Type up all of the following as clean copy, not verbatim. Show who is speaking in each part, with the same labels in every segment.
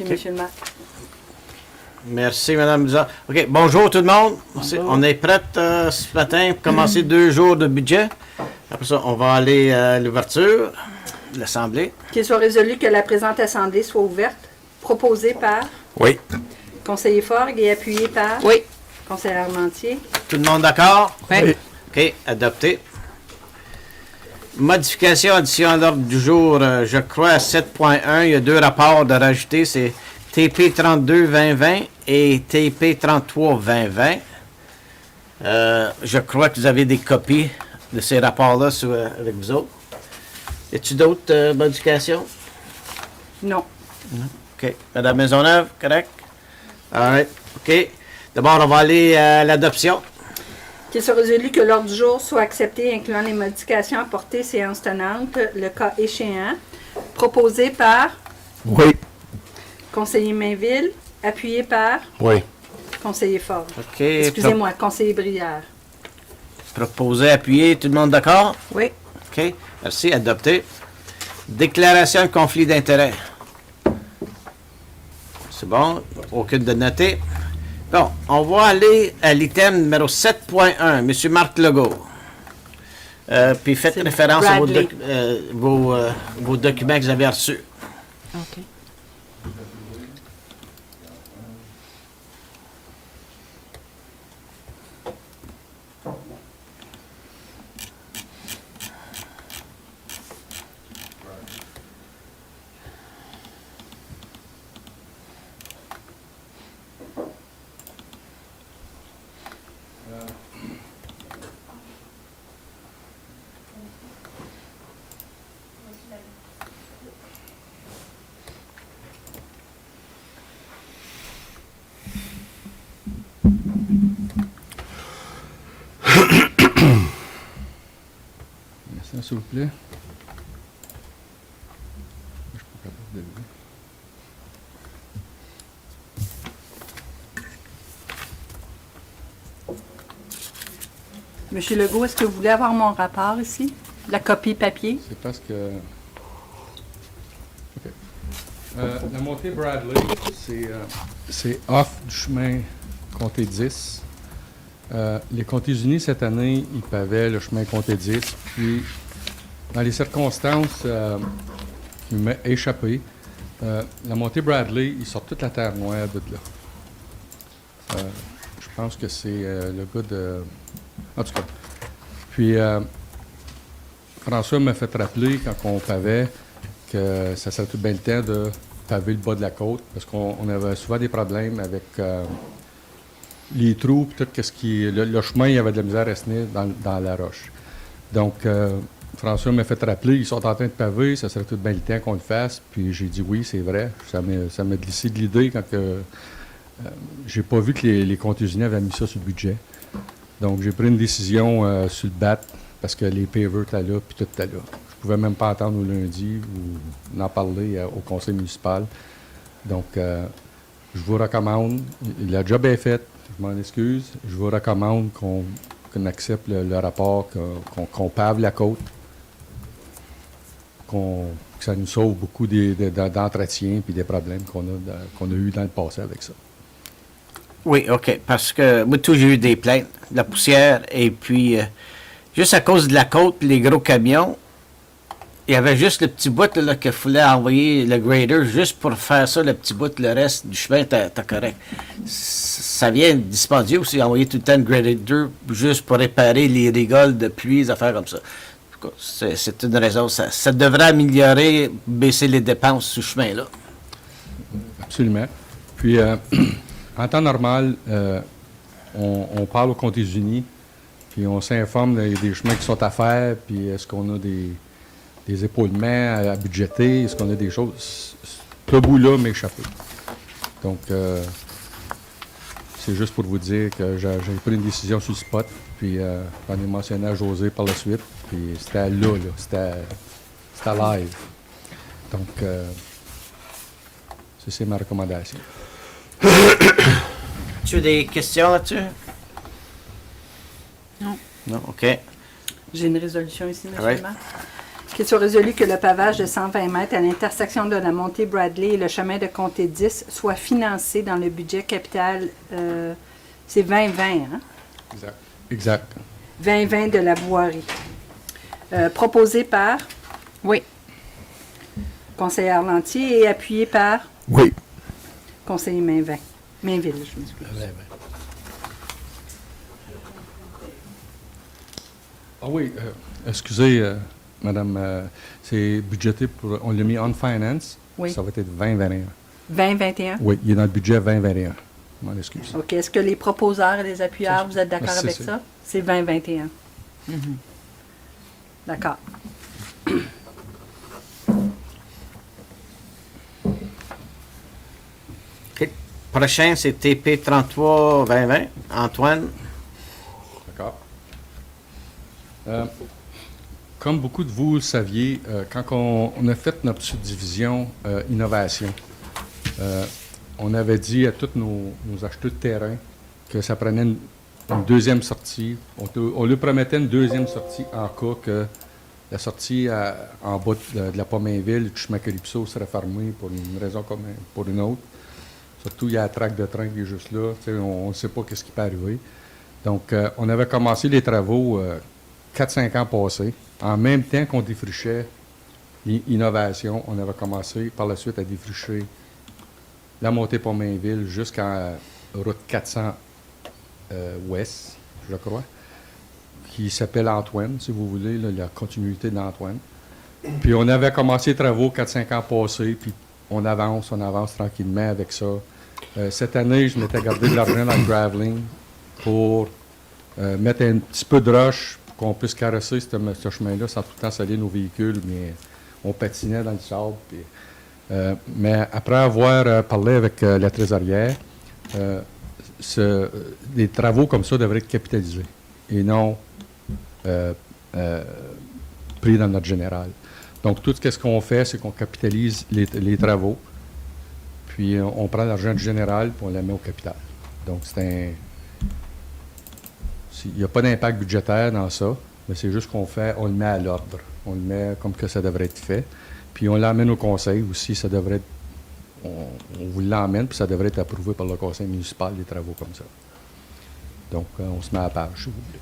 Speaker 1: Okay. Monsieur le maire.
Speaker 2: Merci, Mme Bizarre. OK, bonjour tout le monde.
Speaker 1: Bonjour.
Speaker 2: On est prêts ce matin pour commencer 2 jours de budget. Après ça, on va aller à l'ouverture de l'Assemblée.
Speaker 1: Qu'il soit résolu que la présente Assemblée soit ouverte, proposée par
Speaker 2: Oui.
Speaker 1: conseiller Forgue et appuyée par
Speaker 3: Oui.
Speaker 1: conseiller Armentier.
Speaker 2: Tout le monde d'accord?
Speaker 3: Oui.
Speaker 2: OK, adopté. Modification, addition à l'ordre du jour, je crois, à 7.1. Il y a 2 rapports de rajouter. C'est TP 32-2020 et TP 33-2020. Je crois que vous avez des copies de ces rapports-là avec vous autres. Y a-t-il d'autres modifications?
Speaker 1: Non.
Speaker 2: OK. Madame Maisonneuve, correct? All right. OK. D'abord, on va aller à l'adoption.
Speaker 1: Qu'il soit résolu que l'ordre du jour soit accepté, incluant les modifications apportées séance tenante, le cas échéant, proposé par
Speaker 4: Oui.
Speaker 1: conseiller Mainville, appuyé par
Speaker 4: Oui.
Speaker 1: conseiller Forgue.
Speaker 2: OK.
Speaker 1: Excusez-moi, conseiller Brière.
Speaker 2: Proposé, appuyé. Tout le monde d'accord?
Speaker 1: Oui.
Speaker 2: OK. Merci. Adopté. Déclaration de conflit d'intérêt. C'est bon. Aucune de notée. Bon, on va aller à l'item numéro 7.1. Monsieur Marc Legault. Puis faites
Speaker 1: C'est
Speaker 2: référence à
Speaker 1: Bradley.
Speaker 2: vos documents que vous avez reçus.
Speaker 3: OK.
Speaker 4: Merci, s'il vous plaît. Je suis pas capable de lever.
Speaker 1: Monsieur Legault, est-ce que vous voulez avoir mon rapport ici? La copie papier?
Speaker 4: C'est parce que... OK. La montée Bradley, c'est off du chemin Comté 10. Les Comtés unis, cette année, ils pavaient le chemin Comté 10. Puis, dans les circonstances qui m'ont échappé, la montée Bradley, ils sortent toute la terre noire de là. Je pense que c'est le gars de... En tout cas. Puis, François m'a fait rappeler, quand on pavait, que ça serait tout bien le temps de paver le bas de la côte, parce qu'on avait souvent des problèmes avec les trous, puis tout ce qui... Le chemin, il y avait de la misère à se tenir dans la roche. Donc, François m'a fait rappeler, ils sont en train de paver, ça serait tout bien le temps qu'on le fasse. Puis j'ai dit oui, c'est vrai. Ça m'a glissé de l'idée quand j'ai pas vu que les contusionnés avaient mis ça sur le budget. Donc, j'ai pris une décision sur le bat, parce que les pavers étaient là, puis tout était là. Je pouvais même pas attendre au lundi ou en parler au conseil municipal. Donc, je vous recommande, le job est fait, je m'en excuse, je vous recommande qu'on accepte le rapport, qu'on pave la côte, que ça nous sauve beaucoup d'entretien et des problèmes qu'on a eu dans le passé avec ça.
Speaker 2: Oui, OK. Parce que moi, tout, j'ai eu des plaintes, de la poussière, et puis, juste à cause de la côte et les gros camions, il y avait juste le petit bout là, qu'il fallait envoyer le grader juste pour faire ça, le petit bout, le reste du chemin, t'as correct. Ça vient dispendieux aussi, envoyer tout le temps le grader juste pour réparer les rigoles de pluie, des affaires comme ça. En tout cas, c'est une raison. Ça devrait améliorer, baisser les dépenses sur ce chemin-là.
Speaker 4: Absolument. Puis, en temps normal, on parle aux Comtés unis, puis on s'informe des chemins qui sont à faire, puis est-ce qu'on a des épaulements à budgéter, est-ce qu'on a des choses... Ce bout-là m'a échappé. Donc, c'est juste pour vous dire que j'ai pris une décision sur le spot, puis j'en ai mentionné à José par la suite, puis c'était là, c'était live. Donc, c'est ma recommandation.
Speaker 2: Tu as des questions là-dessus?
Speaker 1: Non.
Speaker 2: Non, OK.
Speaker 1: J'ai une résolution ici, monsieur
Speaker 2: Ouais.
Speaker 1: le maire. Qu'il soit résolu que le pavage de 120 mètres à l'intersection de la montée Bradley et le chemin de Comté 10 soit financé dans le budget capital, c'est 2020, hein?
Speaker 4: Exact.
Speaker 1: 2020 de la voirie. Proposé par
Speaker 3: Oui.
Speaker 1: conseillère Lantier et appuyé par
Speaker 5: Oui.
Speaker 1: conseiller Mainville, je m'excuse.
Speaker 4: Ah oui, excusez, madame, c'est budgété pour, on l'a mis on finance.
Speaker 1: Oui.
Speaker 4: Ça va être 2021.
Speaker 1: 2021?
Speaker 4: Oui, il est dans le budget 2021. Je m'en excuse.
Speaker 1: OK. Est-ce que les proposeurs et les appuyeurs, vous êtes d'accord
Speaker 4: C'est
Speaker 1: avec
Speaker 4: ça.
Speaker 1: ça? C'est 2021. D'accord.
Speaker 2: OK. Prochain, c'est TP 33-2020. Antoine.
Speaker 4: D'accord. Comme beaucoup de vous le saviez, quand on a fait notre subdivision innovation, on avait dit à tous nos acheteurs de terrain que ça prenait une deuxième sortie. On leur promettait une deuxième sortie en cas que la sortie en bas de la Pomainville, du chemin Calypso, serait fermée pour une raison comme pour une autre. Surtout, il y a la traque de train qui est juste là. On ne sait pas ce qui peut arriver. Donc, on avait commencé les travaux 4-5 ans passés. En même temps qu'on défrichait l'innovation, on avait commencé par la suite à défricher la montée Pomainville jusqu'à route 400 ouest, je crois, qui s'appelle Antoine, si vous voulez, là, la continuité d'Antoine. Puis on avait commencé les travaux 4-5 ans passés, puis on avance tranquillement avec ça. Cette année, je m'étais gardé de l'argent dans le graveling pour mettre un petit peu de roche pour qu'on puisse carrosser ce chemin-là sans tout le temps salir nos véhicules, mais on patinait dans le sable. Puis, mais après avoir parlé avec la trésorière, des travaux comme ça devraient être capitalisés et non pris dans notre général. Donc, tout ce qu'on fait, c'est qu'on capitalise les travaux, puis on prend l'argent du général et on la met au capital. Donc, il n'y a pas d'impact budgétaire dans ça, mais c'est juste qu'on fait, on le met à l'ordre. On le met comme que ça devrait être fait. Puis on l'emmène au conseil aussi, ça devrait être, on vous l'emmène, puis ça devrait être approuvé par le conseil municipal, des travaux comme ça. Donc, on se met à la page, si vous voulez.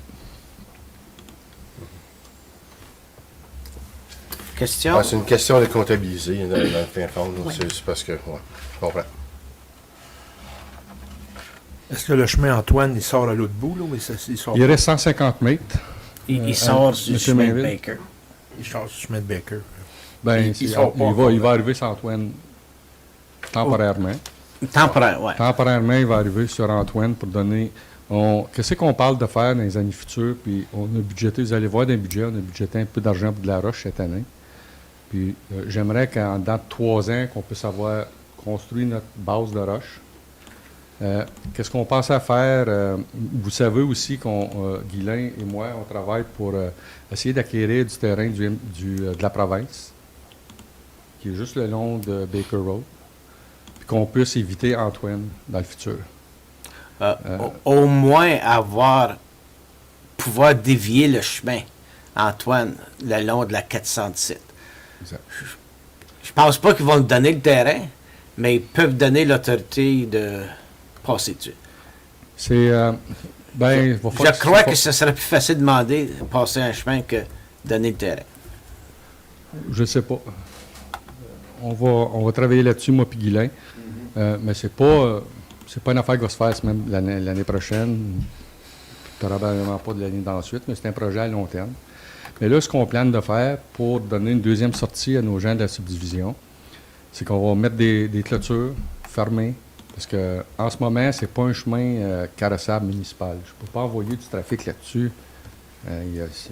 Speaker 2: Question?
Speaker 5: Ah, c'est une question de comptabiliser dans le fin fond. C'est parce que, je comprends.
Speaker 6: Est-ce que le chemin Antoine, il sort à l'autre bout, là, ou il sort
Speaker 4: Il reste 150 mètres.
Speaker 2: Il sort du
Speaker 4: Monsieur
Speaker 2: chemin de
Speaker 4: Mainville.
Speaker 2: Baker.
Speaker 6: il sort du chemin de Baker?
Speaker 4: Ben, il va arriver sur Antoine temporairement.
Speaker 2: Temporaire, ouais.
Speaker 4: Temporairement, il va arriver sur Antoine pour donner. Qu'est-ce qu'on parle de faire dans les années futures? Puis on a budgété, vous allez voir dans le budget, on a budgété un peu d'argent pour de la roche cette année. Puis j'aimerais qu'en dans 3 ans, qu'on puisse avoir construit notre base de roche. Qu'est-ce qu'on pense à faire? Vous savez aussi qu'on, Guylain et moi, on travaille pour essayer d'acquérir du terrain de la province, qui est juste le long de Baker Road, puis qu'on puisse éviter Antoine dans le futur.
Speaker 2: Au moins pouvoir dévier le chemin, Antoine, le long de la 417.
Speaker 4: Exact.
Speaker 2: Je pense pas qu'ils vont nous donner le terrain, mais ils peuvent donner l'autorité de passer dessus.
Speaker 4: C'est.
Speaker 2: Je crois que ce serait plus facile de demander de passer un chemin que donner le terrain.
Speaker 4: Je sais pas. On va travailler là-dessus, moi puis Guylain. Mais c'est pas une affaire qui va se faire même l'année prochaine, probablement pas de l'année d'ensuite, mais c'est un projet à long terme. Mais là, ce qu'on plane de faire pour donner une deuxième sortie à nos gens de la subdivision, c'est qu'on va mettre des clôtures fermées, parce qu'en ce moment, c'est pas un chemin carrossable municipal. Je ne peux pas envoyer du trafic là-dessus.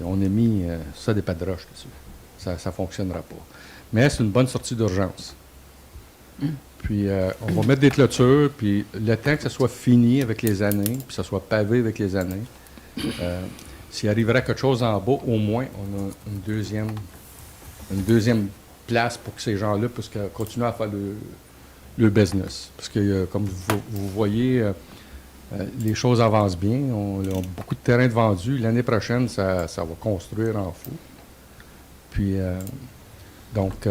Speaker 4: On a mis ça des pattes de roche dessus. Ça ne fonctionnera pas. Mais c'est une bonne sortie d'urgence. Puis, on va mettre des clôtures, puis le temps que ça soit fini avec les années, puis que ça soit pavé avec les années, s'il arriverait quelque chose en bas, au moins, on a une deuxième place pour que ces gens-là puissent continuer à faire le business. Parce que, comme vous voyez, les choses avancent bien. On a beaucoup de terrain de vendu. L'année prochaine, ça va construire en fou. Puis, donc,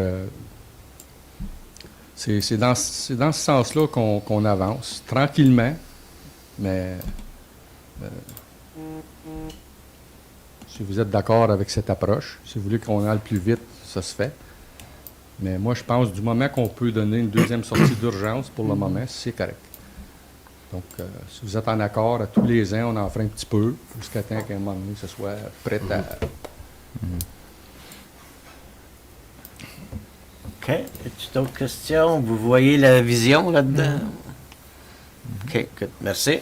Speaker 4: c'est dans ce sens-là qu'on avance, tranquillement, mais si vous êtes d'accord avec cette approche, si vous voulez qu'on aille plus vite, ça se fait. Mais moi, je pense du moment qu'on peut donner une deuxième sortie d'urgence, pour le moment, c'est correct. Donc, si vous êtes en accord, à tous les ans, on en fera un petit peu, jusqu'à temps qu'à un moment donné, ce soit prêt à...
Speaker 2: OK. As-tu d'autres questions? Vous voyez la vision là-dedans? OK, good. Merci.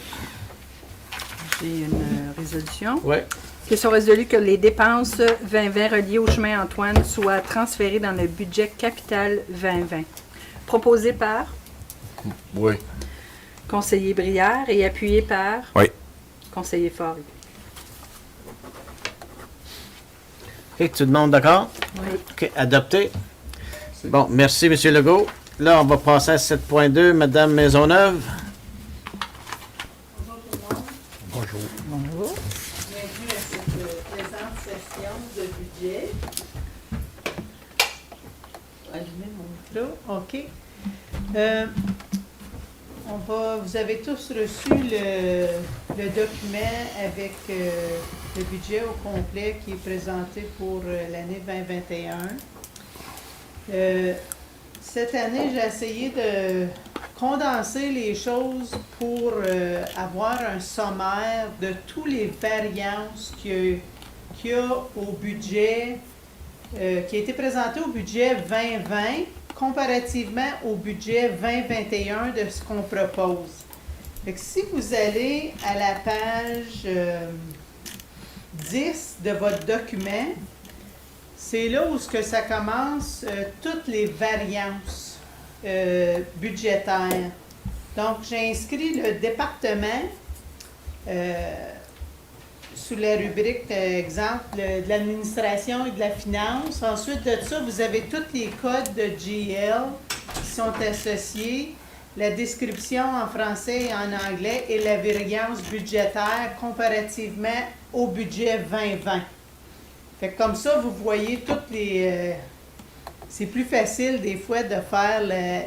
Speaker 1: J'ai une résolution.
Speaker 2: Oui.
Speaker 1: Qu'ils sont résolus que les dépenses 2020 reliées au chemin Antoine soient transférées dans le budget capital 2020. Proposé par
Speaker 5: Oui.
Speaker 1: conseiller Brière et appuyé par
Speaker 5: Oui.
Speaker 1: conseiller Faure.
Speaker 2: OK, tout le monde d'accord?
Speaker 1: Oui.
Speaker 2: OK, adopté. Bon, merci, M. Legault. Là, on va passer à 7.2, Mme Maisonneuve.
Speaker 6: Bonjour.
Speaker 1: Bonjour.
Speaker 3: Bienvenue à cette présente session de budget. Allumer mon micro. OK. Vous avez tous reçu le document avec le budget au complet qui est présenté pour l'année 2021. Cette année, j'ai essayé de condenser les choses pour avoir un sommaire de toutes les variances qu'il y a au budget, qui a été présenté au budget 2020 comparativement au budget 2021 de ce qu'on propose. Fait que si vous allez à la page 10 de votre document, c'est là où ça commence toutes les variances budgétaires. Donc, j'ai inscrit le département sous la rubrique, exemple, de l'administration et de la finance. Ensuite de ça, vous avez tous les codes de GL qui sont associés, la description en français et en anglais et la variance budgétaire comparativement au budget 2020. Fait que comme ça, vous voyez toutes les... c'est plus facile des fois de faire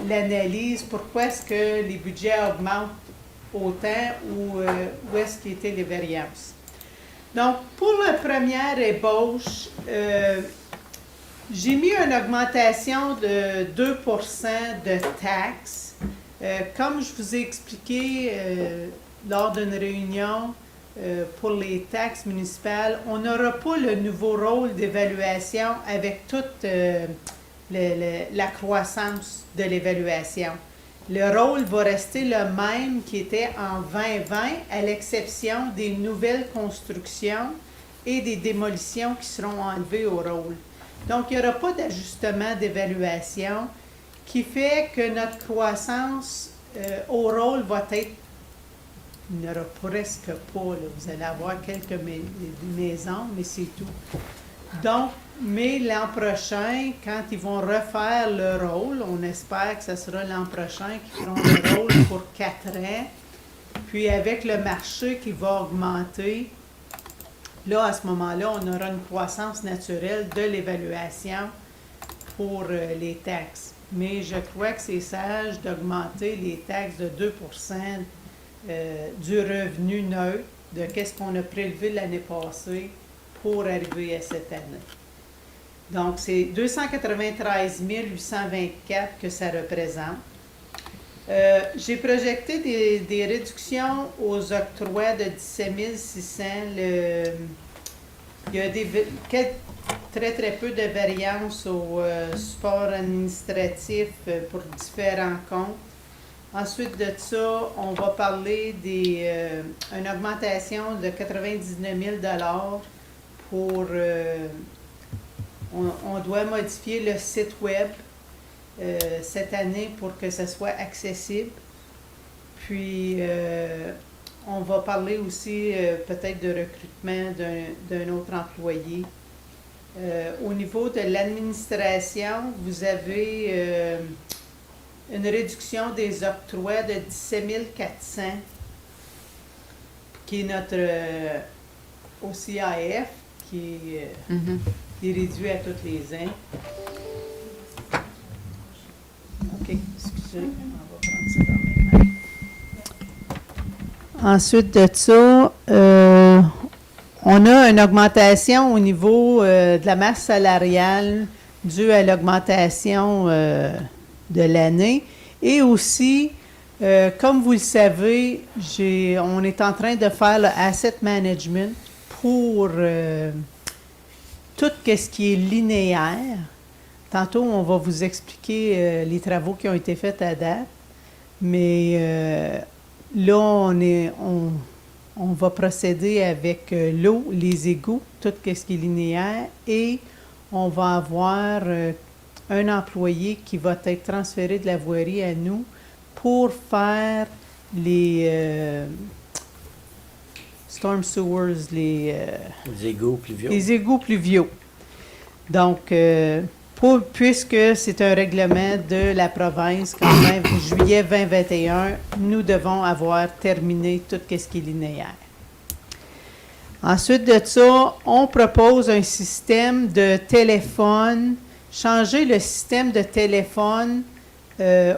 Speaker 3: l'analyse. Pourquoi est-ce que les budgets augmentent autant ou où est-ce qu'étaient les variances. Donc, pour la première ébauche, j'ai mis une augmentation de 2% de taxes. Comme je vous ai expliqué lors d'une réunion pour les taxes municipales, on n'aura pas le nouveau rôle d'évaluation avec toute la croissance de l'évaluation. Le rôle va rester le même qui était en 2020, à l'exception des nouvelles constructions et des démolitions qui seront enlevées au rôle. Donc, il n'y aura pas d'ajustement d'évaluation qui fait que notre croissance au rôle va être... Il n'y aura presque pas, là. Vous allez avoir quelques maisons, mais c'est tout. Donc, mais l'an prochain, quand ils vont refaire le rôle, on espère que ce sera l'an prochain qu'ils feront le rôle pour 4 ans, puis avec le marché qui va augmenter, là, à ce moment-là, on aura une croissance naturelle de l'évaluation pour les taxes. Mais je crois que c'est sage d'augmenter les taxes de 2% du revenu neutre, de qu'est-ce qu'on a prélevé l'année passée pour arriver à cette année. Donc, c'est 293 824 que ça représente. J'ai projecté des réductions aux octrois de 17 600. Il y a très peu de variances au support administratif pour différents comptes. Ensuite de ça, on va parler d'une augmentation de 99 000 $ pour... on doit modifier le site web cette année pour que ce soit accessible. Puis, on va parler aussi peut-être de recrutement d'un autre employé. Au niveau de l'administration, vous avez une réduction des octrois de 17 400, qui est notre OCIF, qui est il est réduit à tous les ans. OK, excusez, on va prendre ça dans mes mains. Ensuite de ça, on a une augmentation au niveau de la masse salariale due à l'augmentation de l'année. Et aussi, comme vous le savez, on est en train de faire le asset management pour tout ce qui est linéaire. Tantôt, on va vous expliquer les travaux qui ont été faits à date. Mais là, on va procéder avec l'eau, les égouts, tout ce qui est linéaire, et on va avoir un employé qui va être transféré de la voirie à nous pour faire les storm sewers, les
Speaker 2: égouts pluviaux.
Speaker 3: les égouts pluviaux. Donc, puisque c'est un règlement de la province, qu'en juillet 2021, nous devons avoir terminé tout ce qui est linéaire. Ensuite de ça, on propose un système de téléphone, changer le système de téléphone,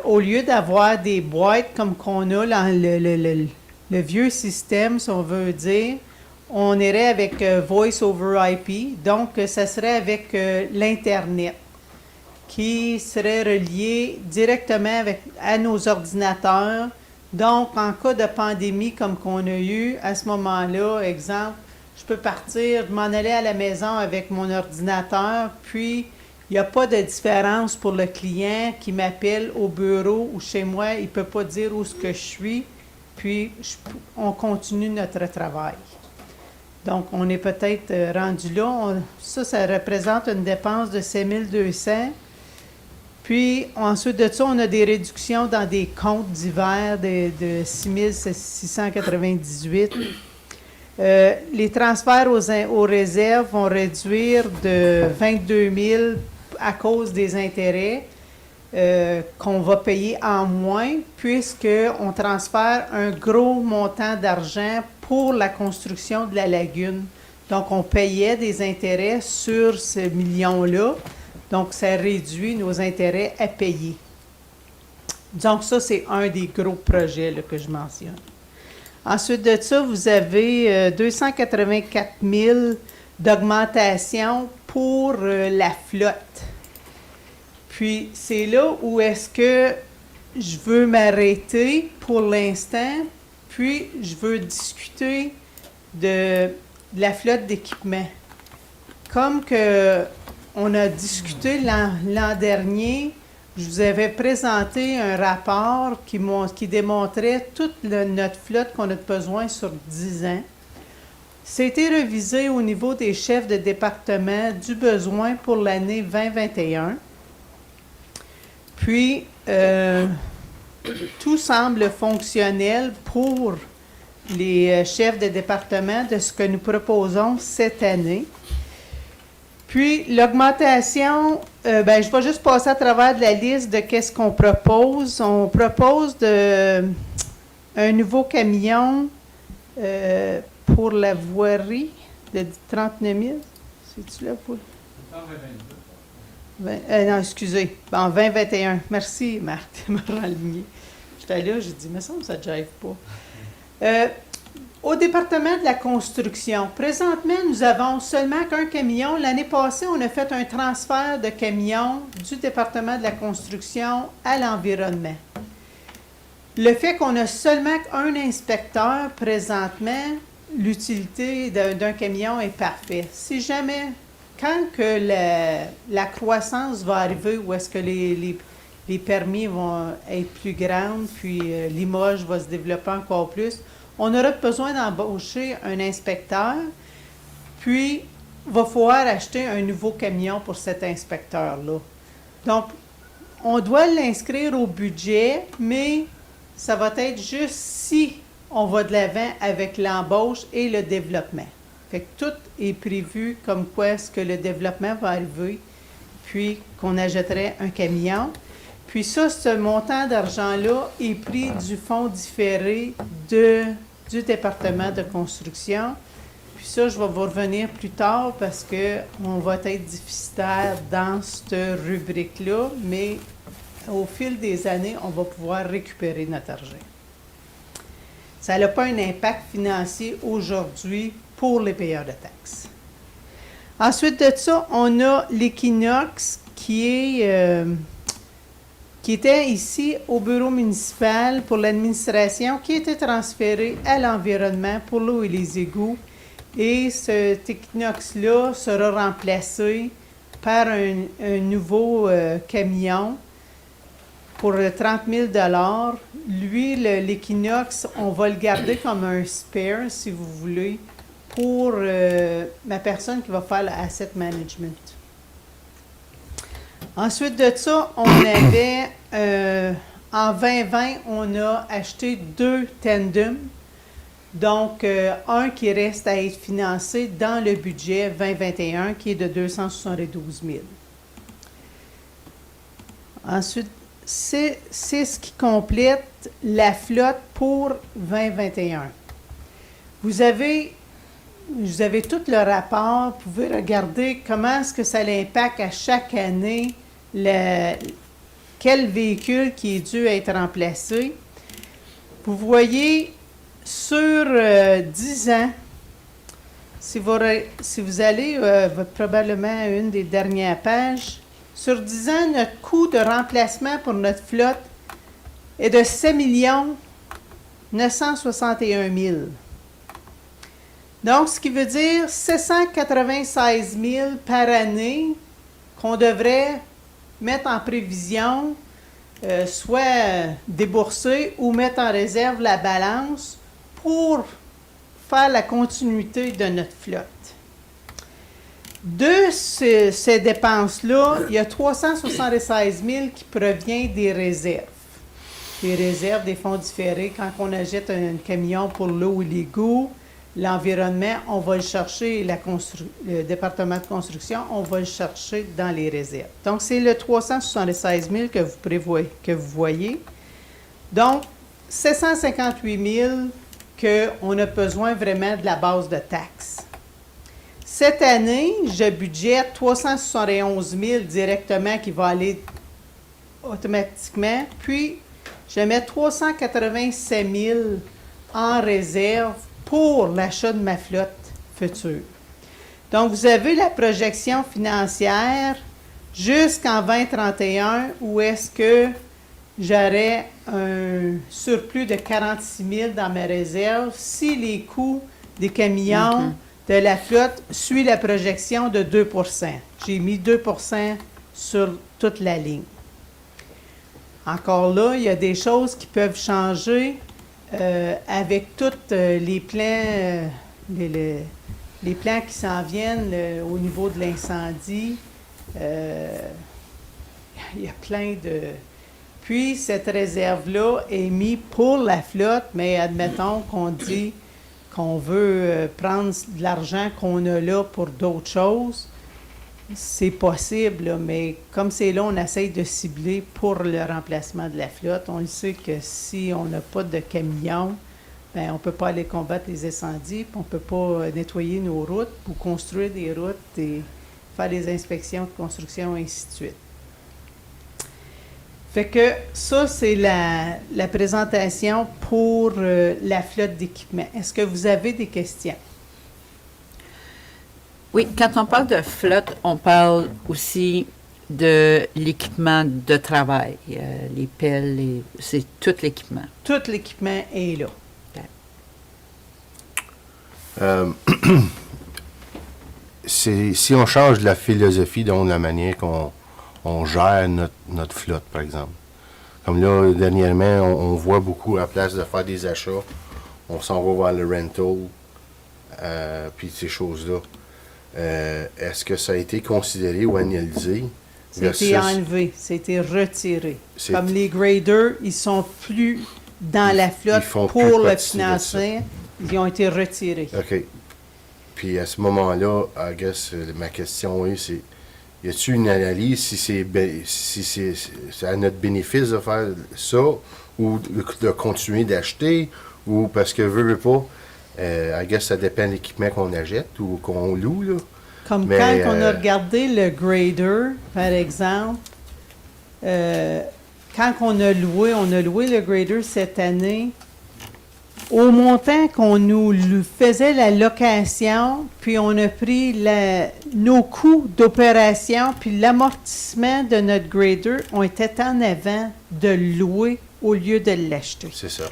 Speaker 3: au lieu d'avoir des boîtes comme qu'on a dans le vieux système, si on veut dire, on irait avec Voice over IP, donc ça serait avec l'Internet, qui serait relié directement à nos ordinateurs. Donc, en cas de pandémie comme qu'on a eu, à ce moment-là, exemple, je peux partir, m'en aller à la maison avec mon ordinateur, puis il n'y a pas de différence pour le client qui m'appelle au bureau ou chez moi, il ne peut pas dire où est-ce que je suis, puis on continue notre travail. Donc, on est peut-être rendu là. Ça représente une dépense de 7 200. Puis, ensuite de ça, on a des réductions dans des comptes divers de 6 698. Les transferts aux réserves vont réduire de 22 000 à cause des intérêts qu'on va payer en moins, puisqu'on transfère un gros montant d'argent pour la construction de la lagune. Donc, on payait des intérêts sur ce million-là. Donc, ça réduit nos intérêts à payer. Donc, ça, c'est un des gros projets là, que je mentionne. Ensuite de ça, vous avez 284 000 d'augmentation pour la flotte. Puis, c'est là où est-ce que je veux m'arrêter pour l'instant, puis je veux discuter de la flotte d'équipement. Comme que on a discuté l'an dernier, je vous avais présenté un rapport qui démontrait toute notre flotte qu'on a besoin sur 10 ans. C'était révisé au niveau des chefs de département du besoin pour l'année 2021. Puis, tout semble fonctionnel pour les chefs de département de ce que nous proposons cette année. Puis, l'augmentation, je vais juste passer à travers de la liste de qu'est-ce qu'on propose. On propose un nouveau camion pour la voirie de 39 000. C'est-tu là pour... non, excusez. En 2021. Merci, Marc, de me renligner. J'étais là, j'ai dit, mais ça ne jive pas. Au département de la construction, présentement, nous avons seulement qu'un camion. L'année passée, on a fait un transfert de camions du département de la construction à l'environnement. Le fait qu'on a seulement un inspecteur présentement, l'utilité d'un camion est parfaite. Si jamais, quand que la croissance va arriver, où est-ce que les permis vont être plus grands, puis Limoges va se développer encore plus, on aura besoin d'embaucher un inspecteur, puis il va falloir acheter un nouveau camion pour cet inspecteur-là. Donc, on doit l'inscrire au budget, mais ça va être juste si on va de l'avant avec l'embauche et le développement. Fait que tout est prévu comme quoi est-ce que le développement va arriver, puis qu'on achèterait un camion. Puis ça, ce montant d'argent-là est pris du fonds différé du département de construction. Puis ça, je vais vous revenir plus tard parce qu'on va être déficitaire dans cette rubrique-là, mais au fil des années, on va pouvoir récupérer notre argent. Ça n'a pas un impact financier aujourd'hui pour les payeurs de taxes. Ensuite de ça, on a l'équinoxe qui était ici au bureau municipal pour l'administration, qui était transféré à l'environnement pour l'eau et les égouts. Et cet équinoxe-là sera remplacé par un nouveau camion pour 30 000 $. Lui, l'équinoxe, on va le garder comme un spare, si vous voulez, pour ma personne qui va faire l'asset management. Ensuite de ça, on avait, en 2020, on a acheté 2 tandems. Donc, un qui reste à être financé dans le budget 2021, qui est de 272 000. Ensuite, c'est ce qui complète la flotte pour 2021. Vous avez tout le rapport, vous pouvez regarder comment est-ce que ça l'impacte à chaque année, quel véhicule qui est dû être remplacé. Vous voyez, sur 10 ans, si vous allez probablement à une des dernières pages, sur 10 ans, notre coût de remplacement pour notre flotte est de 7 961 000. Donc, ce qui veut dire 796 000 par année qu'on devrait mettre en prévision, soit débourser ou mettre en réserve la balance pour faire la continuité de notre flotte. De ces dépenses-là, il y a 376 000 qui provient des réserves. Des réserves, des fonds différés. Quand on achète un camion pour l'eau et l'égout, l'environnement, on va le chercher, le département de construction, on va le chercher dans les réserves. Donc, c'est le 376 000 que vous voyez. Donc, 758 000 qu'on a besoin vraiment de la base de taxes. Cette année, je budgète 371 000 directement qui va aller automatiquement, puis je mets 387 000 en réserve pour l'achat de ma flotte future. Donc, vous avez la projection financière jusqu'en 2031 où est-ce que j'aurai un surplus de 46 000 dans mes réserves si les coûts des camions de la flotte suivent la projection de 2 %. J'ai mis 2 % sur toute la ligne. Encore là, il y a des choses qui peuvent changer avec tous les plans, les plans qui s'en viennent au niveau de l'incendie. Il y a plein de... Puis, cette réserve-là est mise pour la flotte, mais admettons qu'on dit qu'on veut prendre de l'argent qu'on a là pour d'autres choses. C'est possible, là, mais comme c'est là, on essaye de cibler pour le remplacement de la flotte. On le sait que si on n'a pas de camion, bien, on ne peut pas aller combattre les incendies, puis on ne peut pas nettoyer nos routes ou construire des routes et faire des inspections de construction, et ainsi de suite. Fait que ça, c'est la présentation pour la flotte d'équipement. Est-ce que vous avez des questions?
Speaker 7: Oui, quand on parle de flotte, on parle aussi de l'équipement de travail, les pelles, c'est tout l'équipement.
Speaker 3: Tout l'équipement est là.
Speaker 5: Si on change de la philosophie, donc la manière qu'on gère notre flotte, par exemple. Comme là, dernièrement, on voit beaucoup, à la place de faire des achats, on s'en va vers le rental, puis ces choses-là. Est-ce que ça a été considéré ou analysé?
Speaker 3: C'était enlevé, c'était retiré. Comme les graders, ils sont plus dans la flotte pour le financer, ils ont été retirés.
Speaker 5: OK. Puis à ce moment-là, I guess, ma question est, y a-t-il une analyse si c'est à notre bénéfice de faire ça ou de continuer d'acheter ou parce que veut pas, I guess ça dépend de l'équipement qu'on achète ou qu'on loue, là.
Speaker 3: Comme
Speaker 5: Mais,
Speaker 3: quand on a regardé le grader, par exemple, quand on a loué le grader cette année, au montant qu'on nous faisait la location, puis on a pris nos coûts d'opération, puis l'amortissement de notre grader, on était en avant de le louer au lieu de l'acheter.
Speaker 5: C'est ça.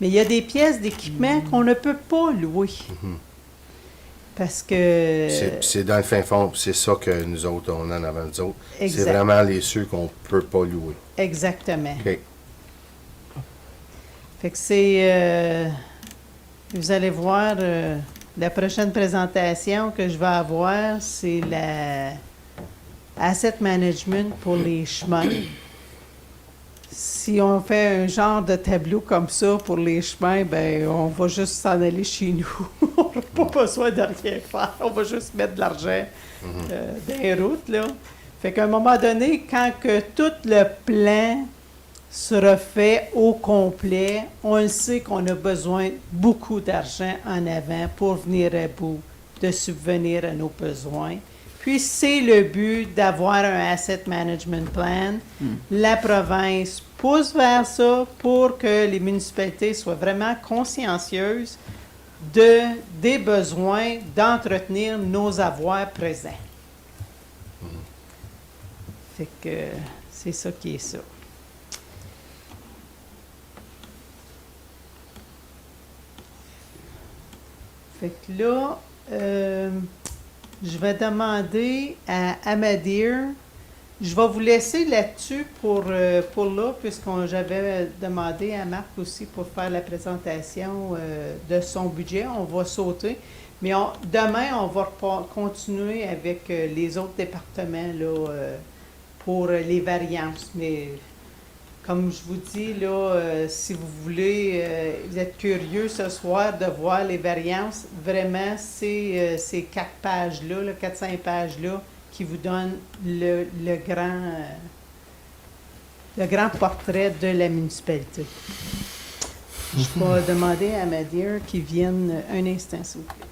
Speaker 3: Mais il y a des pièces d'équipement qu'on ne peut pas louer. Parce que...
Speaker 5: C'est dans le fin fond, c'est ça que nous autres, on en avant nous autres.
Speaker 3: Exact.
Speaker 5: C'est vraiment les ceux qu'on ne peut pas louer.
Speaker 3: Exactement.
Speaker 5: OK.
Speaker 3: Fait que c'est... vous allez voir, la prochaine présentation que je vais avoir, c'est la asset management pour les chemins. Si on fait un genre de tableau comme ça pour les chemins, ben on va juste s'en aller chez nous. On n'a pas besoin de rien faire. On va juste mettre de l'argent dans les routes, là. Fait qu'à un moment donné, quand que tout le plan sera fait au complet, on le sait qu'on a besoin de beaucoup d'argent en avant pour venir à bout de subvenir à nos besoins. Puis c'est le but d'avoir un asset management plan. La province pousse vers ça pour que les municipalités soient vraiment consciencieuses des besoins d'entretenir nos avoirs présents. Fait que c'est ça qui est ça. Fait que là, je vais demander à Amadir, je vais vous laisser là-dessus pour là, j'avais demandé à Marc aussi pour faire la présentation de son budget. On va sauter. Mais demain, on va continuer avec les autres départements là, pour les variances. Mais comme je vous dis, là, si vous voulez, vous êtes curieux ce soir de voir les variances, vraiment, c'est ces 4 pages-là, 4-5 pages-là, qui vous donnent le grand portrait de la municipalité. Je vais demander à Madir qu'il vienne un instant, s'il vous plaît.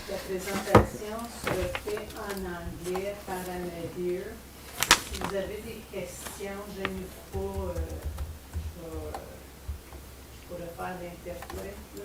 Speaker 3: La présentation sera faite en anglais par Amadir. Si vous avez des questions, je ne pas, je pourrais faire l'interprète. Là.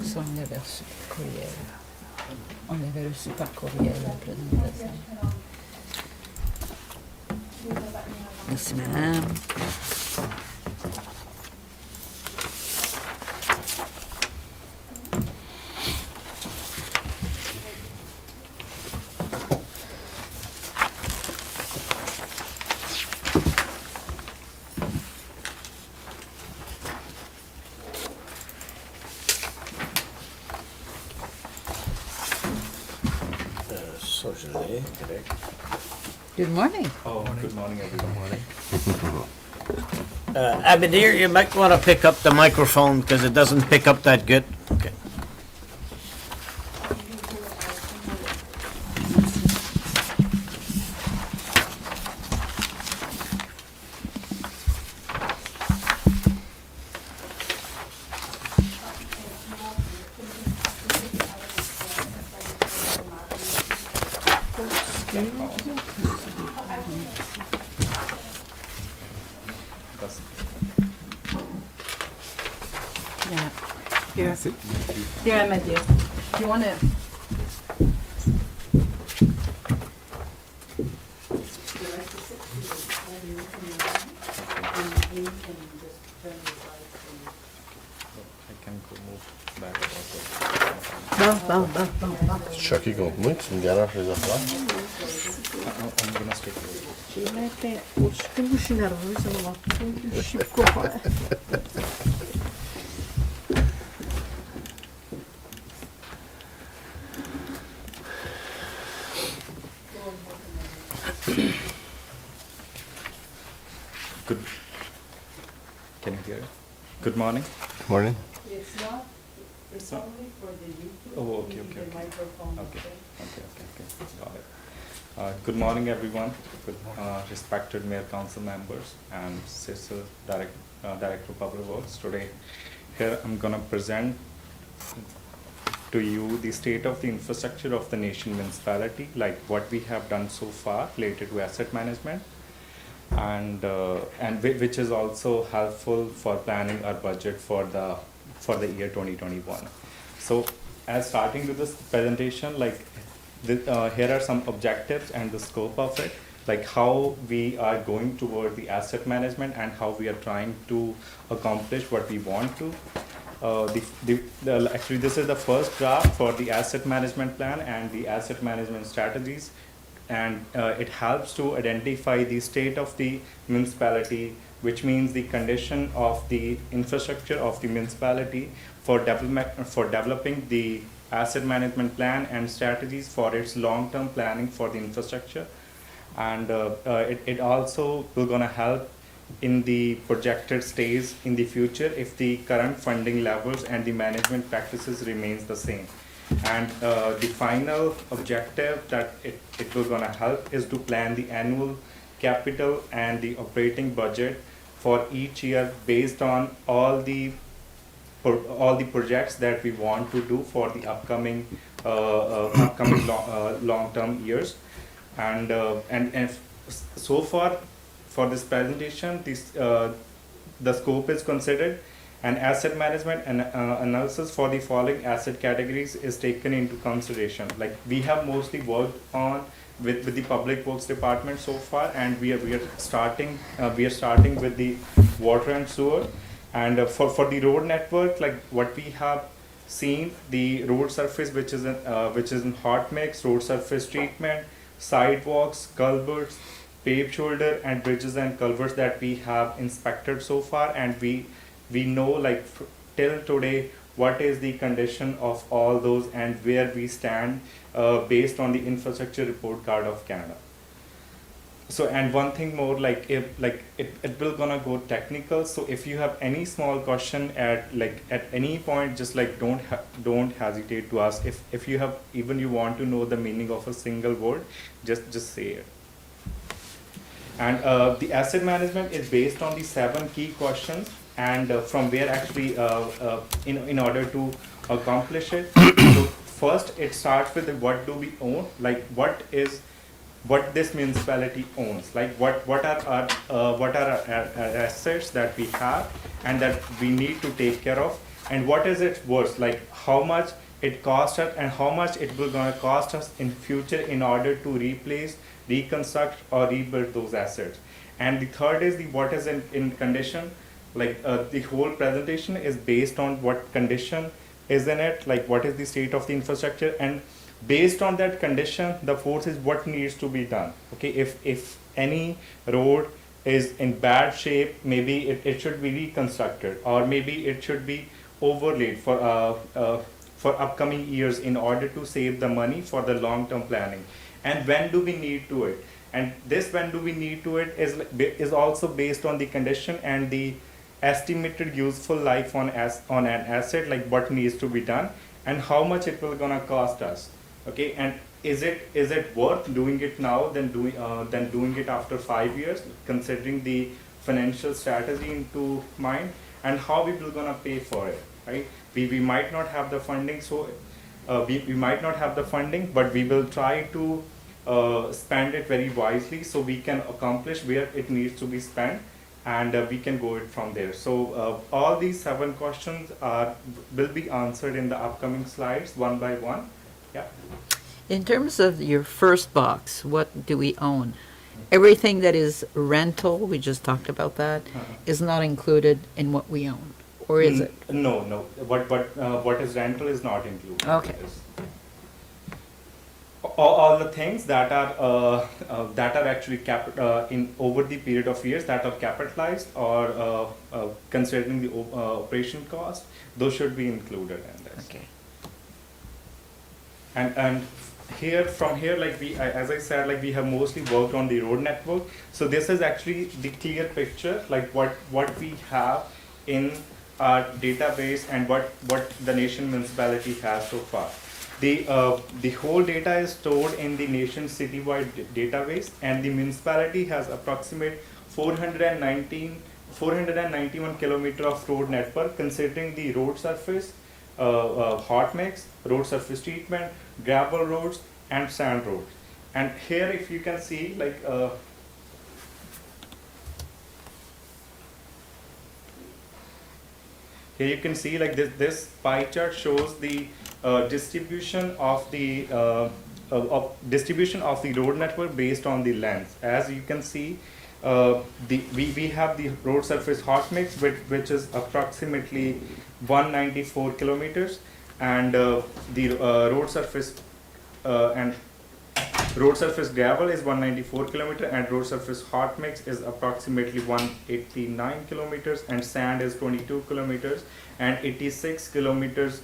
Speaker 7: Ça, on l'avait reçu par courriel. On l'avait reçu par courriel, la présentation. Merci, madame.
Speaker 2: Ça, je l'ai, correct.
Speaker 7: Good morning.
Speaker 8: Oh, good morning, everyone.
Speaker 2: Abadir, you might want to pick up the microphone because it doesn't pick up that good. Okay.
Speaker 8: can count. That's
Speaker 1: Yeah. Here. Here, my dear. You want to...
Speaker 8: I can go move back also.
Speaker 5: Tu es choqué contre moi, tu me garoches les affaires.
Speaker 8: I'm gonna stick with it. Good. Can you hear it? Good morning.
Speaker 5: Morning.
Speaker 1: It's not, it's
Speaker 8: So-
Speaker 1: only for the YouTube.
Speaker 8: Oh, okay,
Speaker 1: You need
Speaker 8: okay,
Speaker 1: the
Speaker 8: okay.
Speaker 1: microphone.
Speaker 8: Okay. Got it. Good morning, everyone. Good, respected Mayor Council members and Cecil, Director of Public Works. Today, here I'm gonna present to you the state of the infrastructure of the nation municipality, like what we have done so far related to asset management, and which is also helpful for planning our budget for the year 2021. So, as starting with this presentation, here are some objectives and the scope of it, like how we are going toward the asset management and how we are trying to accomplish what we want to. Actually, this is the first draft for the asset management plan and the asset management strategies, and it helps to identify the state of the municipality, which means the condition of the infrastructure of the municipality for developing the asset management plan and strategies for its long-term planning for the infrastructure. And it also will gonna help in the projected stays in the future if the current funding levels and the management practices remains the same. And the final objective that it will gonna help is to plan the annual capital and the operating budget for each year based on all the projects that we want to do for the upcoming long-term years. And so far for this presentation, the scope is considered, and asset management and analysis for the following asset categories is taken into consideration. Like we have mostly worked on with the public works department so far, and we are starting with the water and sewer. And for the road network, like what we have seen, the road surface which is in hot mix, road surface treatment, sidewalks, culverts, paved shoulder, and bridges and culverts that we have inspected so far, and we know like till today what is the condition of all those and where we stand based on the infrastructure report card of Canada. So, and one thing more, like if it will gonna go technical. So if you have any small question at any point, just like don't hesitate to ask. If you have, even you want to know the meaning of a single word, just say it. And the asset management is based on the 7 key questions, and from where actually in order to accomplish it. So first it starts with what do we own, like what this municipality owns, like what are our assets that we have and that we need to take care of, and what is it worth, like how much it costs us and how much it will gonna cost us in future in order to replace, reconstruct or rebuild those assets. And the third is the what is in condition, like the whole presentation is based on what condition is in it, like what is the state of the infrastructure, and based on that condition, the fourth is what needs to be done. Okay, if any road is in bad shape, maybe it should be reconstructed, or maybe it should be overlaid for upcoming years in order to save the money for the long-term planning. And when do we need to it? And this when do we need to it is also based on the condition and the estimated useful life on an asset, like what needs to be done and how much it will gonna cost us. Okay, and is it worth doing it now than doing it after 5 years, considering the financial strategy into mind, and how we will gonna pay for it, right? We might not have the funding, so we might not have the funding, but we will try to spend it very wisely so we can accomplish where it needs to be spent, and we can go it from there. So all these 7 questions will be answered in the upcoming slides one by one. Yeah.
Speaker 7: In terms of your first box, what do we own? Everything that is rental, we just talked about that, is not included in what we own, or is it?
Speaker 8: No. What is rental is not included.
Speaker 7: Okay.
Speaker 8: All the things that are actually in over the period of years that are capitalized or considering the operation cost, those should be included in this.
Speaker 7: Okay.
Speaker 8: And from here, like as I said, like we have mostly worked on the road network. So this is actually the clear picture, like what we have in our database and what the nation municipality has so far. The whole data is stored in the nation citywide database, and the municipality has approximate 491 kilometer of road network, considering the road surface, hot mix, road surface treatment, gravel roads, and sand roads. And here, if you can see, like here you can see, like this pie chart shows the distribution of the road network based on the length. As you can see, we have the road surface hot mix, which is approximately 194 kilometers, and the road surface gravel is 194 kilometer, and road surface hot mix is approximately 189 kilometers, and sand is 22 kilometers, and 86 kilometers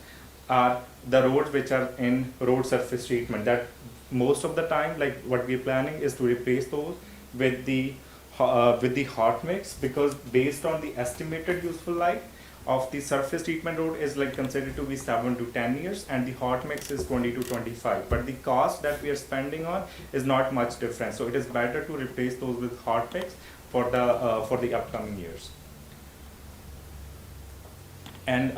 Speaker 8: are the roads which are in road surface treatment. That most of the time, like what we're planning is to replace those with the hot mix, because based on the estimated useful life of the surface treatment road is like considered to be 7 to 10 years, and the hot mix is 20 to 25. But the cost that we are spending on is not much different. So it is better to replace those with hot mix for the upcoming years. And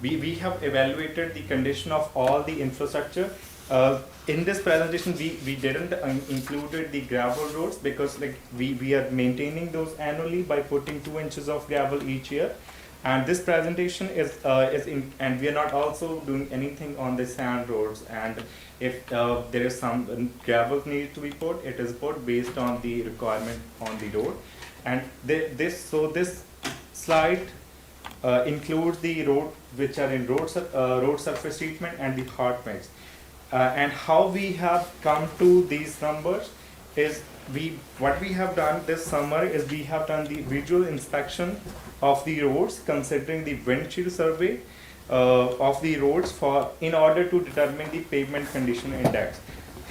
Speaker 8: we have evaluated the condition of all the infrastructure. In this presentation, we didn't included the gravel roads, because like we are maintaining those annually by putting 2 inches of gravel each year. And this presentation and we are not also doing anything on the sand roads. And if there is some gravel needs to be put, it is put based on the requirement on the road. And this slide includes the road which are in road surface treatment and the hot mix. And how we have come to these numbers is what we have done this summer is we have done the visual inspection of the roads, considering the windshield survey of the roads in order to determine the pavement condition index.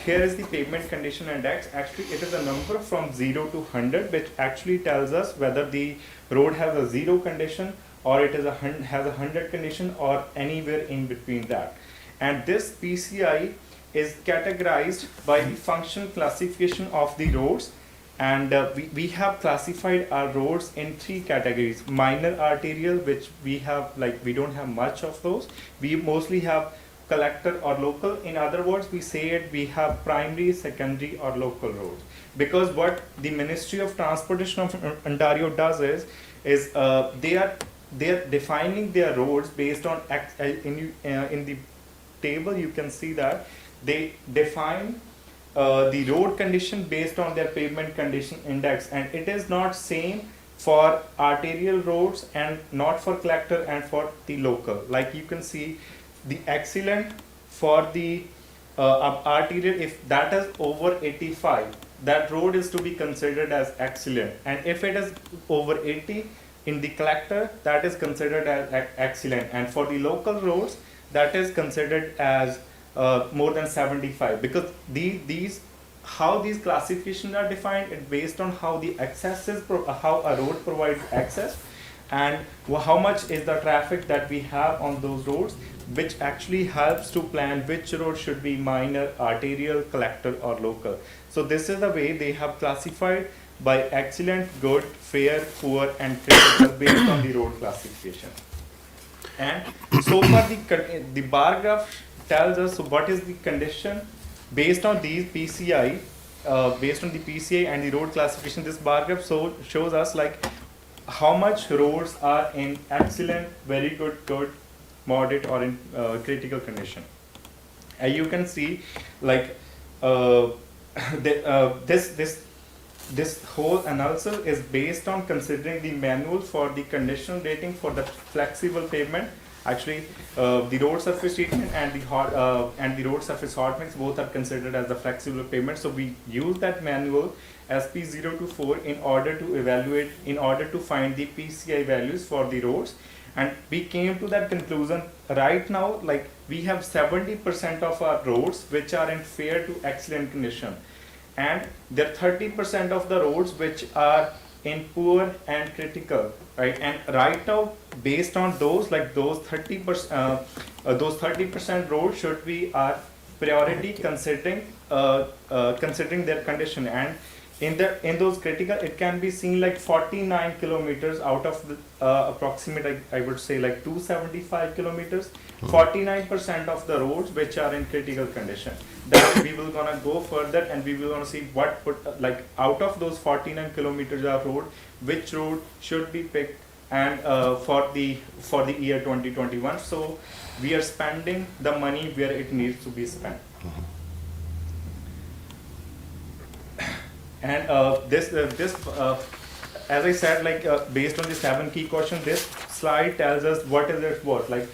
Speaker 8: Here is the pavement condition index. Actually, it is a number from 0 to 100, which actually tells us whether the road has a 0 condition, or it has a 100 condition, or anywhere in between that. And this PCI is categorized by the function classification of the roads, and we have classified our roads in 3 categories. Minor arterial, which we don't have much of those. We mostly have collector or local. In other words, we say it, we have primary, secondary, or local roads. Because what the Ministry of Transportation of Ontario does is they are defining their roads based on in the table you can see that they define the road condition based on their pavement condition index, and it is not same for arterial roads and not for collector and for the local. Like you can see the excellent for the arterial, if that is over 85, that road is to be considered as excellent, and if it is over 80 in the collector, that is considered as excellent, and for the local roads, that is considered as more than 75, because how these classifications are defined, it's based on how the access is, how a road provides access, and how much is the traffic that we have on those roads, which actually helps to plan which road should be minor, arterial, collector, or local. So this is the way they have classified by excellent, good, fair, poor, and critical based on the road classification. And so far the bar graph tells us what is the condition based on these PCI, based on the PCI and the road classification, this bar graph shows us like how much roads are in excellent, very good, good, moderate, or in critical condition. And you can see like this whole analysis is based on considering the manual for the conditional rating for the flexible pavement. Actually, the road surface treatment and the road surface hot mix both are considered as the flexible pavement. So we use that manual SP0 to 4 in order to evaluate, in order to find the PCI values for the roads, and we came to that conclusion. Right now, like we have 70% of our roads which are in fair to excellent condition, and there are 30% of the roads which are in poor and critical, right? And right now, based on those, like those 30% roads should be our priority, considering considering their condition. And in those critical, it can be seen like 49 kilometers out of the approximate, I would say like 275 kilometers. 49% of the roads which are in critical condition. That we will gonna go further and we will gonna see what like out of those 49 kilometers of road, which road should be picked and for the year 2021. So we are spending the money where it needs to be spent. And as I said, like based on the 7 key questions, this slide tells us what is it worth. Like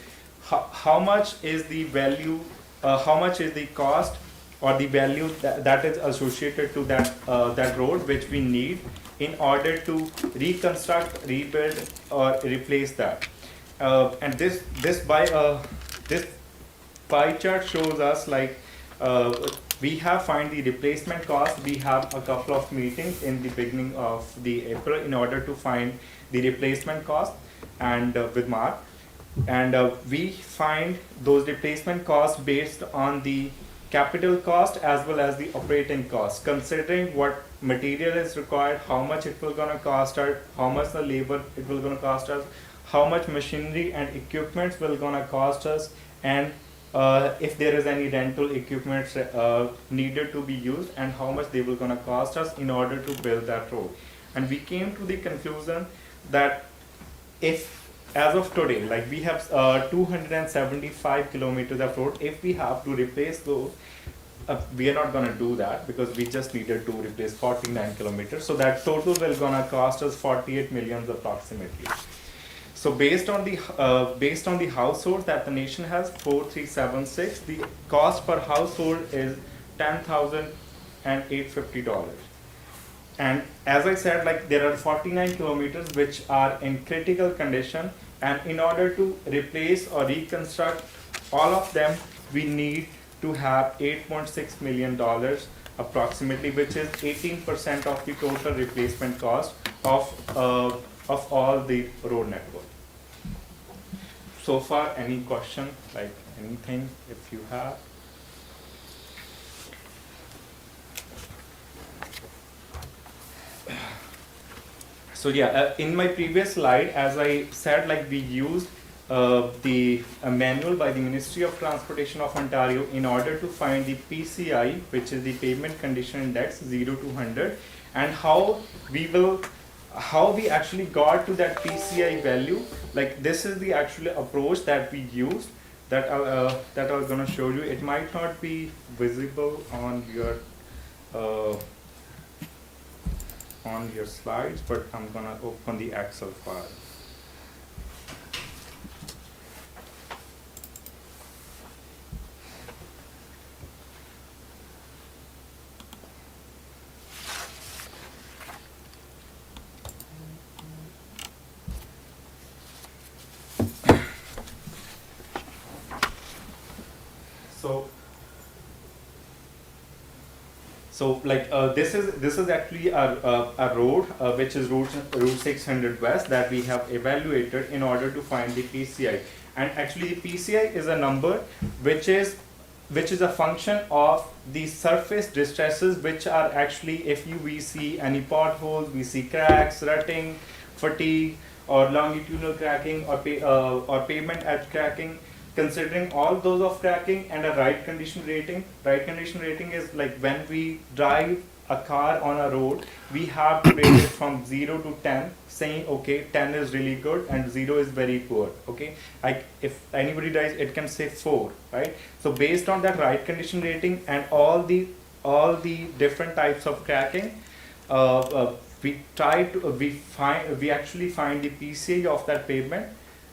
Speaker 8: how much is the value, how much is the cost or the value that is associated to that road which we need in order to reconstruct, rebuild, or replace that. And this pie chart shows us like we have find the replacement cost. We have a couple of meetings in the beginning of the April in order to find the replacement cost, and with Mark, and we find those replacement costs based on the capital cost as well as the operating cost, considering what material is required, how much it will gonna cost us, how much the labor it will gonna cost us, how much machinery and equipment will gonna cost us, and if there is any rental equipment needed to be used, and how much they will gonna cost us in order to build that road. And we came to the conclusion that if as of today, like we have 275 kilometers of road, if we have to replace those, we are not gonna do that because we just needed to replace 49 kilometers. So that total will gonna cost us 48 million approximately. So based on the household that the nation has, 4376, the cost per household is $10,850. And as I said, like there are 49 kilometers which are in critical condition, and in order to replace or reconstruct all of them, we need to have $8.6 million approximately, which is 18% of the total replacement cost of all the road network. So far, any question, like anything, if you have? So yeah, in my previous slide, as I said, like we used the manual by the Ministry of Transportation of Ontario in order to find the PCI, which is the Pavement Condition Index 0 to 100, and how we actually got to that PCI value. Like this is the actual approach that we used, that I was gonna show you. It might not be visible on your slides, but I'm gonna open the Excel file. So like this is actually a road which is route 600 West that we have evaluated in order to find the PCI. And actually the PCI is a number which is a function of the surface distresses, which are actually, if we see any potholes, we see cracks, rutting, fatigue, or longitudinal cracking, or pavement edge cracking. considering all those of cracking and a right condition rating. Right condition rating is like when we drive a car on a road, we have to rate it from 0 to 10, saying okay, 10 is really good and 0 is very poor. Okay, like if anybody drives, it can say 4, right? So based on that right condition rating and all the different types of cracking, we actually find the PCA of that pavement,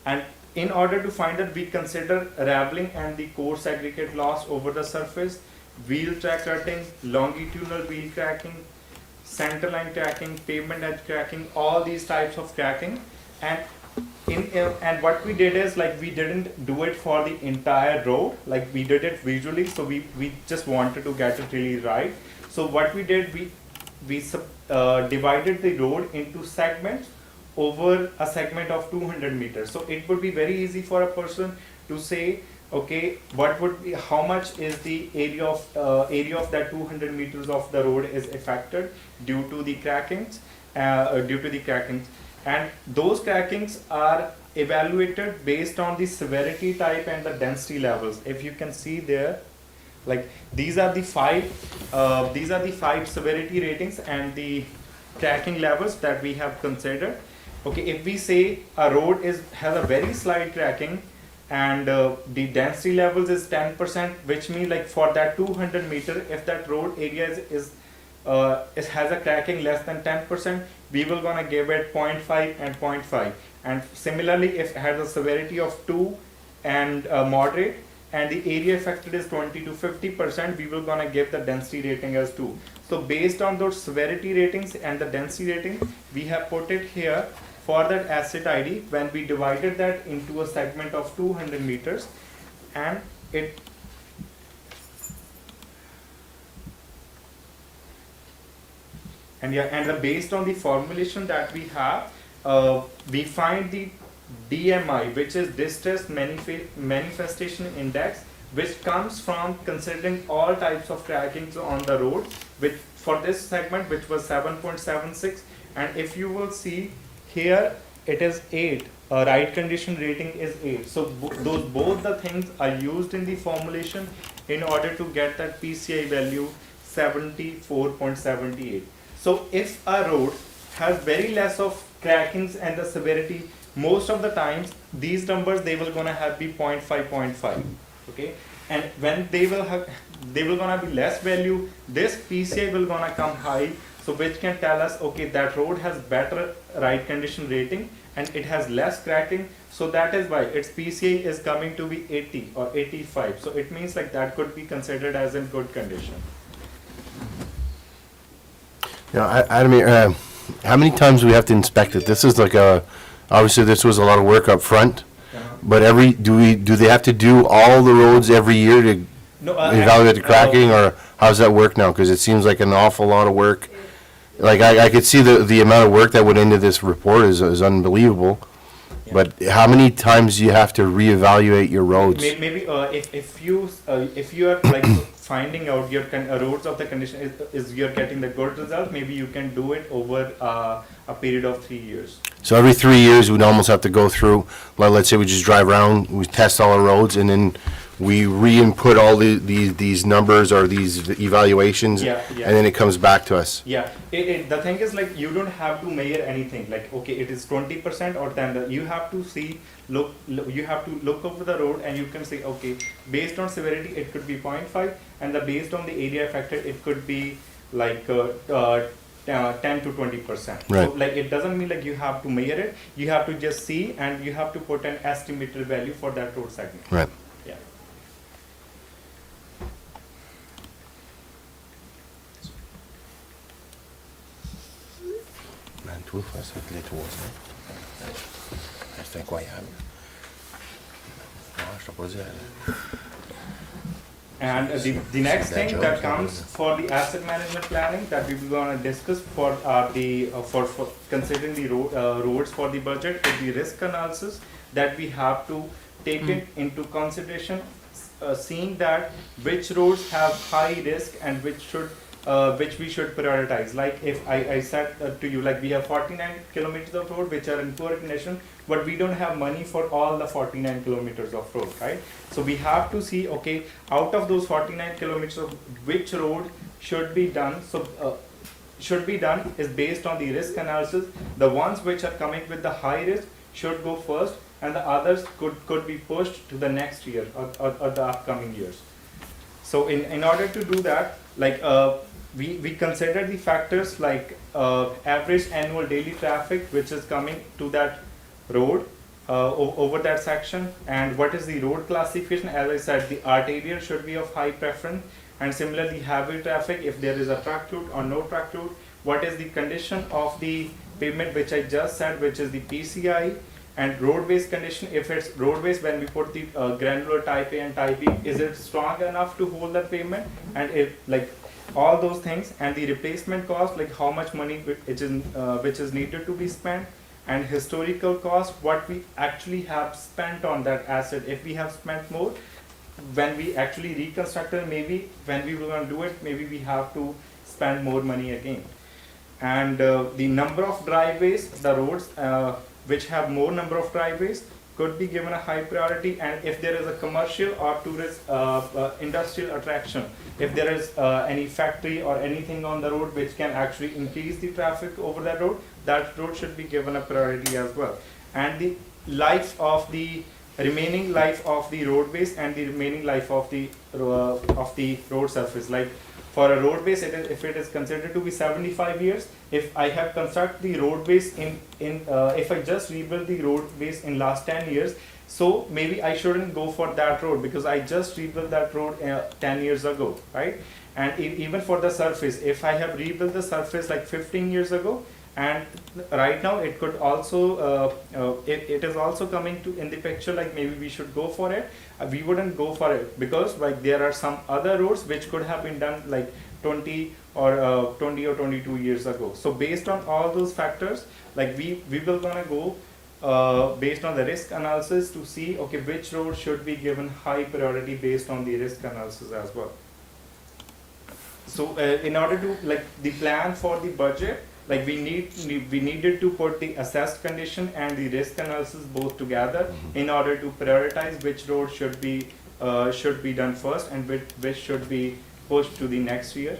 Speaker 8: and in order to find that, we consider raveling and the coarse aggregate loss over the surface, wheel track rutting, longitudinal wheel cracking, centerline cracking, pavement edge cracking, all these types of cracking. And and what we did is, like, we didn't do it for the entire road, like we did it visually, so we just wanted to get it really right. So what we did, we divided the road into segments over a segment of 200 meters. So it would be very easy for a person to say, okay, what would be, how much is the area of that 200 meters of the road is affected due to the crackings, and those crackings are evaluated based on the severity type and the density levels. If you can see there, like these are the five severity ratings and the cracking levels that we have considered. Okay, if we say a road has a very slight cracking and the density levels is 10%, which means like for that 200 meter, if that road area has a cracking less than 10%, we will gonna give it 0.5 and 0.5. And similarly, if it has a severity of 2 and moderate, and the area affected is 20 to 50%, we will gonna give the density rating as 2. So based on those severity ratings and the density rating, we have put it here for that asset ID when we divided that into a segment of 200 meters, and based on the formulation that we have, we find the DMI, which is Distress Manifestation Index, which comes from considering all types of crackings on the road, which for this segment, which was 7.76, and if you will see here, it is 8. Right condition rating is 8. So both the things are used in the formulation in order to get that PCI value 74.78. So if a road has very less of crackings and the severity, most of the times these numbers they will gonna be 0.5. Okay, and when they will gonna be less value, this PCI will gonna come high, so which can tell us, okay, that road has better right condition rating and it has less cracking, so that is why its PCI is coming to be 80 or 85. So it means like that could be considered as in good condition.
Speaker 5: Yeah, Adamir, how many times do we have to inspect it? This is like obviously this was a lot of work up front, but do they have to do all the roads every year to evaluate the cracking, or how does that work now? Because it seems like an awful lot of work. Like I could see the amount of work that went into this report is unbelievable.
Speaker 8: Yeah.
Speaker 5: But how many times do you have to reevaluate your roads?
Speaker 8: Maybe if you are like finding out your roads of the condition is you're getting the good result, maybe you can do it over a period of 3 years.
Speaker 5: So every 3 years, we'd almost have to go through, well, let's say we just drive around, we test all our roads, and then we re-input all these numbers or these evaluations,
Speaker 8: Yeah.
Speaker 5: and then it comes back to us.
Speaker 8: Yeah, the thing is, like, you don't have to measure anything. Like, okay, it is 20% or 10%. You have to you have to look over the road, and you can say, okay, based on severity, it could be 0.5, and based on the area affected, it could be like 10 to 20%.
Speaker 5: Right.
Speaker 8: So, like, it doesn't mean like you have to measure it. You have to just see, and you have to put an estimated value for that road segment.
Speaker 5: Right.
Speaker 8: Yeah.
Speaker 5: Man, tout fois, ça fait les 3 ans. C'est incroyable. Non, je t'ai pas dit.
Speaker 8: And the next thing that comes for the asset management planning that we will going to discuss for for considering the roads for the budget is the risk analysis that we have to take it into consideration, seeing that which roads have high risk and which we should prioritize. Like if I said to you, like we have 49 kilometers of road which are in poor condition, but we don't have money for all the 49 kilometers of road, right? So we have to see, okay, out of those 49 kilometers, which road should be done. So should be done is based on the risk analysis. The ones which are coming with the high risk should go first, and the others could be pushed to the next year or the upcoming years. So in order to do that, like we consider the factors like average annual daily traffic which is coming to that road over that section, and what is the road classification. As I said, the arterial should be of high preference, and similarly heavy traffic if there is a truck route or no truck route. What is the condition of the pavement, which I just said, which is the PCI, and roadways condition. If it's roadways, when we put the granular type A and type B, is it strong enough to hold that pavement, and if like all those things, and the replacement cost, like how much money which is needed to be spent, and historical cost, what we actually have spent on that asset. If we have spent more, when we actually reconstruct it, maybe when we were going to do it, maybe we have to spend more money again. And the number of driveways, the roads which have more number of driveways could be given a high priority, and if there is a commercial or tourist industrial attraction, if there is any factory or anything on the road which can actually increase the traffic over that road should be given a priority as well. And the remaining life of the roadways and the remaining life of the road surface. Like for a roadways, if it is considered to be 75 years, if I have constructed the roadways if I just rebuild the roadways in last 10 years, so maybe I shouldn't go for that road because I just rebuilt that road 10 years ago, right? And even for the surface, if I have rebuilt the surface like 15 years ago, and right now it could also it is also coming to in the picture, like maybe we should go for it, we wouldn't go for it because like there are some other roads which could have been done like 20 or 22 years ago. So based on all those factors, like we will gonna go based on the risk analysis to see, okay, which road should be given high priority based on the risk analysis as well. So in order to like the plan for the budget, like we needed to put the assessed condition and the risk analysis both together in order to prioritize which road should be done first and which should be pushed to the next year.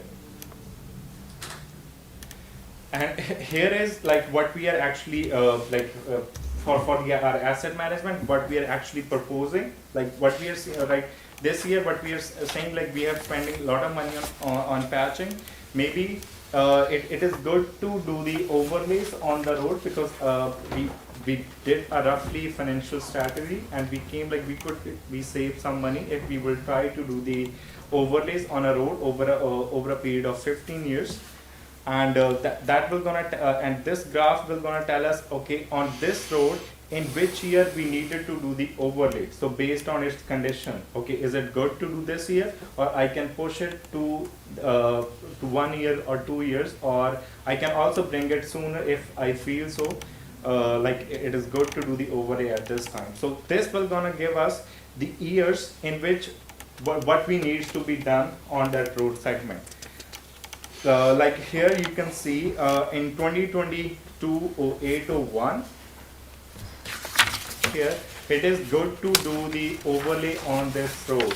Speaker 8: And here is like what we are actually for our asset management, what we are actually proposing, like what we are seeing like this year, what we are saying, like we are spending a lot of money on patching. Maybe it is good to do the overlays on the road because we did a roughly financial strategy and we came like we save some money if we will try to do the overlays on a road over a period of 15 years. And that will gonna and this graph will gonna tell us, okay, on this road in which year we needed to do the overlay. So based on its condition, okay, is it good to do this year, or I can push it to 1 year or 2 years, or I can also bring it sooner if I feel so like it is good to do the overlay at this time. So this will gonna give us the years in which what we needs to be done on that road segment. Like here you can see in 2022-08-01, here it is good to do the overlay on this road.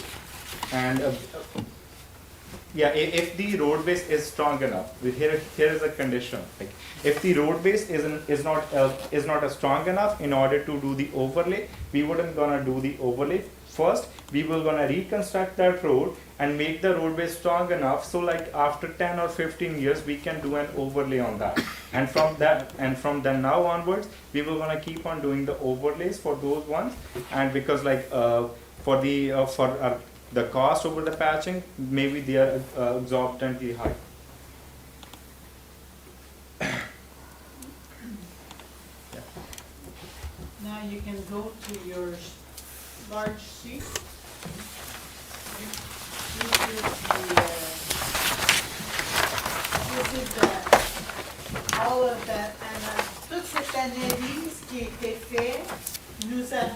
Speaker 8: And yeah, if the road base is strong enough, here is a condition. Like if the road base is not strong enough in order to do the overlay, we wouldn't gonna do the overlay. First, we will gonna reconstruct that road and make the roadway strong enough so like after 10 or 15 years we can do an overlay on that. And from then now onwards, we will gonna keep on doing the overlays for those ones. And because like for the cost over the patching, maybe they are exorbitantly high.
Speaker 3: Now you can go to your large sheet. This is all of that, toute cette analyse qui a été faite nous avons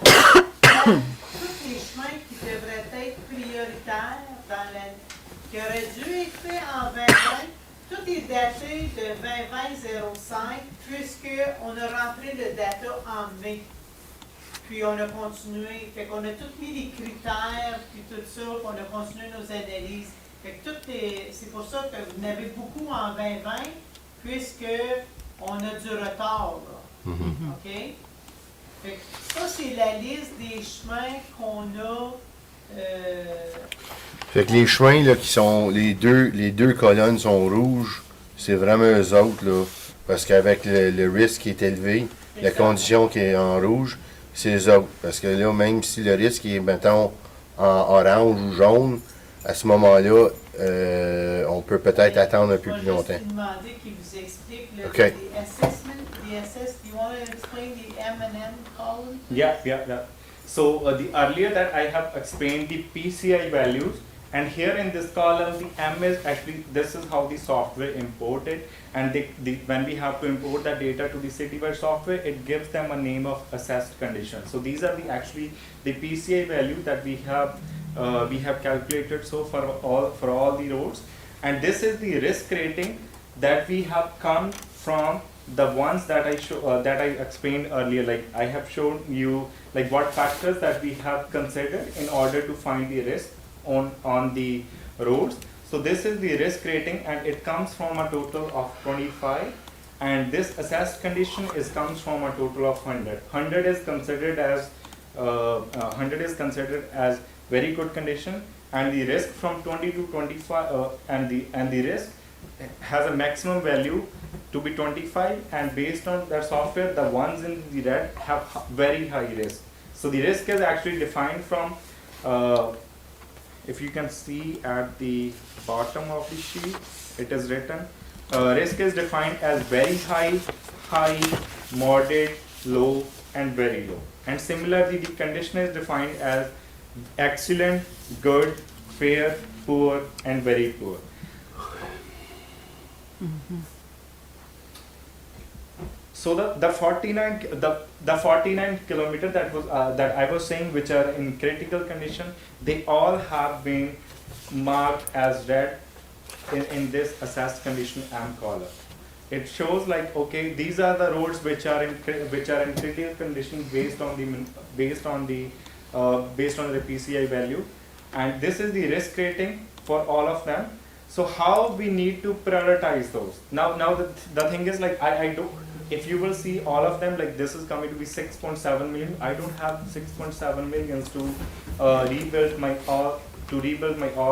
Speaker 3: tous les chemins qui devraient être prioritaires qui auraient dû être faits en 2020. Tout est daté de 2020-05 puisqu'on a rentré le data en mai. Puis on a continué, fait qu'on a tout mis les critères, puis tout ça, puis on a continué nos analyses. Fait que c'est pour ça que vous en avez beaucoup en 2020, puisque on a du retard, là. OK? Fait que ça, c'est la liste des chemins qu'on a.
Speaker 5: Fait que les chemins là, qui sont les deux colonnes sont rouges, c'est vraiment eux autres là, parce qu'avec le risque qui est élevé, la condition qui est en rouge, c'est eux autres. Parce que là, même si le risque est, mettons, en orange ou jaune, à ce moment-là, on peut peut-être attendre un peu plus longtemps.
Speaker 3: Je vais demander qu'il vous explique le
Speaker 5: Okay.
Speaker 3: the assessment. Do you want to explain the M&M column?
Speaker 8: Yeah. So the earlier that I have explained the PCI values, and here in this column the M is actually, this is how the software imported, and when we have to import the data to the citywide software, it gives them a name of assessed condition. So these are actually the PCI value that we have calculated so for all the roads, and this is the risk rating that we have come from the ones that I explained earlier. Like I have shown you like what factors that we have considered in order to find the risk on the roads. So this is the risk rating, and it comes from a total of 25, and this assessed condition comes from a total of 100. 100 is considered as very good condition, and the risk from 20 to 25 and the risk has a maximum value to be 25, and based on that software, the ones in the red have very high risk. So the risk is actually defined from, if you can see at the bottom of the sheet, it is written, risk is defined as very high, moderate, low, and very low. And similarly, the condition is defined as excellent, good, fair, poor, and very poor. So the 49 kilometer that I was saying, which are in critical condition, they all have been marked as red in this assessed condition M column. It shows like, okay, these are the roads which are in critical condition based on the PCI value, and this is the risk rating for all of them. So how we need to prioritize those? Now the thing is like I don't. If you will see all of them, like this is coming to be 6.7 million. I don't have 6.7 millions to rebuild my all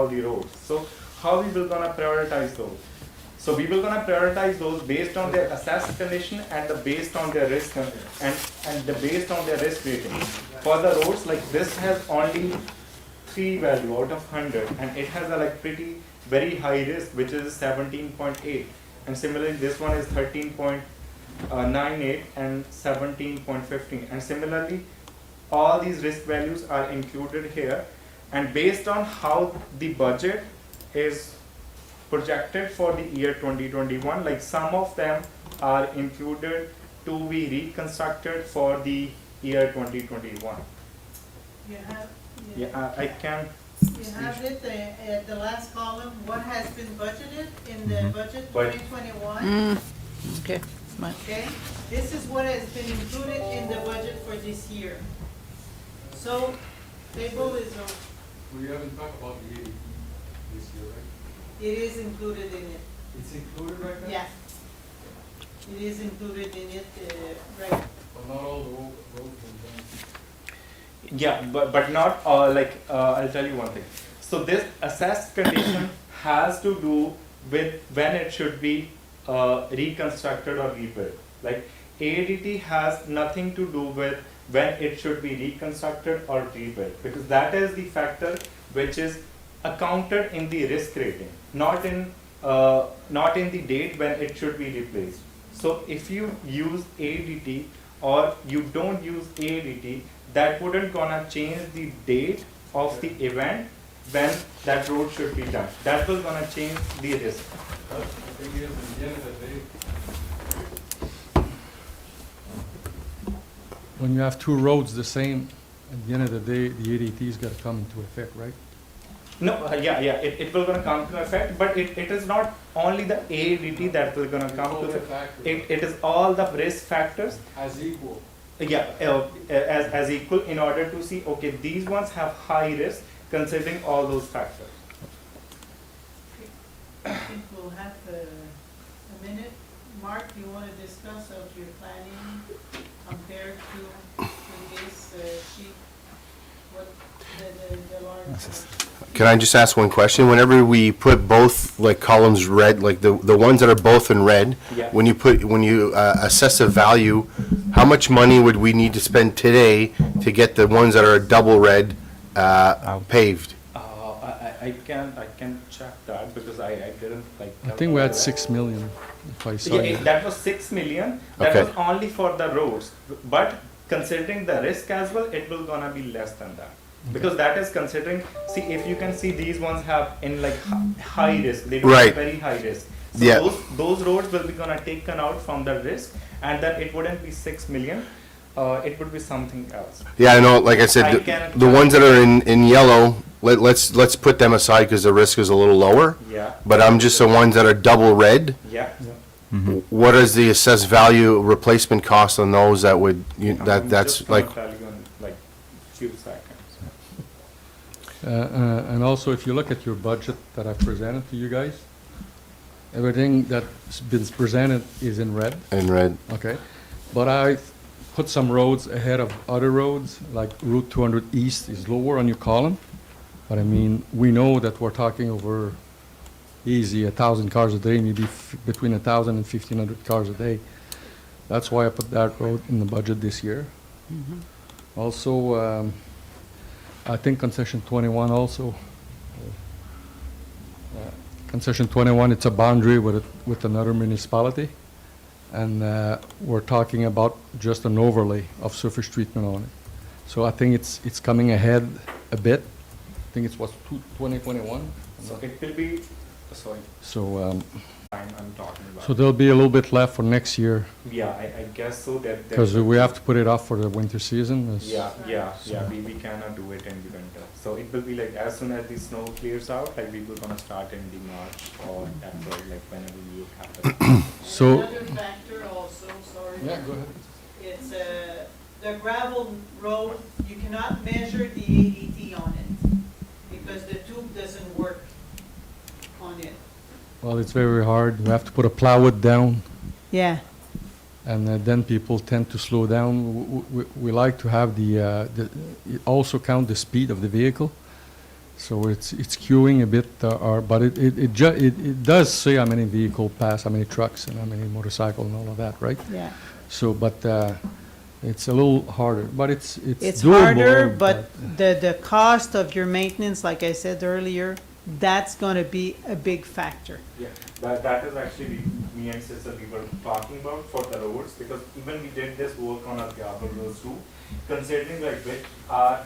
Speaker 8: the roads. So how we will gonna prioritize those? So we will gonna prioritize those based on their assessed condition and based on their risk based on their risk rating. For the roads, like this has only 3 value out of 100, and it has a like pretty very high risk, which is 17.8, and similarly this one is 13.98 and 17.15, and similarly all these risk values are included here, and based on how the budget is projected for the year 2021, like some of them are included to be reconstructed for the year 2021. I can.
Speaker 3: You have it at the last column, what has been budgeted in the budget 2021.
Speaker 7: Okay.
Speaker 3: Okay, this is what has been included in the budget for this year. So, table is on.
Speaker 4: We haven't talked about the ADP this year, right?
Speaker 3: It is included in it.
Speaker 4: It's included right now?
Speaker 3: Yeah. It is included in it, right.
Speaker 4: But not all the roads have been done.
Speaker 8: Yeah, but not I'll tell you one thing. So this assessed condition has to do with when it should be reconstructed or rebuilt. Like ADT has nothing to do with when it should be reconstructed or rebuilt, because that is the factor which is accounted in the risk rating, not in the date when it should be replaced. So if you use ADT or you don't use ADT, that wouldn't gonna change the date of the event when that road should be done. That will gonna change the risk.
Speaker 4: The thing is, at the end of the day, when you have two roads the same, at the end of the day, the ADT's got to come into effect, right?
Speaker 8: No, it will gonna come to effect, but it is not only the ADT that will gonna come to effect. It is all the risk factors.
Speaker 4: As equal.
Speaker 8: Yeah, as equal in order to see, okay, these ones have high risk considering all those factors.
Speaker 3: I think we'll have a minute. Mark, you want to discuss of your planning compared to this sheet? What the large...
Speaker 5: Can I just ask one question? Whenever we put both like columns red, like the ones that are both in red,
Speaker 8: Yeah.
Speaker 5: when you assess a value, how much money would we need to spend today to get the ones that are double red paved?
Speaker 8: I can check that because I didn't like.
Speaker 4: I think we had
Speaker 8: calculate
Speaker 4: 6 million, if I saw
Speaker 8: Yeah,
Speaker 4: it.
Speaker 8: that was 6 million. That
Speaker 5: Okay.
Speaker 8: was only for the roads. But considering the risk as well, it will gonna be less than that. Because that is considering, see, if you can see these ones have in like high risk, they do
Speaker 5: Right.
Speaker 8: very high risk. So
Speaker 5: Yeah.
Speaker 8: those roads will be gonna taken out from the risk, and then it wouldn't be 6 million. It would be something else.
Speaker 5: Yeah, I know, like I said,
Speaker 8: I can-
Speaker 5: the ones that are in yellow, let's put them aside because the risk is a little lower.
Speaker 8: Yeah.
Speaker 5: But I'm just the ones that are double red.
Speaker 8: Yeah.
Speaker 5: What is the assessed value replacement cost on those that would,
Speaker 8: I'm
Speaker 5: that's
Speaker 8: just gonna
Speaker 5: like,
Speaker 8: tell you in like few seconds.
Speaker 4: And also, if you look at your budget that I presented to you guys, everything that's been presented is in red,
Speaker 5: in red?
Speaker 4: okay? But I put some roads ahead of other roads, like Route 200 East is lower on your column. But I mean, we know that we're talking over easy 1,000 cars a day, maybe between 1,000 and 1,500 cars a day. That's why I put that road in the budget this year. Also, I think concession 21 also. Concession 21, it's a boundary with another municipality. And we're talking about just an overlay of surface treatment on it. So I think it's coming ahead a bit. I think it's 2021.
Speaker 8: So it will be, sorry,
Speaker 4: So,
Speaker 8: I'm talking about.
Speaker 4: so there'll be a little bit left for next year,
Speaker 8: Yeah, I guess so that.
Speaker 4: because we have to put it off for the winter season.
Speaker 8: We cannot do it in the winter. So it will be like as soon as the snow clears out, like we will gonna start in the March or April, like whenever you have it.
Speaker 4: So-
Speaker 3: Another factor also, sorry.
Speaker 4: Yeah, go ahead.
Speaker 3: It's the gravel road, you cannot measure the ADT on it because the tube doesn't work on it.
Speaker 4: Well, it's very hard. We have to put a plywood down,
Speaker 3: Yeah.
Speaker 4: and then people tend to slow down. We like to have also count the speed of the vehicle. So it's queuing a bit, but it does say how many vehicles pass, how many trucks, and how many motorcycles and all of that, right?
Speaker 3: Yeah.
Speaker 4: So, but it's a little harder, but it's
Speaker 3: It's
Speaker 4: doable,
Speaker 3: harder, but the cost of your maintenance, like I said earlier, that's gonna be a big factor.
Speaker 8: Yeah, that is actually me and sister we were talking about for the roads, because even we did this work on our gravel roads too, considering like which are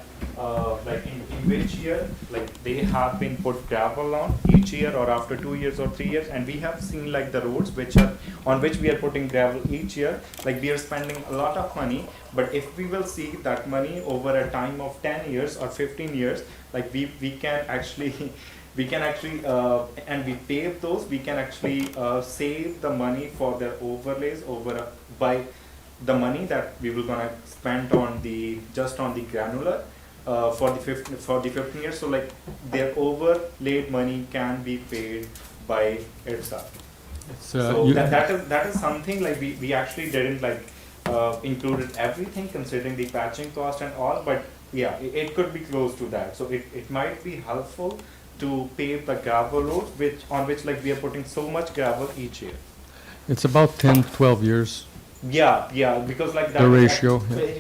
Speaker 8: like in which year like they have been put gravel on each year or after 2 years or 3 years, and we have seen like the roads which are on which we are putting gravel each year, like we are spending a lot of money, but if we will see that money over a time of 10 years or 15 years, like we can actually and we pave those, we can actually save the money for the overlays by the money that we were gonna spend on just on the granular for the 15 years. So like their overlaid money can be paid by itself. So that is something like we actually didn't like included everything considering the patching cost and all, but yeah, it could be close to that. So it might be helpful to pave the gravel road on which like we are putting so much gravel each year.
Speaker 4: it's about 10, 12 years.
Speaker 8: Yeah, because like that
Speaker 4: The ratio,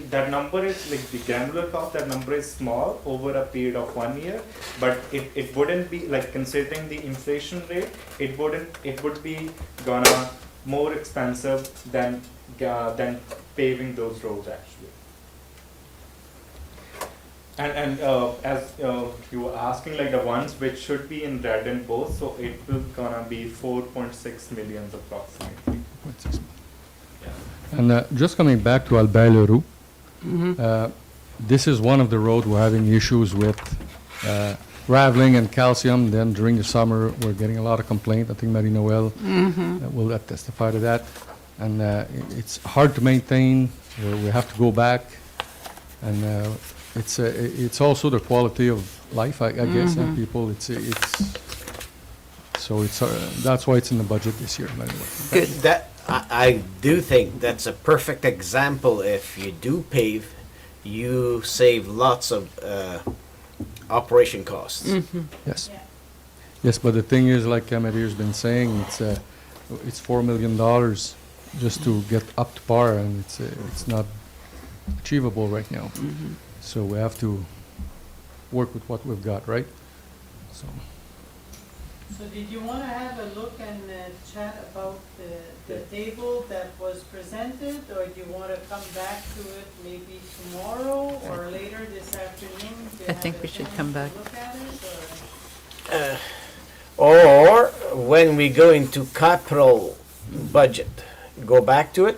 Speaker 8: that number is like the granular cost, that number is small over a period of 1 year, but it wouldn't be like considering the inflation rate, it would be gonna more expensive than paving those roads actually. And as you were asking, like the ones which should be in red and both, so it will gonna be 4.6 million approximately.
Speaker 4: And just coming back to Albert-Leroux, this is one of the roads we're having issues with, raveling and calcium. Then during the summer, we're getting a lot of complaint. I think Marie-Noël will testify to that. And it's hard to maintain We have to go back, and it's also the quality of life, I guess, and people. That's why it's in the budget this year. By the way.
Speaker 7: Good.
Speaker 2: I do think that's a perfect example. If you do pave, you save lots of operation costs.
Speaker 4: Yes.
Speaker 3: Yeah.
Speaker 4: Yes, but the thing is, like Amadeur's been saying, it's $4 million just to get up to par, and it's not achievable right now. So we have to work with what we've got, right? So
Speaker 3: So did you want to have a look and chat about the table that was presented, or do you want to come back to it maybe tomorrow or later this afternoon? to
Speaker 7: I
Speaker 3: have
Speaker 7: think
Speaker 3: a
Speaker 7: we should
Speaker 3: chance
Speaker 7: come
Speaker 3: to
Speaker 7: back.
Speaker 3: Look at it,
Speaker 2: Or when we go into capital budget, go back to it.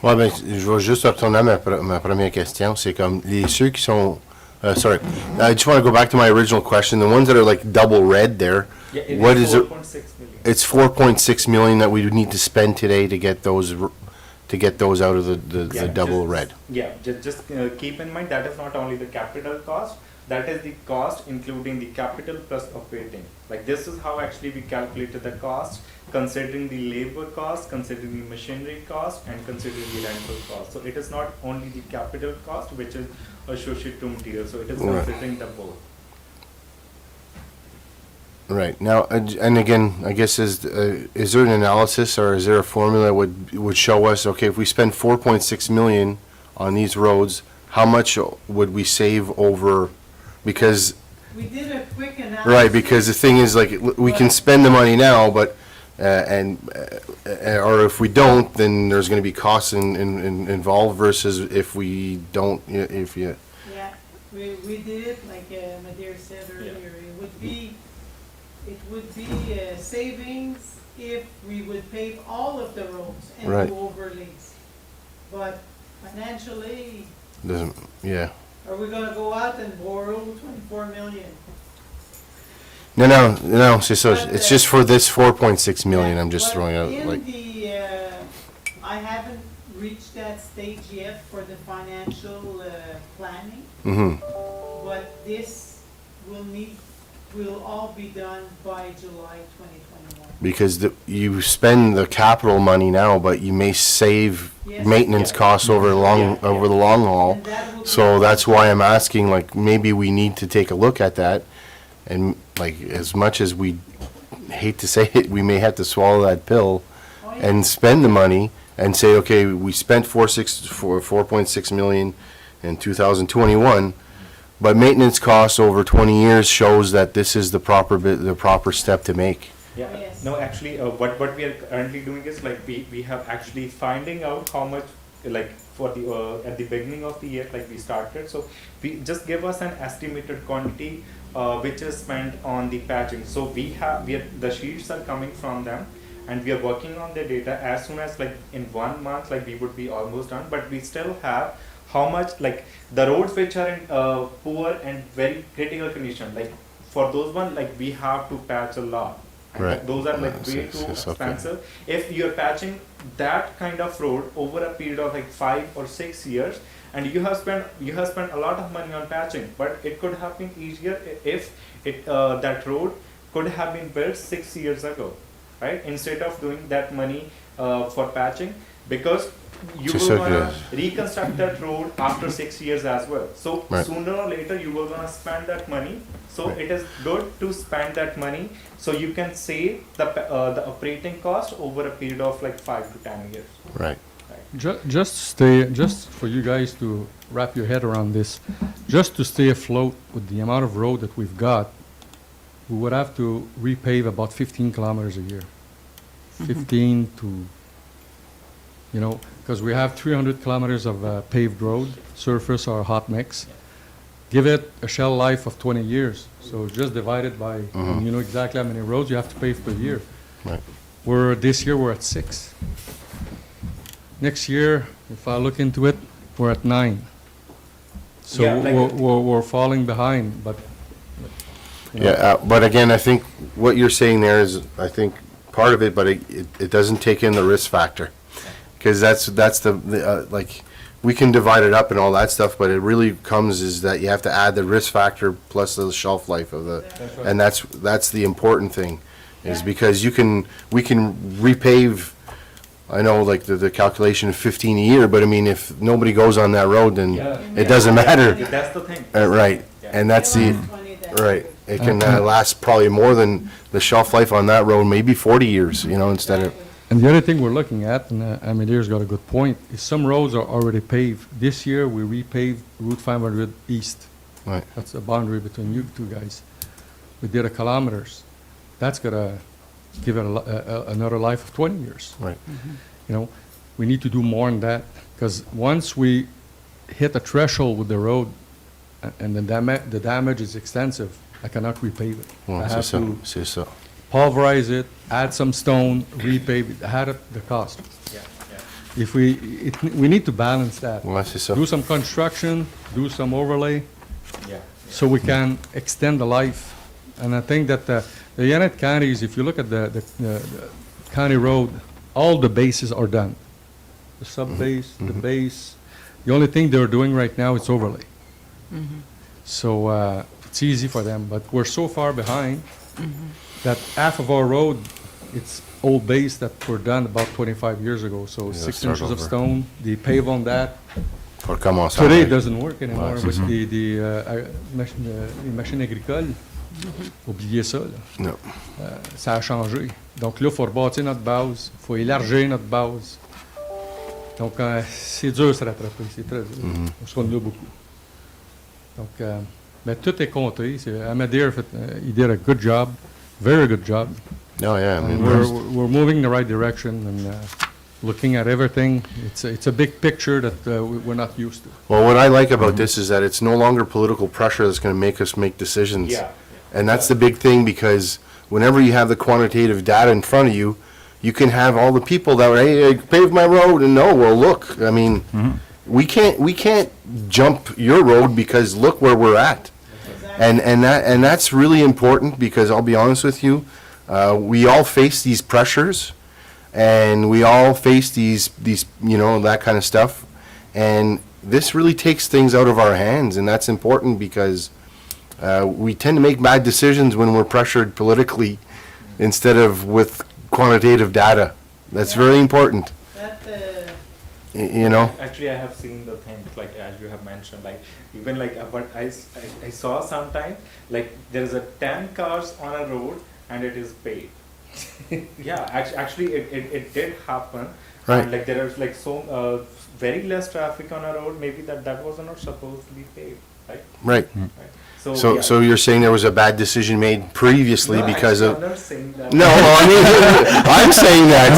Speaker 5: Ouais, ben, je vais juste retourner à ma première question. C'est comme ceux qui sont. Sorry, I just want to go back to my original question. The ones that are like double red there.
Speaker 8: Yeah, it
Speaker 5: What
Speaker 8: is
Speaker 5: is it?
Speaker 8: 4.6 million.
Speaker 5: It's 4.6 million that we would need to spend today to get those out of the double red.
Speaker 8: Yeah, just keep in mind that is not only the capital cost, that is the cost including the capital plus operating. Like this is how actually we calculated the cost, considering the labor cost, considering the machinery cost, and considering the rental cost. So it is not only the capital cost which is associated to material, so it is
Speaker 5: Right.
Speaker 8: considering the both.
Speaker 5: Right now, and again, I guess is there an analysis or is there a formula would show us? Okay, if we spend 4.6 million on these roads, how much would we save over? Because
Speaker 3: we did a quick analysis.
Speaker 5: right, because the thing is, like, we can spend the money now, but or if we don't, then there's going to be costs involved versus if we don't. If you
Speaker 3: Yeah, we did it, like Madeir said earlier, it would be savings if we would pave all of the roads and
Speaker 5: Right.
Speaker 3: do overlays. But financially,
Speaker 5: doesn't, yeah.
Speaker 3: are we gonna go out and borrow 24 million?
Speaker 5: No, c'est ça.
Speaker 3: But,
Speaker 5: It's just for this 4.6 million. I'm just
Speaker 3: But
Speaker 5: throwing out
Speaker 3: in
Speaker 5: like.
Speaker 3: I haven't reached that stage yet for the financial planning,
Speaker 5: Mm-hmm.
Speaker 3: but this will all be done by July 2021.
Speaker 5: Because you spend the capital money now, but you may save
Speaker 3: Yes.
Speaker 5: maintenance costs over the long haul.
Speaker 3: And that will
Speaker 5: So
Speaker 3: be-
Speaker 5: that's why I'm asking, like, maybe we need to take a look at that. And like, as much as we hate to say it, we may have to swallow that pill
Speaker 3: Oh, yeah.
Speaker 5: and spend the money and say, okay, we spent 4.6 million in 2021, but maintenance costs over 20 years shows that this is the proper step to make.
Speaker 8: Yeah,
Speaker 3: Oh, yes.
Speaker 8: no, actually, what we are currently doing is like we have actually finding out how much, like for the at the beginning of the year, like we started. So we just give us an estimated quantity which is spent on the patching. So the sheets are coming from them, and we are working on the data. As soon as like in 1 month, like we would be almost done, but we still have how much, like the roads which are in poor and very critical condition, like for those ones, like we have to patch a lot. And
Speaker 5: Right.
Speaker 8: those are like
Speaker 5: Yeah,
Speaker 8: way
Speaker 5: it's
Speaker 8: too
Speaker 5: okay.
Speaker 8: expensive. If you're patching that kind of road over a period of like 5 or 6 years, and you have spent a lot of money on patching, but it could have been easier if that road could have been built 6 years ago, right? Instead of doing that money for patching, because you
Speaker 5: Just
Speaker 8: will
Speaker 5: so
Speaker 8: gonna
Speaker 5: good.
Speaker 8: reconstruct that road after 6 years as well. So
Speaker 5: Right.
Speaker 8: sooner or later you will gonna spend that money. So
Speaker 5: Right.
Speaker 8: it is good to spend that money so you can save the operating cost over a period of like 5 to 10 years.
Speaker 5: Right.
Speaker 4: Just for you guys to wrap your head around this, just to stay afloat with the amount of road that we've got, we would have to repave about 15 kilometers a year. 15 to, because we have 300 kilometers of paved road, surface or hot mix. Give it a shell life of 20 years. So just divide it by, and you know exactly how many roads you have to pave per year.
Speaker 5: Right.
Speaker 4: This year we're at 6. Next year, if I look into it, we're at 9. So
Speaker 8: Yeah, like-
Speaker 4: we're falling behind, but.
Speaker 5: Yeah, but again, I think what you're saying there is, I think, part of it, but it doesn't take in the risk factor. Because that's the like, we can divide it up and all that stuff, but it really comes is that you have to add the risk factor plus the shelf life of the, and that's the important thing, is because we can repave. I know, like the calculation of 15 a year, but I mean, if nobody goes on that road, then it doesn't matter.
Speaker 8: That's the thing.
Speaker 5: Right, and that's the, right. It can last probably more than the shelf life on that road, maybe 40 years, instead of.
Speaker 4: And the other thing we're looking at, and Amelier's got a good point, is some roads are already paved. This year, we repaved Route 500 East.
Speaker 5: Right.
Speaker 4: That's the boundary between you two guys. We did 1 kilometers. That's gonna give it another life of 20 years.
Speaker 5: Right.
Speaker 4: We need to do more than that, because once we hit a threshold with the road, and the damage is extensive, I cannot repave it. I
Speaker 5: Well,
Speaker 4: have to
Speaker 5: so.
Speaker 4: pulverize it, add some stone, repave it, add up the cost. If we need to balance that.
Speaker 5: Well, c'est ça.
Speaker 4: Do some construction, do some overlay, so we can extend the life. And I think that the United Counties, if you look at the county road, all the bases are done. The sub-base, the base. The only thing they're doing right now is overlay. So it's easy for them, but we're so far behind that half of our road, it's old base that were done about 25 years ago. So 6
Speaker 5: start
Speaker 4: inches of
Speaker 5: over.
Speaker 4: stone, they pave on that.
Speaker 5: Pour commencer.
Speaker 4: Today, it doesn't work anymore
Speaker 5: Ouais, c'est
Speaker 4: with
Speaker 5: ça.
Speaker 4: les machines agricoles. Oubliez ça, là.
Speaker 5: No.
Speaker 4: Ça a changé. Donc là, il faut rebâtir notre base, il faut élargir notre base. Donc, c'est dur de se rattraper, c'est très dur. Parce qu'on en a beaucoup. Donc, mais tout est compté. Amadir, he did a good job, very good job.
Speaker 5: Oh, yeah. I mean,
Speaker 4: We're moving in the right direction and looking at everything. It's a big picture that we're not used to.
Speaker 5: well, what I like about this is that it's no longer political pressure that's going to make us make decisions.
Speaker 8: Yeah.
Speaker 5: And that's the big thing, because whenever you have the quantitative data in front of you, you can have all the people that, hey, I paved my road, and no, well, look, I mean, we can't jump your road because look where we're at. And that's really important, because I'll be honest with you, we all face these pressures, and we all face these that kind of stuff, and this really takes things out of our hands, and that's important because we tend to make bad decisions when we're pressured politically instead of with quantitative data. That's very important.
Speaker 8: Actually, I have seen the things like as you have mentioned, like even like what I saw sometime, like there is a 10 cars on a road and it is paved. Yeah, actually it did happen.
Speaker 5: Right.
Speaker 8: And like there is like so very less traffic on a road, maybe that was not supposed to be paved, right?
Speaker 5: Right.
Speaker 8: Right.
Speaker 5: So,
Speaker 8: yeah.
Speaker 5: so you're saying there was a bad decision made previously
Speaker 8: No,
Speaker 5: because
Speaker 8: actually,
Speaker 5: of...
Speaker 8: I'm not saying that.
Speaker 5: No, I mean, I'm saying that.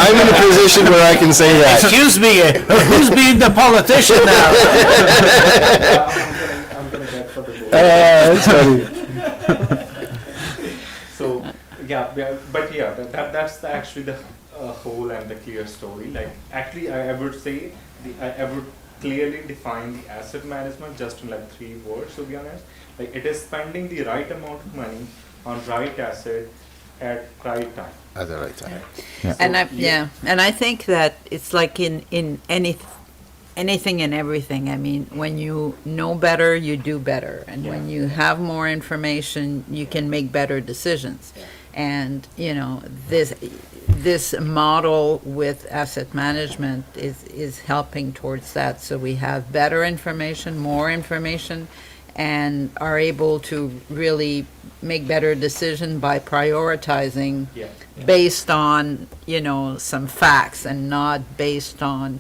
Speaker 5: I'm in a position where I can say that.
Speaker 2: Excuse me, who's being the politician now?
Speaker 8: I'm gonna get for the vote.
Speaker 5: That's funny.
Speaker 8: So but yeah, that's actually the whole and the clear story. Like actually, I would say I would clearly define the asset management just in like 3 words. To be honest, like it is spending the right amount of money on right asset at right time.
Speaker 5: At the right time.
Speaker 7: And I think that it's like in anything and everything. I mean, when you know better, you do better, and when you have more information, you can make better decisions. And this model with asset management is helping towards that. So we have better information, more information, and are able to really make better decisions by prioritizing based on, some facts and not based on,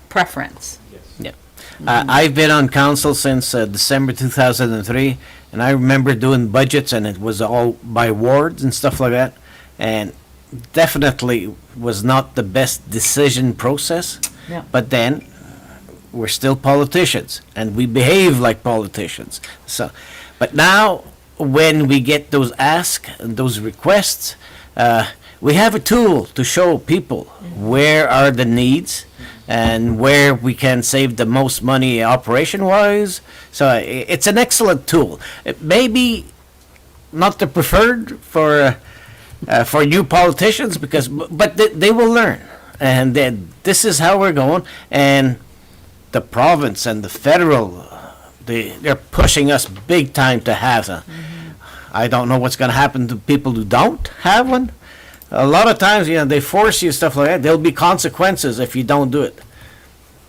Speaker 7: preference.
Speaker 8: Yes.
Speaker 2: I've been on council since December 2003, and I remember doing budgets, and it was all by wards and stuff like that, and definitely was not the best decision process.
Speaker 7: Yeah.
Speaker 2: But then we're still politicians, and we behave like politicians. So, but now when we get those asks and those requests, we have a tool to show people where are the needs and where we can save the most money operation-wise. So it's an excellent tool. Maybe not the preferred for new politicians, but they will learn, and then this is how we're going. And the province and the federal, they're pushing us big time to have a. I don't know what's going to happen to people who don't have one. A lot of times, they force you stuff like that. There'll be consequences if you don't do it.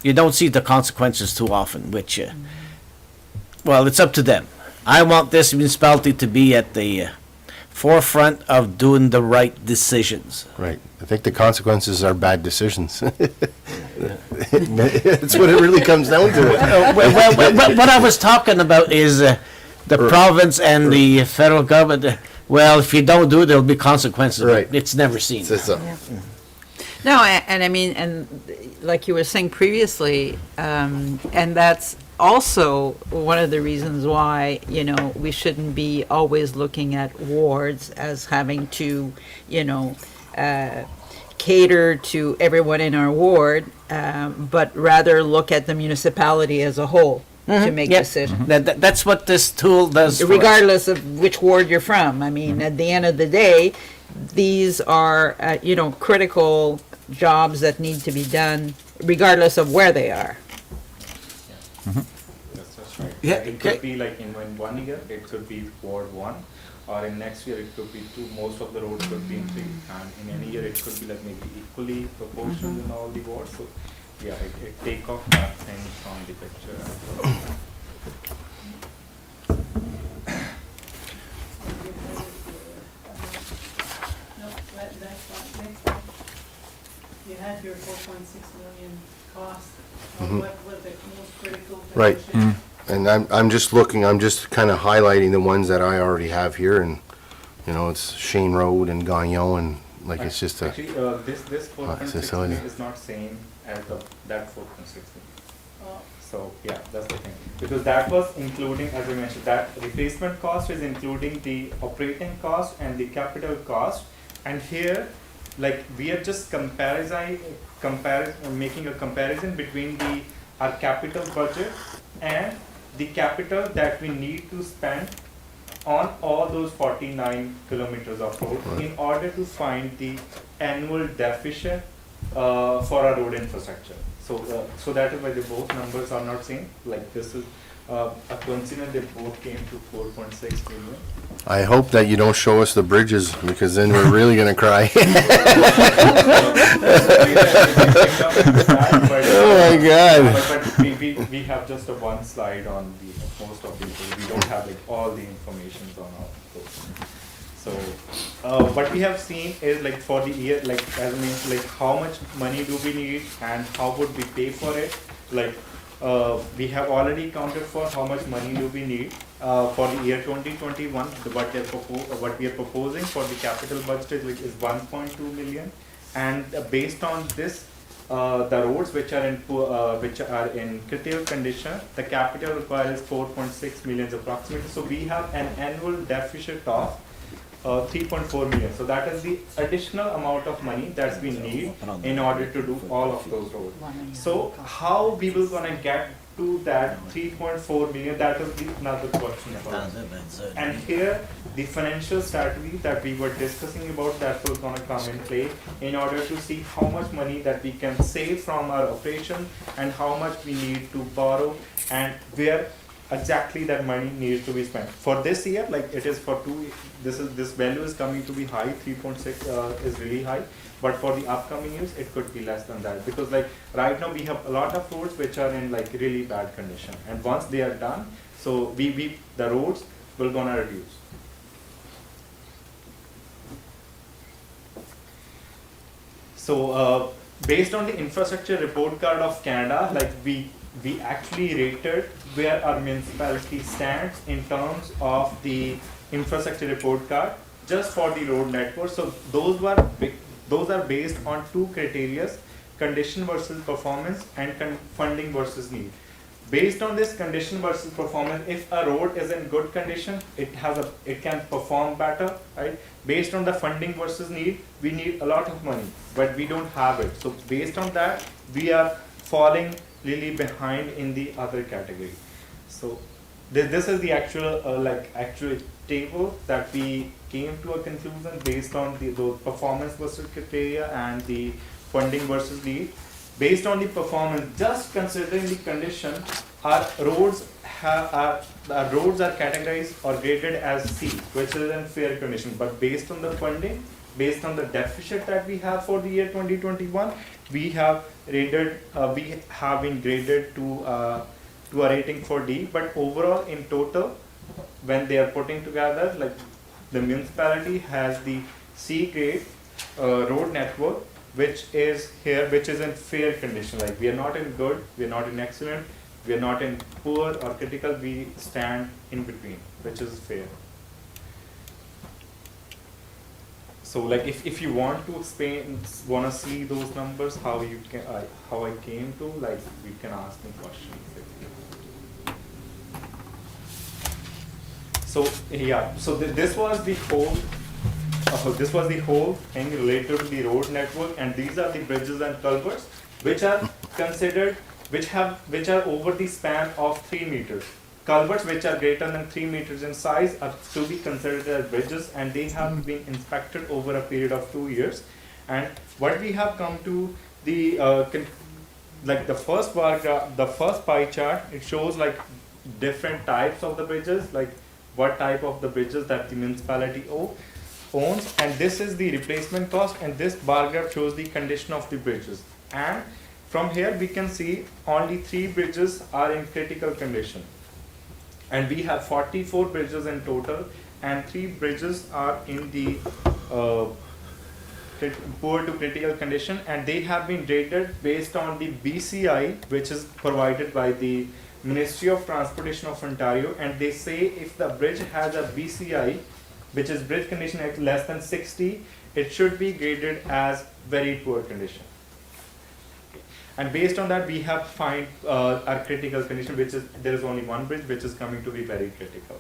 Speaker 2: You don't see the consequences too often, which, well, it's up to them. I want this municipality to be at the forefront of doing the right decisions.
Speaker 5: Right. I think the consequences are bad decisions. That's what it really comes down to.
Speaker 2: Well, what I was talking about is the province and the federal government. Well, if you don't do it, there'll be consequences.
Speaker 5: Right.
Speaker 2: It's never seen.
Speaker 7: No, and I mean, and like you were saying previously, and that's also one of the reasons why, we shouldn't be always looking at wards as having to, cater to everyone in our ward, but rather look at the municipality as a whole to make decisions.
Speaker 2: That's what this tool does.
Speaker 7: Regardless of which ward you're from. I mean, at the end of the day, these are, critical jobs that need to be done regardless of where they are.
Speaker 8: That's right.
Speaker 2: Yeah,
Speaker 8: It could be like in 1 year, it could be Ward 1, or in next year it could be 2. Most of the roads could be in 3, and in any year it could be like maybe equally proportional in all the wards. So yeah, it take off that thing from the picture.
Speaker 3: You had your 4.6 million cost. What were the most critical?
Speaker 5: Right.
Speaker 3: positions?
Speaker 5: And I'm just looking, I'm just kind of highlighting the ones that I already have here, and, it's Shane Road and Gagnon, and like it's just a,
Speaker 8: Actually, this 4.6
Speaker 5: facility.
Speaker 8: is not same as that 4.6.
Speaker 3: Oh.
Speaker 8: So yeah, that's the thing. Because that was including, as I mentioned, that replacement cost is including the operating cost and the capital cost. And here, like we are just making a comparison between our capital budget and the capital that we need to spend on all those 49 kilometers of road in order to find the annual deficit for our road infrastructure. So that is why the both numbers are not same. Like this is a coincidence they both came to 4.6 million.
Speaker 5: I hope that you don't show us the bridges, because then we're really gonna cry. Oh my God.
Speaker 8: But we have just a one slide on most of these. We don't have like all the information on all those. So what we have seen is like for the year, like as I mentioned, like how much money do we need and how would we pay for it? Like we have already accounted for how much money do we need for the year 2021. What we are proposing for the capital budget is 1.2 million, and based on this, the roads which are in critical condition, the capital required is 4.6 million approximately. So we have an annual deficit of 3.4 million. So that is the additional amount of money that we need in order to do all of those roads. So how we will gonna get to that 3.4 million? That is another question about. And here the financial strategy that we were discussing about, that will gonna come in play in order to see how much money that we can save from our operation and how much we need to borrow and where exactly that money needs to be spent. For this year, like it is for this value is coming to be high, 3.6 is really high, but for the upcoming years it could be less than that, because like right now we have a lot of roads which are in like really bad condition, and once they are done, so the roads will gonna reduce. So based on the infrastructure report card of Canada, like we actually rated where our municipality stands in terms of the infrastructure report card just for the road network. So those are based on two criteria: condition versus performance and funding versus need. Based on this condition versus performance, if a road is in good condition, it can perform better, right? Based on the funding versus need, we need a lot of money, but we don't have it. So based on that, we are falling really behind in the other category. So this is the actual table that we came to a conclusion based on the performance versus criteria and the funding versus need. Based on the performance, just considering the condition, our roads are categorized or graded as C, which is in fair condition. But based on the funding, based on the deficit that we have for the year 2021, we have been graded to a rating for D. But overall, in total, when they are putting together, like the municipality has the C grade road network, which is in fair condition. Like we are not in good, we are not in excellent, we are not in poor or critical, we stand in between, which is fair. So like if you want to see those numbers, how I came to, like, you can ask me questions. So yeah, so this was the whole thing related to the road network, and these are the bridges and culverts which are considered, which are over the span of 3 meters. Culverts which are greater than 3 meters in size are to be considered as bridges, and they have been inspected over a period of 2 years. And what we have come to the the first bar graph, the first pie chart, it shows like different types of the bridges, like what type of the bridges that the municipality owns, and this is the replacement cost, and this bar graph shows the condition of the bridges. And from here we can see only 3 bridges are in critical condition, and we have 44 bridges in total, and 3 bridges are in the poor to critical condition, and they have been rated based on the BCI, which is provided by the Ministry of Transportation of Ontario, and they say if the bridge has a BCI, which is bridge condition at less than 60, it should be graded as very poor condition. And based on that, we have find our critical condition, which is there is only one bridge which is coming to be very critical.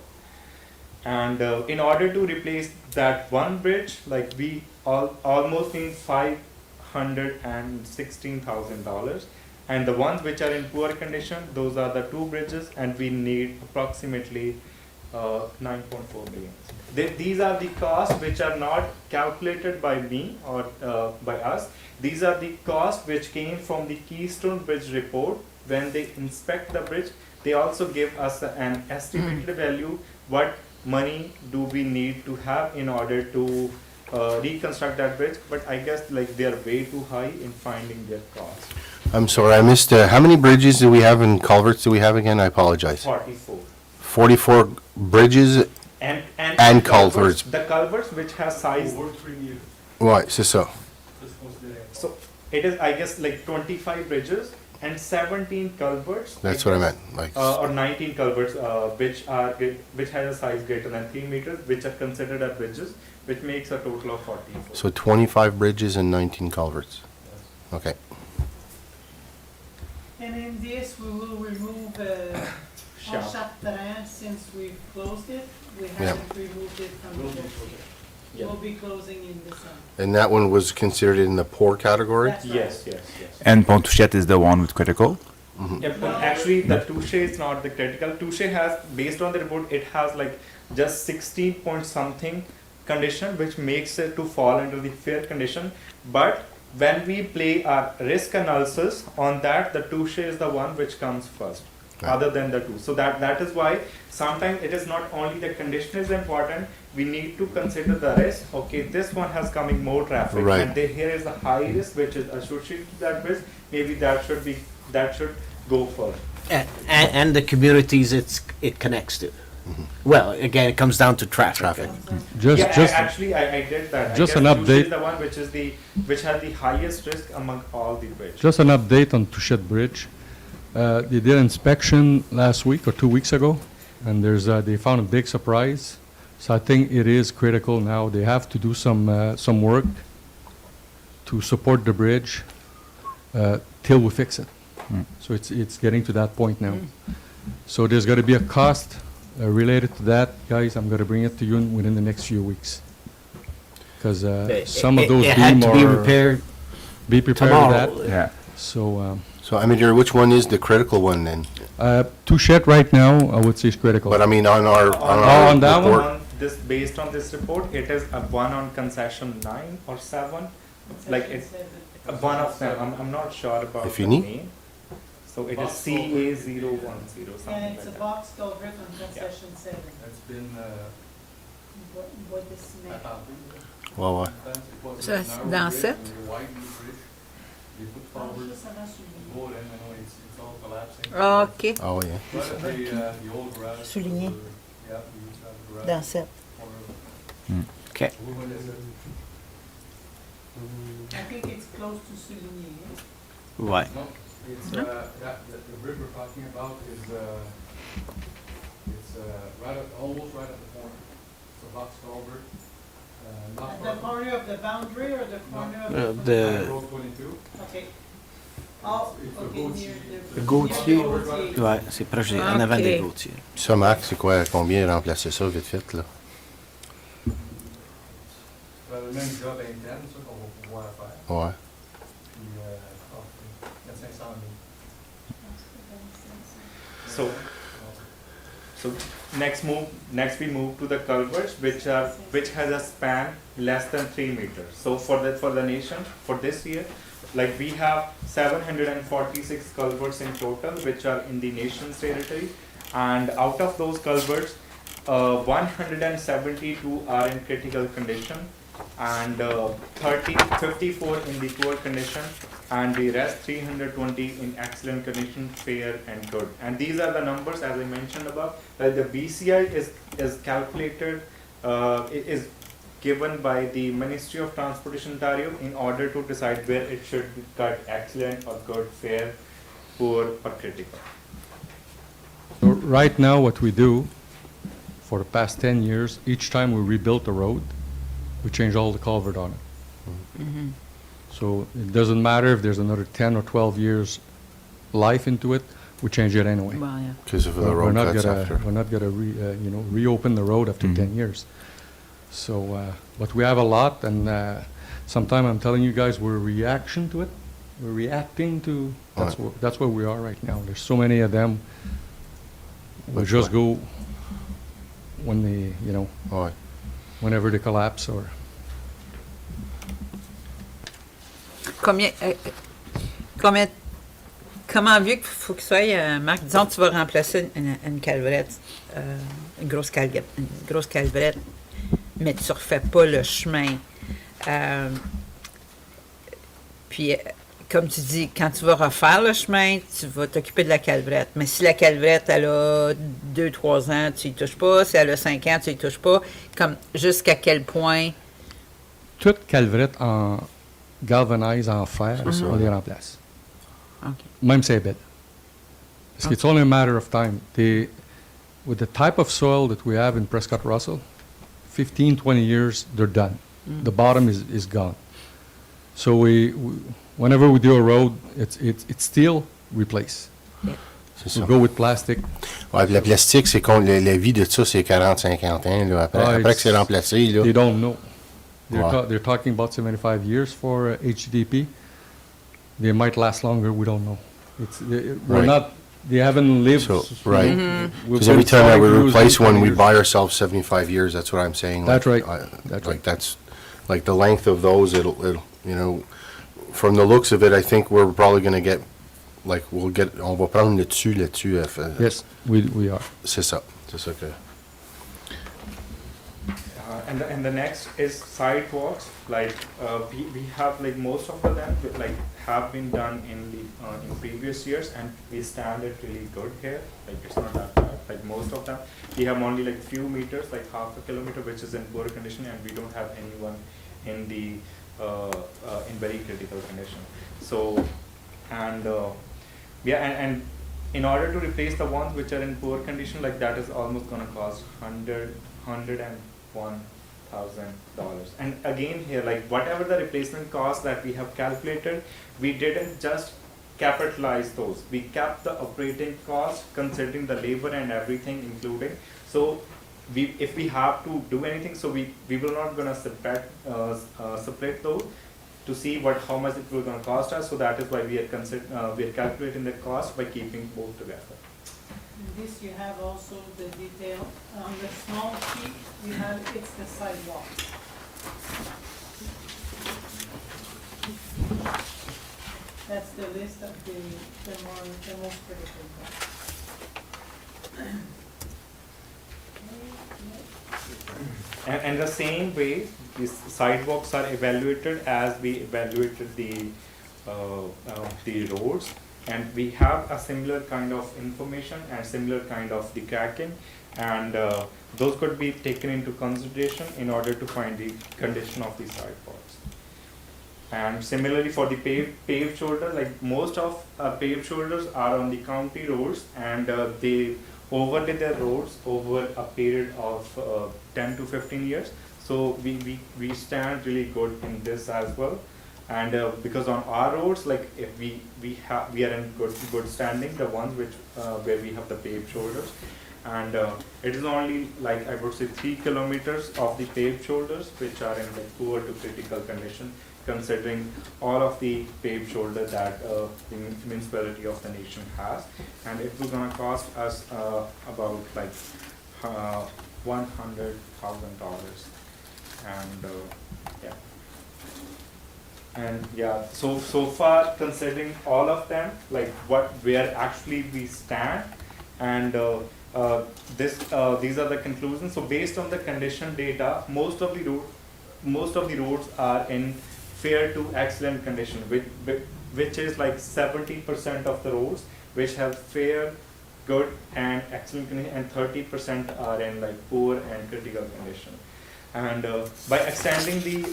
Speaker 8: And in order to replace that one bridge, like we almost need $516,000. And the ones which are in poor condition, those are the 2 bridges, and we need approximately 9.4 million. These are the costs which are not calculated by me or by us. These are the costs which came from the Keystone Bridge report. When they inspect the bridge, they also give us an estimated value, what money do we need to have in order to reconstruct that bridge. But I guess like they are way too high in finding their cost.
Speaker 5: I'm sorry, I missed, how many bridges do we have and culverts do we have again? I apologize.
Speaker 8: 44.
Speaker 5: 44 bridges
Speaker 8: And
Speaker 5: culverts.
Speaker 8: The culverts which has size.
Speaker 5: Ouais, c'est ça.
Speaker 8: So it is, I guess, like 25 bridges and 17 culverts.
Speaker 5: That's what I meant. Like,
Speaker 8: or 19 culverts, which has a size greater than 3 meters, which are considered as bridges, which makes a total of 44.
Speaker 5: so 25 bridges and 19 culverts. Okay.
Speaker 3: And in this, we will remove Chapter, since we've closed it. We haven't removed it from the list. We'll be closing in December.
Speaker 5: And that one was considered in the poor category?
Speaker 3: That's right.
Speaker 8: Yes.
Speaker 9: And Pontouchette is the one with critical?
Speaker 8: Yeah, but actually, the Touche is not the critical. Touche has, based on the report, it has like just 16 point something condition, which makes it to fall under the fair condition. But when we play our risk analysis on that, the Touche is the one which comes first, other than the 2. So that is why sometimes it is not only the condition is important, we need to consider the risk. Okay, this one has coming more traffic,
Speaker 5: Right.
Speaker 8: and here is a high risk which is associated to that risk. Maybe that should go first.
Speaker 2: And the communities it connects to. Well, again, it comes down to traffic.
Speaker 4: Just,
Speaker 8: Actually, I did that.
Speaker 4: just
Speaker 8: I
Speaker 4: an
Speaker 8: guess Touche
Speaker 4: update.
Speaker 8: is the one which has the highest risk among all the bridges.
Speaker 4: just an update on Touchette Bridge. They did inspection last week or 2 weeks ago, and they found a big surprise. So I think it is critical now. They have to do some work to support the bridge till we fix it. So it's getting to that point now. So there's going to be a cost related to that, guys. I'm going to bring it to you within the next few weeks, because some of those
Speaker 2: it had
Speaker 4: beam
Speaker 2: to be
Speaker 4: are
Speaker 2: repaired
Speaker 4: be prepared
Speaker 2: tomorrow.
Speaker 4: for that.
Speaker 9: Yeah.
Speaker 4: So
Speaker 5: So, Amir, which one is the critical one then?
Speaker 4: Touchette right now, I would say is critical.
Speaker 5: But I mean, on our
Speaker 4: on that one?
Speaker 5: report,
Speaker 8: On this, based on this report, it is a one on concession 9 or 7. Like it's one of them. I'm not sure about
Speaker 5: If
Speaker 8: the
Speaker 5: you need.
Speaker 8: name. So it is CA010 something
Speaker 3: And it's a
Speaker 8: like that.
Speaker 3: box culvert on concession 7.
Speaker 4: It's been
Speaker 3: Bois de ciment.
Speaker 5: ouais, ouais.
Speaker 7: Ça, c'est dans 7?
Speaker 3: Ça va sur
Speaker 7: Ah, OK.
Speaker 5: Ah oui, hein.
Speaker 7: Souligné. Dans 7.
Speaker 2: OK.
Speaker 3: I think it's close to souligné.
Speaker 2: Ouais.
Speaker 4: It's the bridge we're talking about is it's almost right at the corner. It's a box culvert.
Speaker 3: At the corner of the boundary or the corner of
Speaker 2: the-
Speaker 4: Road 22.
Speaker 3: Okay. Oh,
Speaker 4: It's
Speaker 3: okay,
Speaker 4: the
Speaker 3: near the...
Speaker 2: Gautier.
Speaker 3: near the Gautier.
Speaker 2: Ouais, c'est proche, en avant
Speaker 7: OK.
Speaker 2: des Gautier.
Speaker 5: Ça, Marc, c'est quoi, combien remplacer ça vite fait, là?
Speaker 4: Le même job interne, ça qu'on va pouvoir faire.
Speaker 5: Ouais.
Speaker 4: Puis, 500 000.
Speaker 8: So next we move to the culverts, which has a span less than 3 meters. So for the nation for this year, like we have 746 culverts in total, which are in the nation's territory, and out of those culverts, 172 are in critical condition, and 54 in the poor condition, and the rest 320 in excellent condition, fair and good. And these are the numbers as I mentioned above. The BCI is calculated, is given by the Ministry of Transportation Ontario in order to decide where it should be cut excellent or good, fair, poor or critical.
Speaker 4: So right now, what we do for the past 10 years, each time we rebuild a road, we change all the culvert on it. So it doesn't matter if there's another 10 or 12 years life into it, we change it anyway.
Speaker 7: Bon, yeah.
Speaker 5: Because of the
Speaker 4: We're
Speaker 5: road
Speaker 4: not
Speaker 5: cuts
Speaker 4: gonna,
Speaker 5: after.
Speaker 4: we're not gonna reopen the road after 10 years. So, but we have a lot, and sometime I'm telling you guys, we're reaction to it. We're reacting to, that's where we are right now. There's so many of them. We
Speaker 5: Which
Speaker 4: just
Speaker 5: way?
Speaker 4: go when they,
Speaker 5: Ouais.
Speaker 4: whenever they collapse or.
Speaker 7: Comment vu qu'il faut que ça soit, Marc, disons que tu vas remplacer une calvrette, une grosse calvrette, mais tu ne refais pas le chemin. Puis, comme tu dis, quand tu vas refaire le chemin, tu vas t'occuper de la calvrette. Mais si la calvrette, elle a 2-3 ans, tu y touches pas. Si elle a 5 ans, tu y touches pas. Comme jusqu'à quel point...
Speaker 4: Toute calvrette en galvanise en fer,
Speaker 5: C'est ça.
Speaker 4: on les remplace.
Speaker 7: OK.
Speaker 4: Même si c'est bête. Parce it's only a matter of time. With the type of soil that we have in Prescott Russell, 15, 20 years, they're done. The bottom is gone. So whenever we do a road, it's steel, replace.
Speaker 5: C'est ça.
Speaker 4: We go with plastic.
Speaker 5: Ouais, puis le plastique, c'est la vie de ça, c'est 40-50 ans. Là. Après que c'est remplacé, là.
Speaker 4: They don't know.
Speaker 5: Wow.
Speaker 4: They're talking about 75 years for HDP. They might last longer. We don't know. We're
Speaker 5: Right.
Speaker 4: not. They haven't lived.
Speaker 5: So, right.
Speaker 4: We've
Speaker 5: Because every
Speaker 4: been
Speaker 5: time that we
Speaker 4: trying to
Speaker 5: replace
Speaker 4: use
Speaker 5: one,
Speaker 4: them
Speaker 5: we
Speaker 4: for
Speaker 5: buy ourselves 75 years. That's what I'm saying.
Speaker 4: That's right.
Speaker 5: Like
Speaker 4: That's right.
Speaker 5: that's, like the length of those, it'll, from the looks of it, I think we're probably going to get, on va prendre le dessus là-dessus.
Speaker 4: Yes, we are.
Speaker 5: C'est ça. C'est ça que.
Speaker 8: And the next is sidewalks. Like we have like most of them like have been done in previous years, and we stand it really good here. Like it's not that bad. Like most of them, we have only like few meters, like half a kilometer, which is in poor condition, and we don't have anyone in the in very critical condition. So, and and in order to replace the ones which are in poor condition, like that is almost gonna cost $101,000. And again here, like whatever the replacement cost that we have calculated, we didn't just capitalize those. We kept the operating cost considering the labor and everything including. So if we have to do anything, so we will not gonna separate those. to see how much it will going to cost us. So that is why we are calculating the cost by keeping both together.
Speaker 3: In this you have also the detail. On the small sheet, you have it's the sidewalk. That's the list of the most critical ones.
Speaker 8: And the same way, these sidewalks are evaluated as we evaluated the roads, and we have a similar kind of information and similar kind of the tracking, and those could be taken into consideration in order to find the condition of the sidewalks. And similarly for the paved shoulder, like most of paved shoulders are on the county roads, and they overlay their roads over a period of 10 to 15 years. So we stand really good in this as well. And because on our roads, like if we are in good standing, the ones which where we have the paved shoulders, and it is only like I would say 3 kilometers of the paved shoulders which are in like poor to critical condition, considering all of the paved shoulder that the municipality of the nation has, and it will gonna cost us about like $100,000, and yeah. And yeah, so far considering all of them, like where actually we stand, and these are the conclusions. So based on the condition data, most of the roads are in fair to excellent condition, which is like 70% of the roads which have fair, good, and excellent condition, and 30% are in like poor and critical condition. And by extending the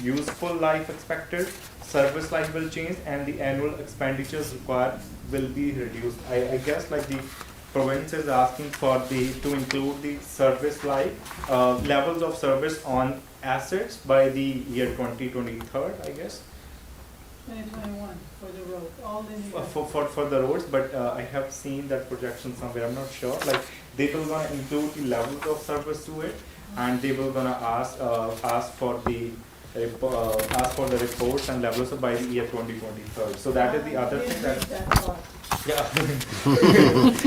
Speaker 8: useful life expected, service life will change, and the annual expenditures required will be reduced. I guess like the province is asking for to include the service life levels of service on assets by the year 2023, I guess.
Speaker 3: 2021 for the road, all the new.
Speaker 8: For the roads, but I have seen that projection somewhere. I'm not sure. Like they will gonna include the levels of service to it, and they will gonna ask for the reports and levels by the year 2023. So that is the other thing that. Yeah.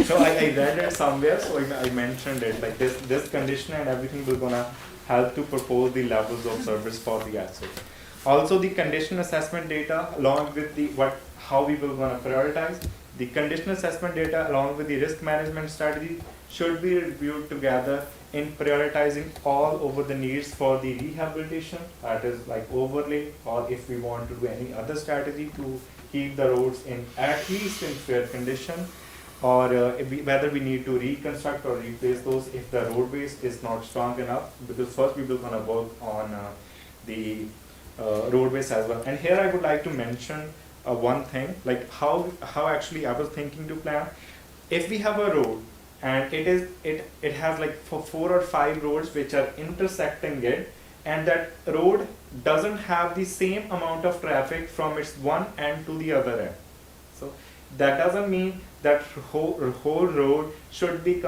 Speaker 8: So I read it somewhere, so I mentioned it. Like this condition and everything will gonna help to propose the levels of service for the asset. Also, the condition assessment data, along with how we will gonna prioritize the condition assessment data, along with the risk management strategy, should be reviewed together in prioritizing all over the needs for the rehabilitation, that is like overlay, or if we want to do any other strategy to keep the roads in at least in fair condition, or whether we need to reconstruct or replace those if the road base is not strong enough, because first we will gonna work on the road base as well. And here I would like to mention one thing, like how actually I was thinking to plan. If we have a road and it has like 4 or 5 roads which are intersecting it, and that road doesn't have the same amount of traffic from its one end to the other end. So that doesn't mean that whole road should be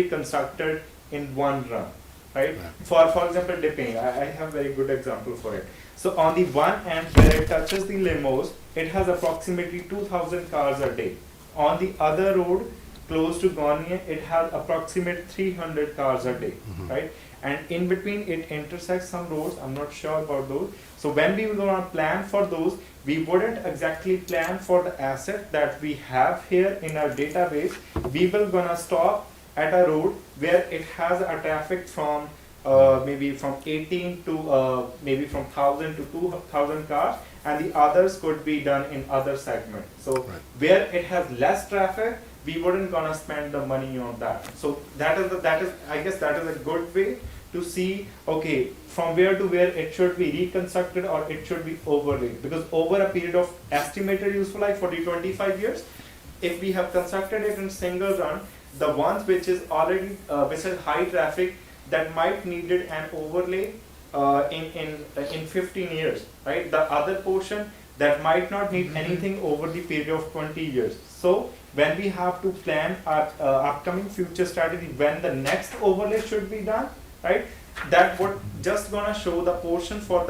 Speaker 8: constructed in one run, right? For example, dipping, I have very good example for it. So on the one end where it touches the limos, it has approximately 2,000 cars a day. On the other road, close to Gonier, it has approximately 300 cars a day, right? And in between it intersects some roads, I'm not sure about those. So when we were going to plan for those, we wouldn't exactly plan for the asset that we have here in our database. We will gonna stop at a road where it has a traffic from maybe from 18 to maybe from 1,000 to 2,000 cars, and the others could be done in other segments. So where it has less traffic, we wouldn't gonna spend the money on that. So that is I guess that is a good way to see, okay, from where to where it should be reconstructed or it should be overlaid. Because over a period of estimated useful life for the 25 years, if we have constructed it in single run, the ones which is already which has high traffic, that might needed an overlay in 15 years, right? The other portion that might not need anything over the period of 20 years. So when we have to plan our upcoming future strategy, when the next overlay should be done, right? That would just gonna show the portion for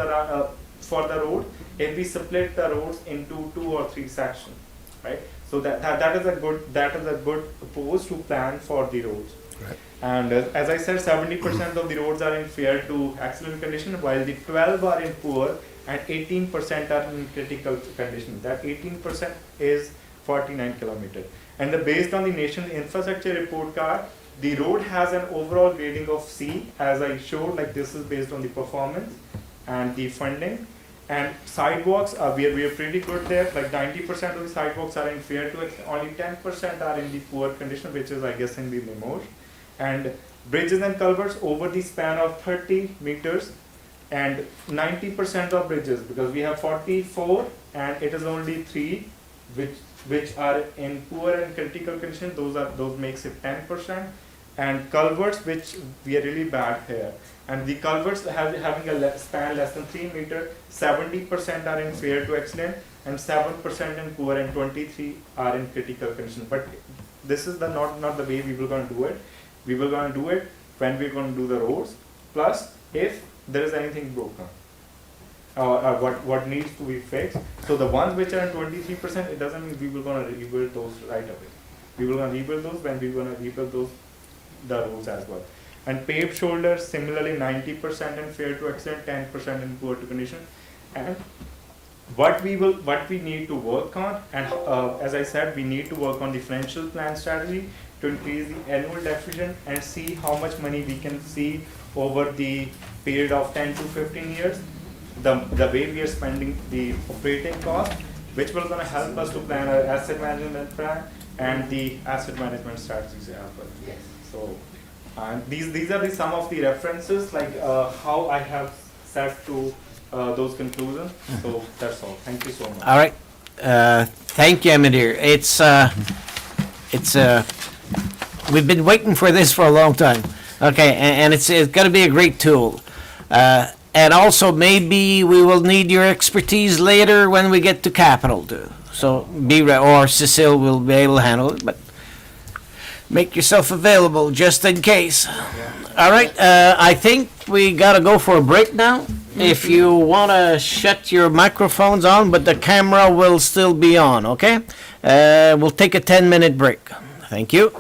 Speaker 8: for the road if we split the roads into 2 or 3 sections, right? So that is a good approach to plan for the roads.
Speaker 6: Right.
Speaker 8: And as I said, 70% of the roads are in fair to excellent condition, while the 12 are in poor and 18% are in critical condition. That 18% is 49 kilometers. And based on the nation's infrastructure report card, the road has an overall grading of C, as I showed. Like, this is based on the performance and the funding. And sidewalks, we are pretty good there. Like 90% of the sidewalks are in fair to excellent. Only 10% are in the poor condition, which is, I guess, in the Limor. And bridges and culverts over the span of 30 meters, and 90% of bridges, because we have 44 and it is only 3 which are in poor and critical condition. Those makes it 10%. And culverts, which we are really bad here, and the culverts having a span less than 3 meters, 70% are in fair to excellent, and 7% in poor, and 23 are in critical condition. But this is not the way we were going to do it. We were going to do it when we're going to do the roads, plus if there is anything broken or what needs to be fixed. So the ones which are in 23%, it doesn't mean we were going to rebuild those right away. We were going to rebuild those when we were going to rebuild the roads as well. And paved shoulders, similarly 90% in fair to excellent, 10% in poor to condition. And what we need to work on, and as I said, we need to work on the financial plan strategy to increase the annual diffusion and see how much money we can see over the period of 10 to 15 years. The way we are spending the operating cost, which will going to help us to plan our asset management plan and the asset management strategies as well. Yes. So these are some of the references, like how I have set to those conclusions. So that's all. Thank you so much.
Speaker 2: All right. Thank you, Amidir. We've been waiting for this for a long time. Okay, and it's going to be a great tool. And also, maybe we will need your expertise later when we get to capital too. So or Cecile will be able to handle it, but make yourself available just in case. All right, I think we got to go for a break now. If you want to shut your microphones on, but the camera will still be on, okay? We'll take a 10-minute break. Thank you.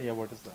Speaker 8: Yeah, what is that?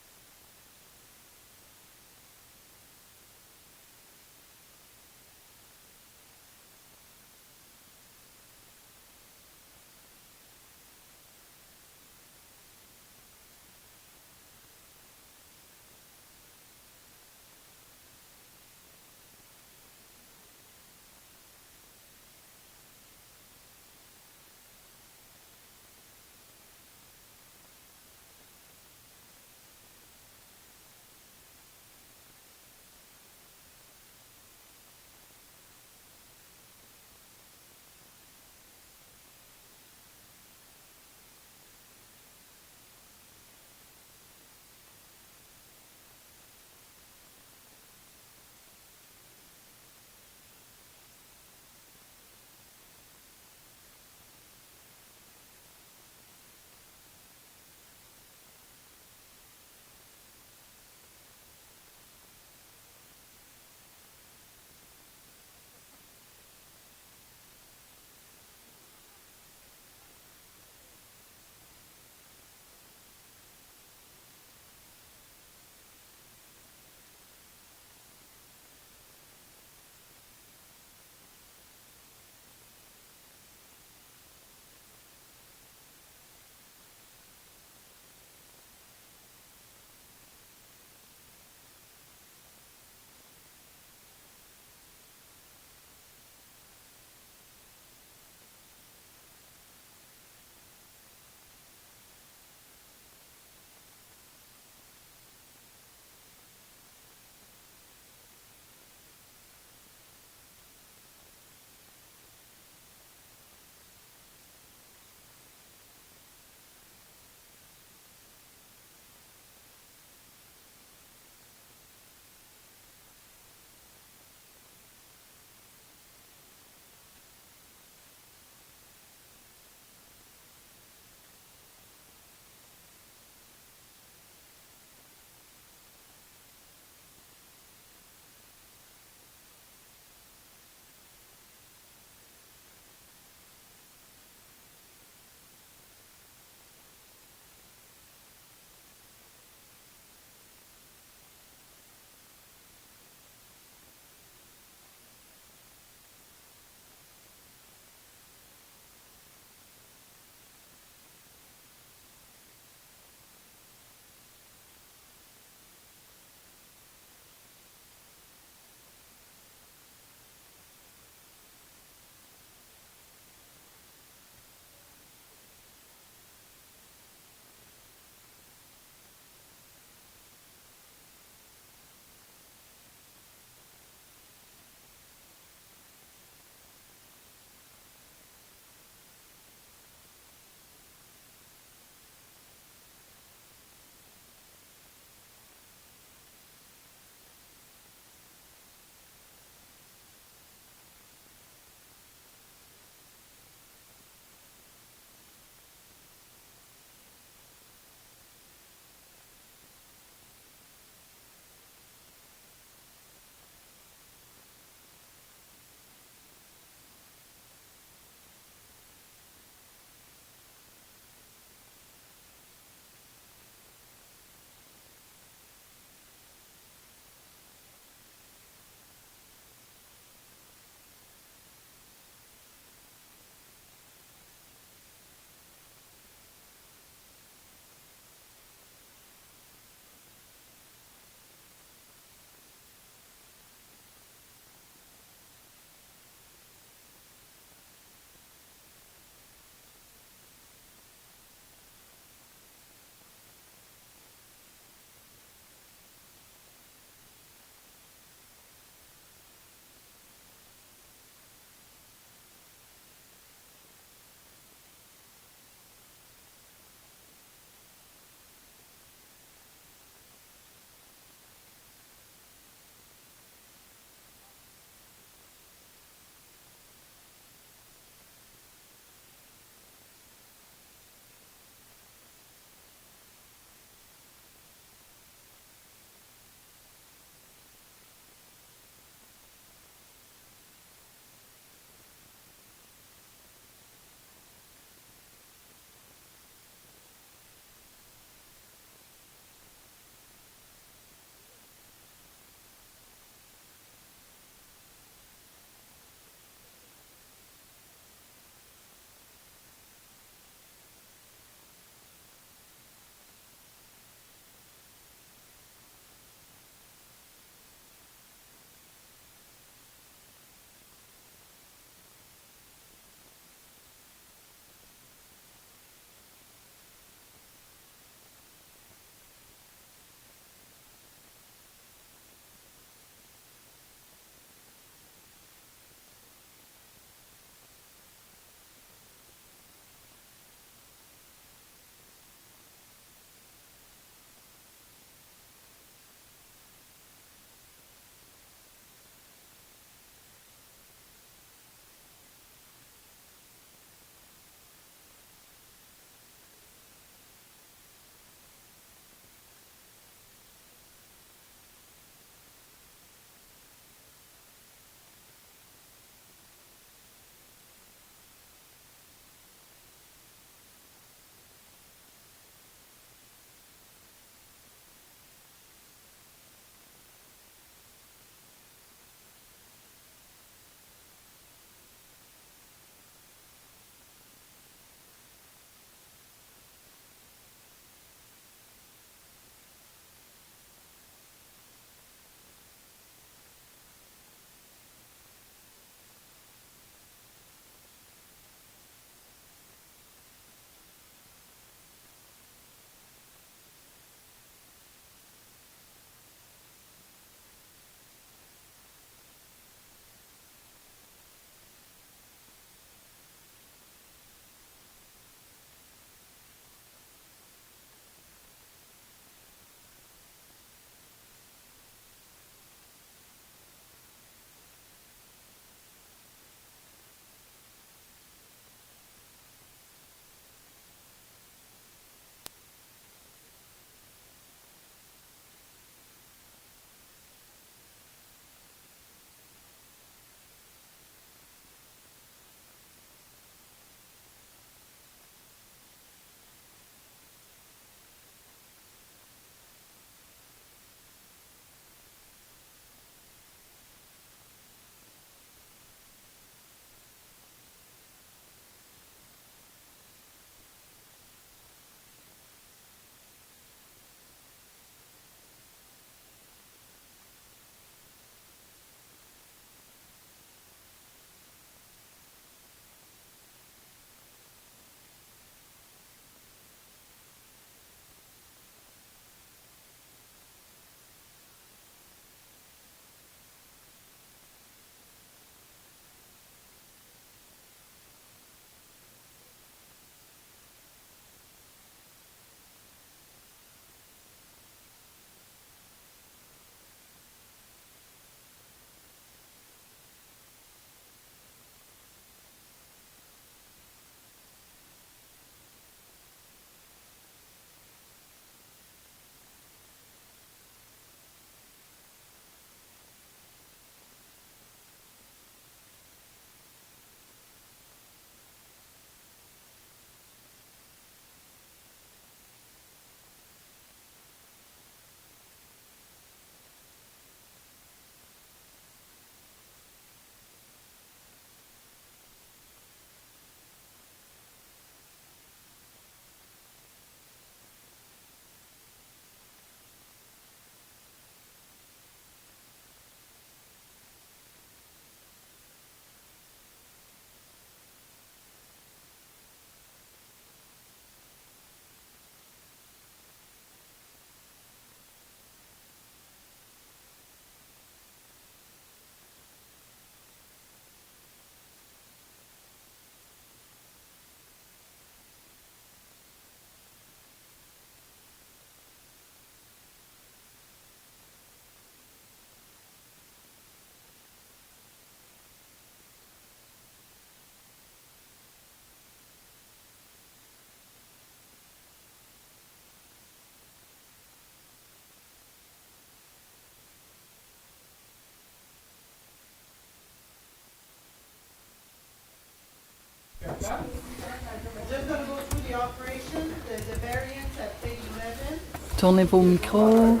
Speaker 1: Tournez vos micros.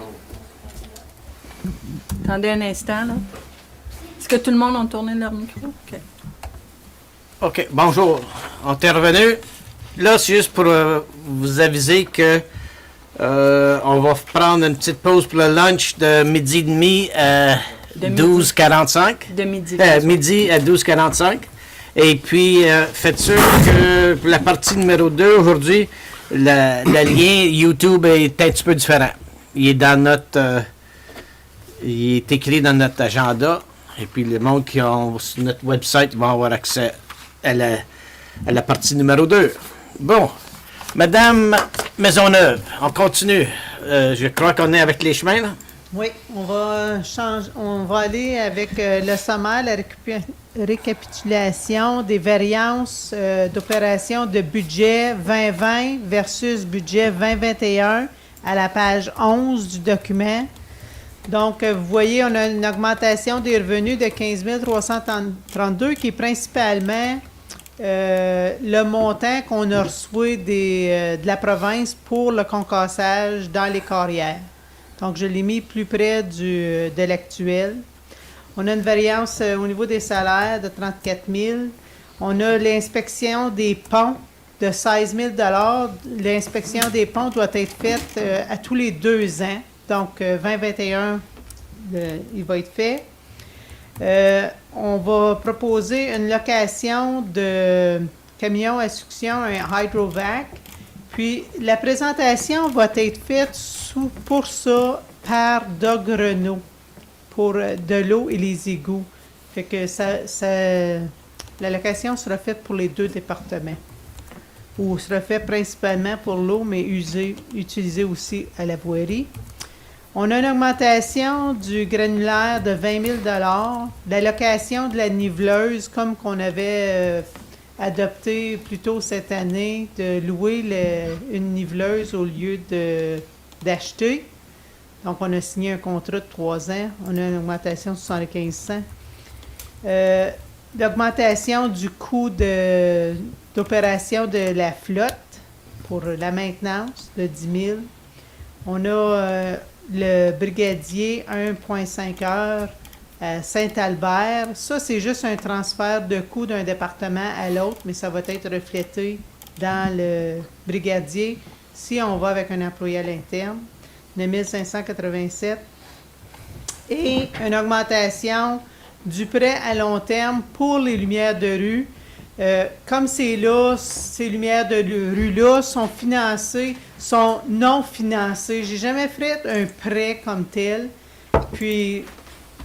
Speaker 1: Attendez un instant, là. Est-ce que tout le monde a tourné leur micro? OK.
Speaker 2: OK, bonjour. On est revenu. Là, c'est juste pour vous aviser que on va prendre une petite pause pour le lunch de midi et demi à 12h45.
Speaker 1: De midi.
Speaker 2: Midi à 12h45. Et puis, faites sûr que pour la partie numéro 2, aujourd'hui, le lien YouTube est un petit peu différent. Il est dans notre... il est écrit dans notre agenda. Et puis, le monde qui ont sur notre website va avoir accès à la partie numéro 2. Bon. Madame Maisonneuve, on continue. Je crois qu'on est avec les chemins, là.
Speaker 3: Oui, on va aller avec le sommaire, la récapitulation des variances d'opération de budget 2020 versus budget 2021 à la page 11 du document. Donc, vous voyez, on a une augmentation des revenus de 15 332 qui est principalement le montant qu'on a reçu de la province pour le concassage dans les carrières. Donc, je l'ai mis plus près de l'actuel. On a une variance au niveau des salaires de 34 000. On a l'inspection des ponts de 16 000 L'inspection des ponts doit être faite à tous les 2 ans. Donc, 2021, il va être fait. On va proposer une location de camions à succion, un hydrovac. Puis, la présentation va être faite pour ça par Doug Renault, pour de l'eau et les égouts. Fait que la location sera faite pour les 2 départements. Ou sera faite principalement pour l'eau, mais utilisée aussi à la voirie. On a une augmentation du granulaire de 20 000 la location de la niveleuse, comme qu'on avait adopté plus tôt cette année, de louer une niveleuse au lieu d'acheter. Donc, on a signé un contrat de 3 ans. On a une augmentation de 75 l'augmentation du coût d'opération de la flotte pour la maintenance de 10 000. On a le brigadier 1,5 heures à Saint-Albert. Ça, c'est juste un transfert de coûts d'un département à l'autre, mais ça va être reflété dans le brigadier si on va avec un employé à l'interne. De 1587. Et une augmentation du prêt à long terme pour les lumières de rue. Comme ces lumières de rue-là sont non financées. J'ai jamais fait un prêt comme tel. Puis,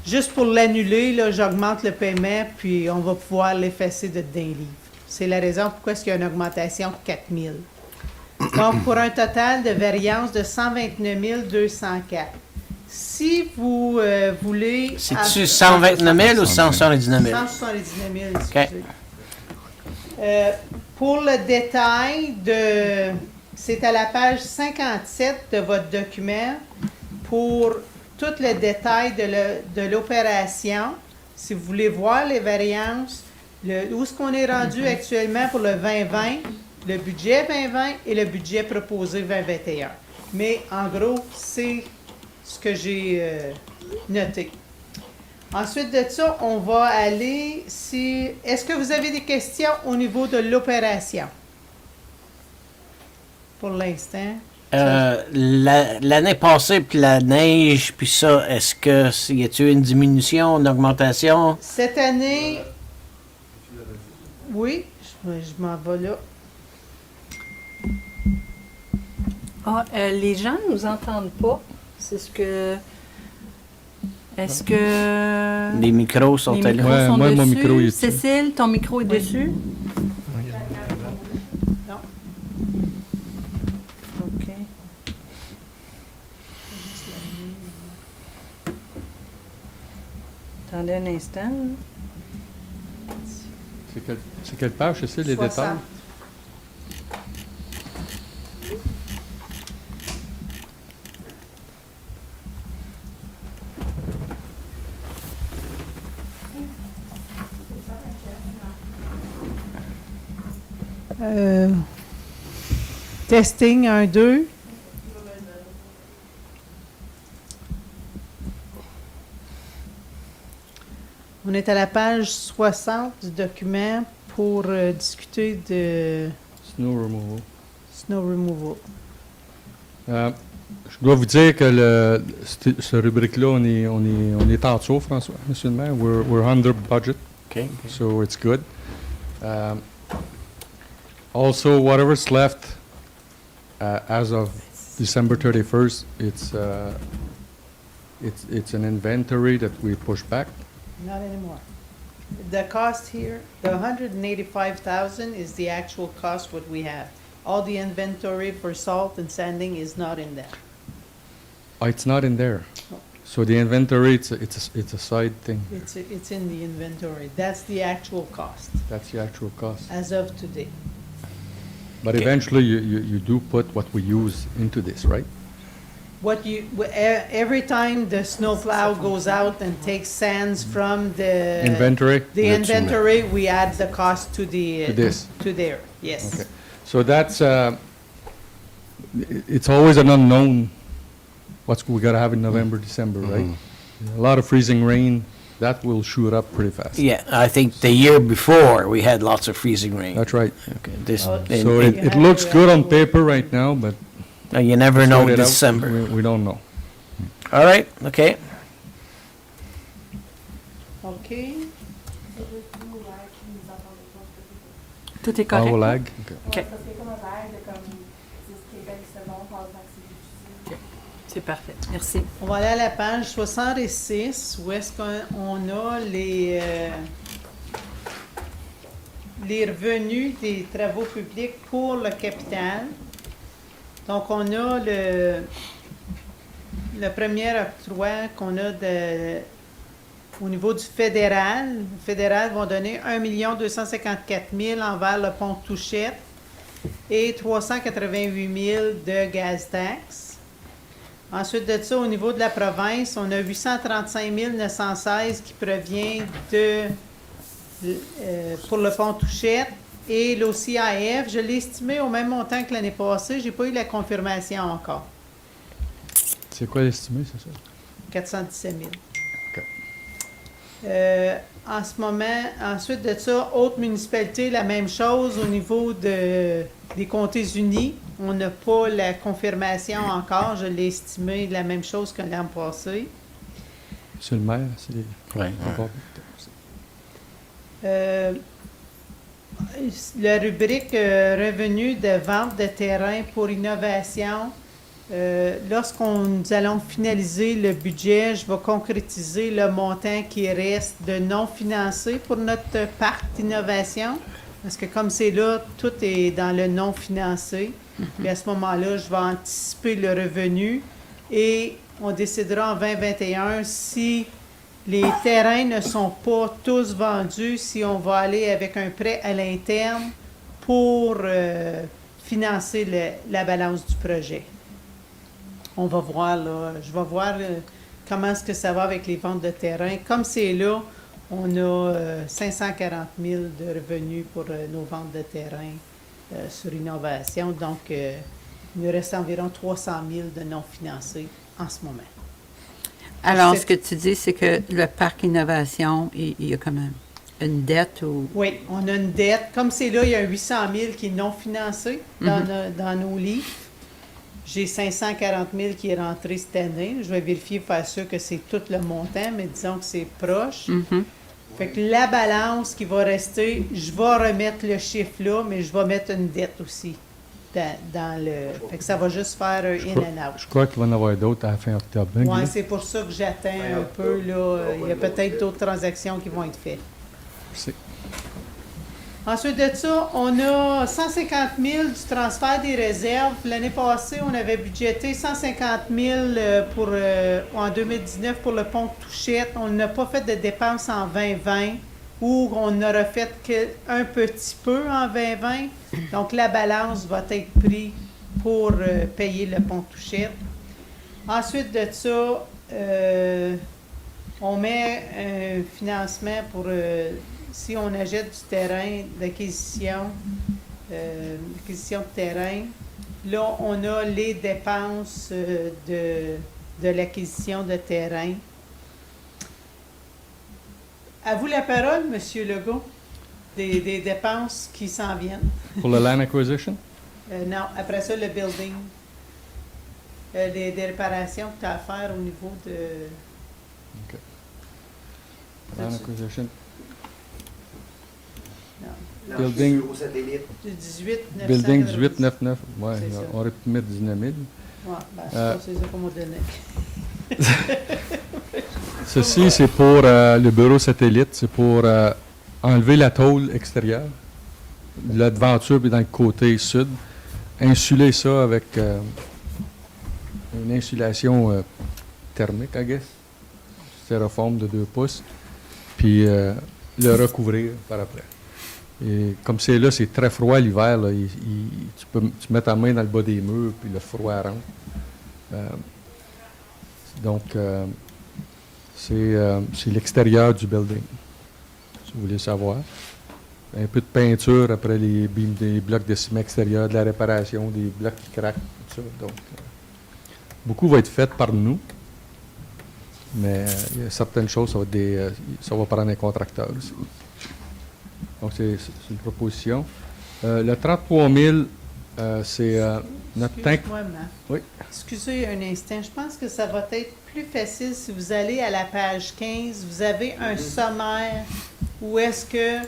Speaker 3: juste pour l'annuler, là, j'augmente le paiement, puis on va pouvoir l'effacer d'un livre. C'est la raison pourquoi il y a une augmentation de 4 000. Donc, pour un total de variance de 129 204. Si vous voulez...
Speaker 2: C'est-tu 129 000 ou 179 000?
Speaker 3: 179 000, excusez. Okay. Pour le détail, c'est à la page 57 de votre document pour tout le détail de l'opération. Si vous voulez voir les variances, où est-ce qu'on est rendu actuellement pour le 2020, le budget 2020 et le budget proposé 2021. Mais en gros, c'est ce que j'ai noté. Ensuite de ça, on va aller est-ce que vous avez des questions au niveau de l'opération? Pour l'instant.
Speaker 2: L'année passée, puis la neige, puis ça, est-ce que y a-t-il une diminution, une augmentation?
Speaker 3: Cette année, oui, je m'en vais là.
Speaker 1: Les gens ne nous entendent pas. C'est ce que... Est-ce que...
Speaker 2: Les micros sont allés.
Speaker 1: Ouais,
Speaker 4: moi,
Speaker 1: dessus?
Speaker 4: Mon micro est dessus.
Speaker 1: Cécile, ton micro est dessus?
Speaker 3: Non.
Speaker 1: OK. Attendez un instant.
Speaker 4: C'est quelle page, c'est les
Speaker 3: 60.
Speaker 4: détails?
Speaker 3: Testing 1, 2. On est à la page 60 du document pour discuter de
Speaker 4: Snow removal.
Speaker 3: snow removal.
Speaker 4: Je dois vous dire que ce rubrique-là, on est en dessous, François, Monsieur le maire. We're under budget,
Speaker 2: Okay.
Speaker 4: so it's good. Also, whatever's left as of December 31st, it's an inventory that we push back.
Speaker 3: Not anymore. The cost here, the 185,000 is the actual cost what we have. All the inventory for salt and sanding is not in there.
Speaker 4: It's not in there.
Speaker 3: No.
Speaker 4: So the inventory, it's a side thing.
Speaker 3: It's in the inventory. That's the actual cost
Speaker 4: That's the actual cost.
Speaker 3: as of today.
Speaker 4: But
Speaker 2: Okay.
Speaker 4: eventually, you do put what we use into this, right?
Speaker 3: Every time the snowplow goes out and takes sands from the
Speaker 4: Inventory?
Speaker 3: the
Speaker 5: That's in there.
Speaker 3: inventory, we add the cost to the
Speaker 4: To this.
Speaker 3: to there. Yes.
Speaker 4: Okay. So that's, it's always an unknown, what's we gotta have in November, December, right? A lot of freezing rain, that will shoot up pretty fast.
Speaker 2: Yeah, I think the year before, we had lots of freezing rain.
Speaker 4: That's right.
Speaker 2: Okay, this,
Speaker 3: Oh,
Speaker 2: and-
Speaker 4: So
Speaker 2: and-
Speaker 4: it looks good on paper right now, but.
Speaker 2: you never know
Speaker 4: sort it out,
Speaker 2: December.
Speaker 4: We don't know.
Speaker 2: All right, okay.
Speaker 3: Okay.
Speaker 1: Tout est correct?
Speaker 4: Power
Speaker 1: là?
Speaker 4: lag.
Speaker 1: OK. C'est parfait. Merci.
Speaker 3: On va aller à la page 66 où est-ce qu'on a les revenus des travaux publics pour le capital. Donc, on a le premier octroi qu'on a au niveau du fédéral. Le fédéral va donner 1 254 000 envers le pont Touchette et 388 000 de gaz tax. Ensuite de ça, au niveau de la province, on a 835 916 qui provient pour le pont Touchette. Et l'OCIF, je l'ai estimé au même montant que l'année passée. Je n'ai pas eu la confirmation encore.
Speaker 4: C'est quoi l'estimé, c'est ça?
Speaker 3: 417 000.
Speaker 4: OK.
Speaker 3: En ce moment, ensuite de ça, autres municipalités, la même chose au niveau des comtés unis. On n'a pas la confirmation encore. Je l'ai estimé la même chose que l'an passé.
Speaker 4: Monsieur le maire, c'est...
Speaker 2: Ouais.
Speaker 3: La rubrique revenus de vente de terrain pour innovation. Lorsqu'on nous allons finaliser le budget, je vais concrétiser le montant qui reste de non financé pour notre parc d'innovation. Parce que comme c'est là, tout est dans le non financé. Puis à ce moment-là, je vais anticiper le revenu et on décidera en 2021 si les terrains ne sont pas tous vendus, si on va aller avec un prêt à l'interne pour financer la balance du projet. On va voir, là, je vais voir comment est-ce que ça va avec les ventes de terrain. Comme c'est là, on a 540 000 de revenus pour nos ventes de terrain sur innovation. Donc, il nous reste environ 300 000 de non financés en ce moment.
Speaker 7: Alors,
Speaker 3: C'est-
Speaker 7: ce que tu dis, c'est que le parc innovation, il y a comme une dette ou...
Speaker 3: Oui, on a une dette. Comme c'est là, il y a 800 000 qui est non financé dans nos livres. J'ai 540 000 qui est rentré cette année. Je vais vérifier, faire sûr que c'est tout le montant, mais disons que c'est proche.
Speaker 7: Mhm.
Speaker 3: Fait que la balance qui va rester, je vais remettre le chiffre là, mais je vais mettre une dette aussi dans le... Fait que ça va juste faire un in and out.
Speaker 4: Je crois qu'il va y en avoir d'autres à la fin octobre. hein,
Speaker 3: Oui,
Speaker 4: Guy?
Speaker 3: c'est pour ça que j'attends un peu, là. Il y a peut-être d'autres transactions qui vont être faites.
Speaker 4: Merci.
Speaker 3: Ensuite de ça, on a 150 000 du transfert des réserves. L'année passée, on avait budgété 150 000 en 2019 pour le pont Touchette. On n'a pas fait de dépenses en 2020 ou on n'aura fait qu'un petit peu en 2020. Donc, la balance va être prise pour payer le pont Touchette. Ensuite de ça, on met un financement pour... si on achète du terrain d'acquisition, acquisition de terrain, là, on a les dépenses de l'acquisition de terrain. À vous la parole, M. Legault, des dépenses qui s'en viennent.
Speaker 4: Pour le land acquisition?
Speaker 3: Non, après ça, le building. Des réparations que tu as à faire au niveau de...
Speaker 4: OK. Land acquisition.
Speaker 3: Non,
Speaker 4: Building,
Speaker 3: du 18 900.
Speaker 4: building 1899. Ouais,
Speaker 3: C'est ça.
Speaker 4: on aurait pu mettre 19 000.
Speaker 3: Ouais, ben, c'est ça qu'on m'a donné.
Speaker 4: Ceci, c'est pour le bureau satellite. C'est pour enlever la tôle extérieure, la devanture puis dans le côté sud. Insuler ça avec une insulation thermique, I guess. Stéroforme de 2 pouces. Puis le recouvrir par après. Et comme c'est là, c'est très froid l'hiver. Là, tu mets ta main dans le bas des murs, puis le froid rentre. Donc, c'est l'extérieur du building, si vous voulez savoir. Un peu de peinture après les blocs de ciment extérieur, de la réparation, des blocs qui craquent, tout ça. Donc, beaucoup va être fait par nous, mais il y a certaines choses, ça va prendre un contracteur aussi. Donc, c'est une proposition. Le 33 000, c'est notre tank.
Speaker 3: Excuse-moi, Marc.
Speaker 4: Oui.
Speaker 3: Excusez un instant. Je pense que ça va être plus facile si vous allez à la page 15. Vous avez un sommaire où est-ce que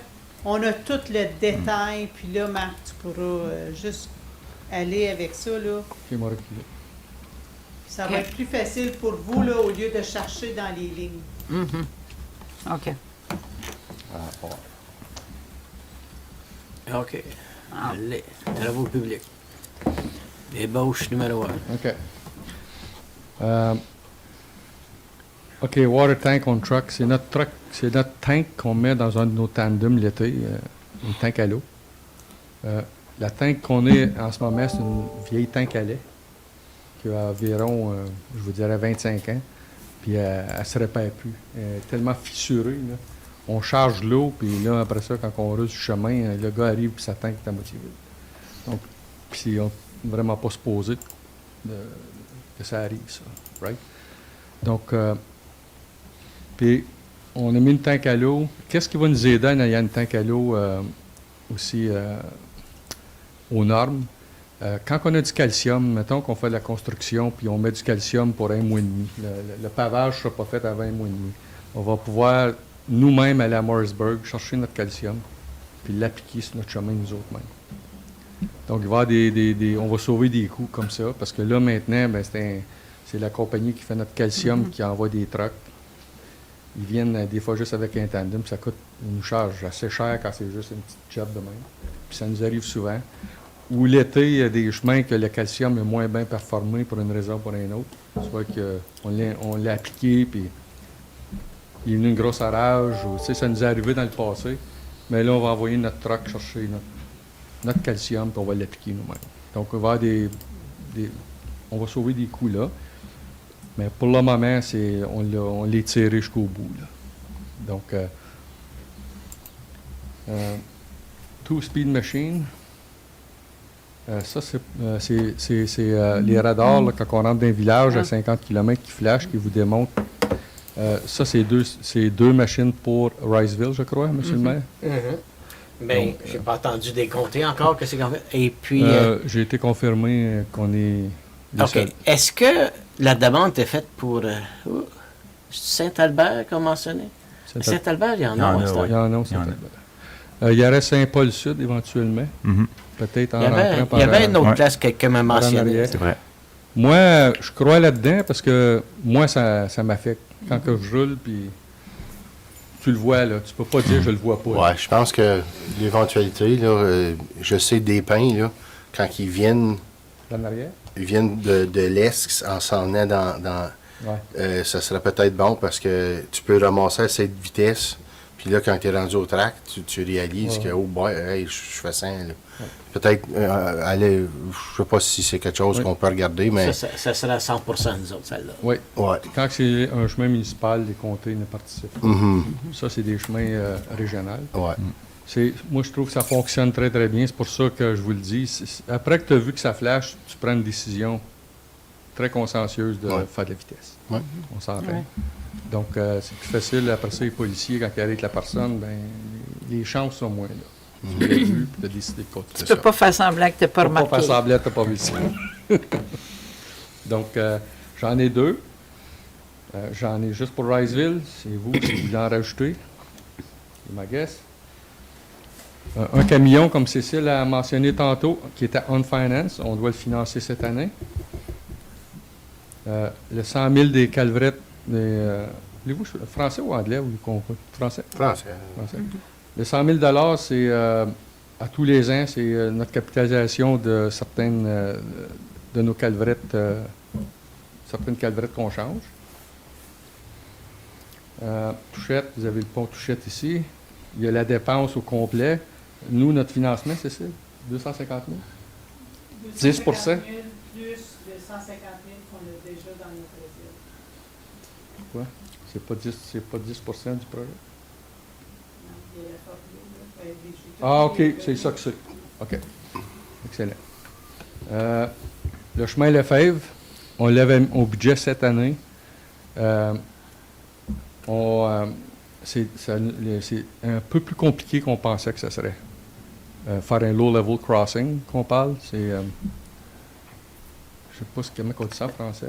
Speaker 3: on a tout le détail. Puis là, Marc, tu pourras juste aller avec ça, là.
Speaker 4: OK, moi reculer.
Speaker 3: Ça va être plus facile pour vous, là, au lieu de chercher dans les lignes.
Speaker 7: Mm-hmm. OK.
Speaker 2: OK. Les travaux publics. Débauche numéro 1.
Speaker 4: OK. OK, water tank on truck. C'est notre tank qu'on met dans un de nos tandems l'été, une tank à l'eau. La tank qu'on est en ce moment, c'est une vieille tank à lait qui a environ, je vous dirais, 25 ans. Puis elle ne se répare plus. Elle est tellement fissurée, là. On charge l'eau, puis là, après ça, quand on ruse du chemin, le gars arrive, puis sa tank est à moitié vide. Donc, puis on ne vraiment pas supposé que ça arrive, ça. Right? Donc, puis on a mis une tank à l'eau. Qu'est-ce qui va nous aider en ayant une tank à l'eau aussi aux normes? Quand on a du calcium, mettons qu'on fait de la construction, puis on met du calcium pour 1 mois et demi. Le pavage ne sera pas fait avant 1 mois et demi. On va pouvoir nous-mêmes aller à Morrisburg, chercher notre calcium, puis l'appliquer sur notre chemin nous autres mêmes. Donc, il va y avoir on va sauver des coûts comme ça, parce que là, maintenant, ben, c'est la compagnie qui fait notre calcium qui envoie des trucks. Ils viennent des fois juste avec un tandem, puis ils nous chargent assez cher quand c'est juste une petite job de même. Puis ça nous arrive souvent. Ou l'été, il y a des chemins que le calcium est moins bien performé pour une raison ou pour une autre. Soit qu'on l'a appliqué, puis il est venu une grosse orage, ou, ça nous est arrivé dans le passé. Mais là, on va envoyer notre truck chercher notre calcium, puis on va l'appliquer nous-mêmes. Donc, on va avoir on va sauver des coûts là. Mais pour le moment, on l'a tiré jusqu'au bout, là. Donc, two-speed machine. Ça, c'est les radars, là, quand on rentre dans un village à 50 km qui flashent, qui vous démontrent. Ça, c'est deux machines pour Riceville, je crois, M. le maire.
Speaker 2: Bien, je n'ai pas entendu décompter encore que c'est qu'on fait. Et puis.
Speaker 4: J'ai été confirmé qu'on est.
Speaker 2: OK. Est-ce que la demande est faite pour Saint-Albert, comme mentionné? Saint-Albert, il y en a.
Speaker 4: Il y en a au Saint-Albert. Il y aurait Saint-Paul-Sud éventuellement.
Speaker 9: Mhm.
Speaker 4: Peut-être en
Speaker 2: Il
Speaker 4: rentrant
Speaker 2: y avait une autre
Speaker 9: Ouais.
Speaker 2: place que quelqu'un m'a mentionné.
Speaker 9: C'est vrai.
Speaker 4: Moi, je crois là-dedans parce que moi, ça m'affecte. Quand que je roule, puis tu le vois, là, tu peux pas dire je le vois pas.
Speaker 5: Ouais, je pense que l'éventualité, là, je sais des pins, là, quand ils viennent
Speaker 4: En arrière?
Speaker 5: de l'Est en s'en venant dans
Speaker 4: Ouais.
Speaker 5: ça serait peut-être bon parce que tu peux ramasser à cette vitesse. Puis là, quand tu es rendu au track, tu réalises que, oh boy, hey, je fais ça. Peut-être aller, je sais pas si c'est quelque chose qu'on peut regarder, mais.
Speaker 2: Ça serait à 100% nous autres, celle-là.
Speaker 4: Oui.
Speaker 5: Ouais.
Speaker 4: Quand c'est un chemin municipal, les comtés ne participent pas.
Speaker 5: Mhm.
Speaker 4: Ça, c'est des chemins régionaux.
Speaker 5: Ouais.
Speaker 4: Moi, je trouve que ça fonctionne très, très bien. C'est pour ça que je vous le dis. Après que tu as vu que ça flash, tu prends une décision très consciencieuse de
Speaker 5: Ouais.
Speaker 4: faire de la vitesse.
Speaker 5: Ouais.
Speaker 4: On s'entend.
Speaker 1: Ouais.
Speaker 4: Donc, c'est plus facile, après ça, les policiers, quand ils arrêtent la personne, ben, les chances sont moins là. Tu l'as vu, puis tu as décidé de continuer.
Speaker 7: Tu peux pas faire semblant que tu n'as pas
Speaker 4: Faut pas
Speaker 7: remarqué.
Speaker 4: faire semblant que tu n'as pas vu ça. Donc, j'en ai 2. J'en ai juste pour Riceville. C'est vous, si vous voulez en rajouter. C'est ma guess. Un camion, comme Cécile a mentionné tantôt, qui était on finance. On doit le financer cette année. Le 100 000 des calvrettes. Voulez-vous français ou anglais? Ou français?
Speaker 5: Français.
Speaker 4: Français. Le 100 000 c'est à tous les ans, c'est notre capitalisation de certaines de nos calvrettes, certaines calvrettes qu'on change. Touchette, vous avez le pont Touchette ici. Il y a la dépense au complet. Nous, notre financement, c'est ça? 250 000? 10
Speaker 3: 250 000 plus de 150 000 qu'on a déjà dans notre réserve.
Speaker 4: Pourquoi? C'est pas 10 du projet?
Speaker 3: Non, il y a la formule, là. J'ai tout
Speaker 4: Ah, OK,
Speaker 3: oublié,
Speaker 4: c'est ça que c'est. OK. Excellent. Le chemin Lefebvre, on l'avait au budget cette année. C'est un peu plus compliqué qu'on pensait que ce serait. Faire un low-level crossing qu'on parle, c'est... je ne sais pas comment on dit ça en français.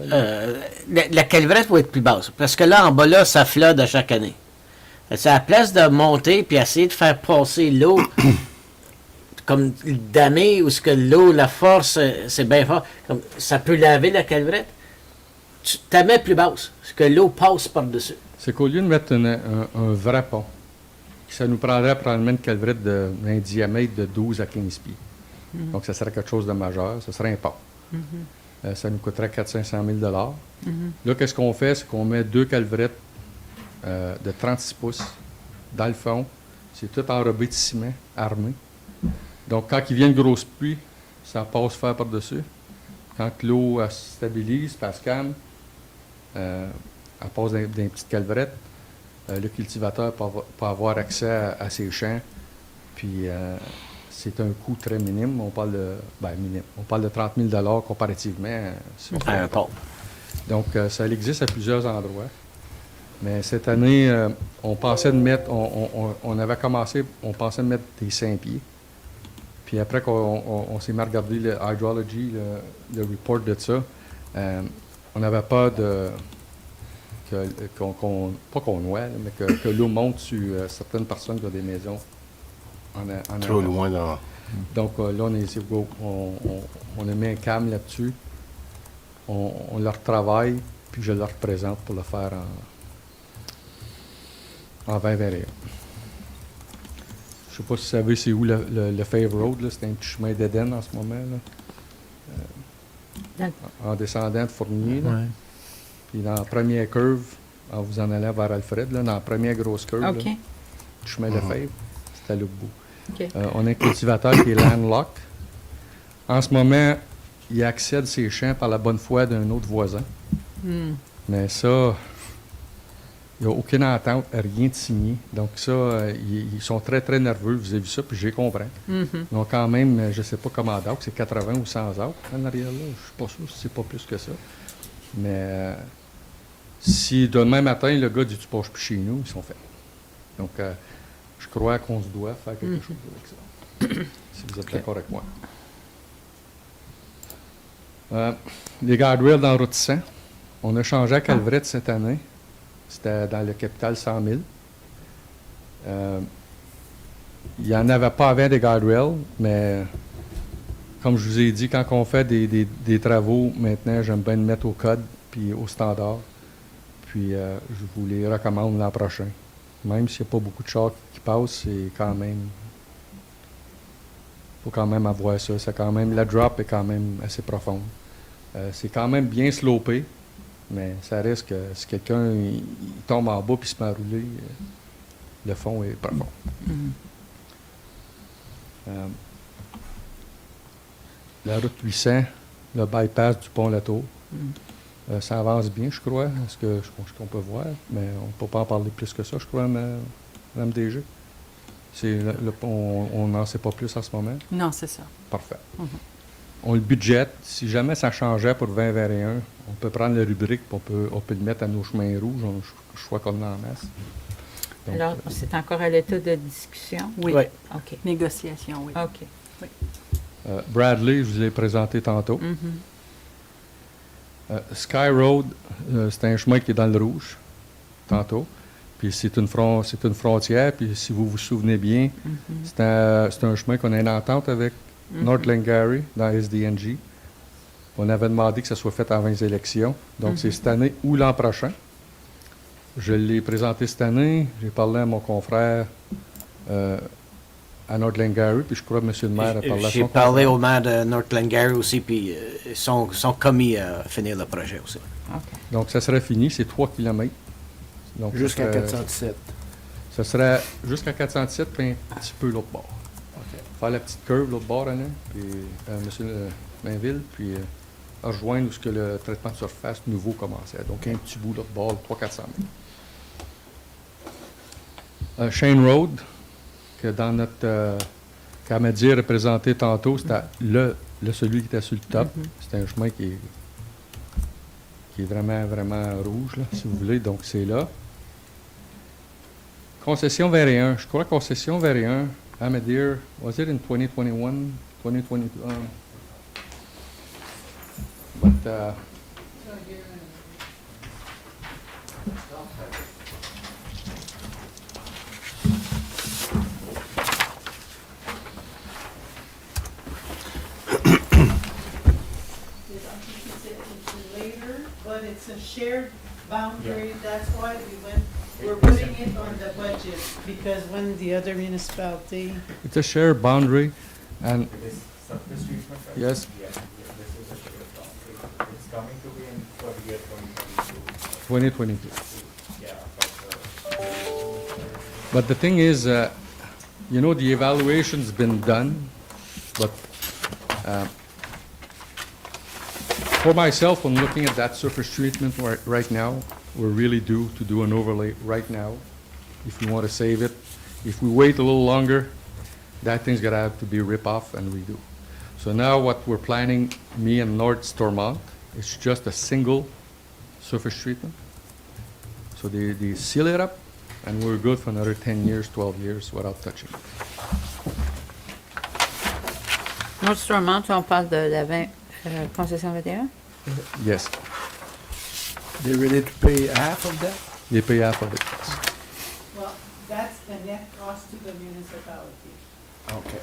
Speaker 2: La calvrette va être plus basse. Parce que là, en bas, là, ça flotte à chaque année. C'est à la place de monter puis essayer de faire passer l'eau comme damé où ce que l'eau, la force, c'est bien fort. Comme, ça peut laver la calvrette. Tu la mets plus basse. Parce que l'eau passe par-dessus.
Speaker 4: C'est qu'au lieu de mettre un vrai pont, ça nous prendrait probablement une calvrette d'un diamètre de 12 à 15 pieds. Donc, ça serait quelque chose de majeur. Ce serait un pont. Ça nous coûterait 400-500 000 Là, qu'est-ce qu'on fait? C'est qu'on met 2 calvrettes de 36 pouces dans le fond. C'est tout enrobé de ciment, armé. Donc, quand il vient une grosse pluie, ça passe faire par-dessus. Quand l'eau se stabilise, elle se calme, elle passe dans des petites calvrettes. Le cultivateur peut avoir accès à ses champs. Puis, c'est un coût très minime. On parle de, minime. On parle de 30 000 comparativement. Si on fait un pont. Donc, ça existe à plusieurs endroits. Mais cette année, on pensait de mettre, on avait commencé, on pensait de mettre des 5 pieds. Puis après qu'on s'est mis à regarder le hydrology, le report de ça, on n'avait pas de... pas qu'on noie, mais que l'eau monte sur certaines personnes qui ont des maisons en
Speaker 5: Trop loin dans...
Speaker 4: Donc là, on a mis un cam là-dessus. On le retravaille, puis je le représente pour le faire en 2021. Je ne sais pas si vous savez c'est où le Fave Road, là. C'est un petit chemin d'Éden en ce moment, là. En descendant de Fournier. Là.
Speaker 1: Ouais.
Speaker 4: Puis dans la première curve, en vous en allant vers Alfred, là, dans la première grosse curve, là, le chemin Lefebvre, c'est à l'autre bout.
Speaker 7: Okay.
Speaker 4: On a un cultivateur qui est landlocked. En ce moment, il accède ses champs par la bonne foi d'un autre voisin. Mais ça, il n'y a aucune entente, rien de signé. Donc ça, ils sont très, très nerveux. Vous avez vu ça, puis j'ai compris. Donc quand même, je ne sais pas comment d'actes, c'est 80 ou 100 actes en arrière là. Je ne suis pas sûr si c'est pas plus que ça. Mais si demain matin, le gars dit tu passes plus chez nous, ils sont faits. Donc je crois qu'on se doit faire quelque chose avec ça. Si vous êtes d'accord avec moi. Les guardrails dans route 100, on a changé à Calverette cette année. C'était dans le capital 100 000. Il n'y en avait pas avant des guardrails, mais comme je vous ai dit, quand on fait des travaux, maintenant, j'aime bien le mettre au code puis au standard. Puis je vous les recommande l'an prochain. Même s'il n'y a pas beaucoup de chars qui passent, c'est quand même... Il faut quand même avoir ça. C'est quand même, la drop est quand même assez profonde. C'est quand même bien slopé, mais ça risque que si quelqu'un il tombe en bas et se met à rouler, le fond est profond. La route 800, le bypass du pont Latour, ça avance bien, je crois, ce qu'on peut voir, mais on ne peut pas en parler plus que ça, je crois, Mme DG. On n'en sait pas plus en ce moment.
Speaker 1: Non, c'est ça.
Speaker 4: Parfait. on le budgète. Si jamais ça changeait pour 2021, on peut prendre la rubrique, puis on peut le mettre à nos chemins rouges. Je crois qu'on en masse. Donc,
Speaker 7: Alors, c'est encore à l'état de discussion?
Speaker 1: Oui.
Speaker 2: Oui.
Speaker 7: OK.
Speaker 1: Négociation, oui.
Speaker 7: OK.
Speaker 4: Bradley, je vous l'ai présenté tantôt.
Speaker 7: Mhm.
Speaker 4: Sky Road, c'est un chemin qui est dans le rouge, tantôt. Puis c'est une frontière, puis si vous vous souvenez bien, c'est un chemin qu'on a une entente avec North Glengarry dans SDNG. On avait demandé que ça soit fait avant les élections. Donc c'est cette année ou l'an prochain. Je l'ai présenté cette année. J'ai parlé à mon confrère à North Glengarry, puis je crois que M. le maire a parlé à son
Speaker 2: J'ai parlé
Speaker 4: confrère.
Speaker 2: au maire de North Glengarry aussi, puis ils sont commis à finir le projet aussi.
Speaker 7: OK.
Speaker 4: Donc ça serait fini, c'est 3 km. Donc,
Speaker 6: Jusqu'à
Speaker 4: ça serait-
Speaker 6: 417.
Speaker 4: Ça serait jusqu'à 417, puis un petit peu l'autre bord. Faire la petite curve l'autre bord, Alain, puis M. Mainville, puis rejoindre où ce que le traitement de surface nouveau commençait. Donc un petit bout l'autre bord, 300-400 mètres. Shane Road, que dans notre Camadier représenté tantôt, c'était celui qui était sur le top. C'est un chemin qui est vraiment, vraiment rouge, là, si vous voulez. Donc c'est là. Concession 21. Je crois concession 21, Amadir, was it in 2021, 2022? But
Speaker 3: Later, but it's a shared boundary, that's why we're putting it on the budget, because when the other municipality,
Speaker 4: it's a shared boundary, and
Speaker 8: This surface treatment, right?
Speaker 4: yes,
Speaker 8: Yeah, this is a shared boundary. It's coming to be in for year
Speaker 4: 2022.
Speaker 8: 2022. Yeah,
Speaker 4: But the thing is, the evaluation's been done, but for myself, when looking at that surface treatment right now, we're really due to do an overlay right now, if we want to save it. If we wait a little longer, that thing's gonna have to be rip off and redo. So now what we're planning, me and North Stormont, is just a single surface treatment. So they seal it up, and we're good for another 10 years, 12 years without touching it.
Speaker 7: Notre Stormont, on parle de la concession 21?
Speaker 4: Yes,
Speaker 6: They're ready to pay half of that?
Speaker 4: they pay half of it.
Speaker 3: well, that's the net cost to the municipality.
Speaker 6: Okay.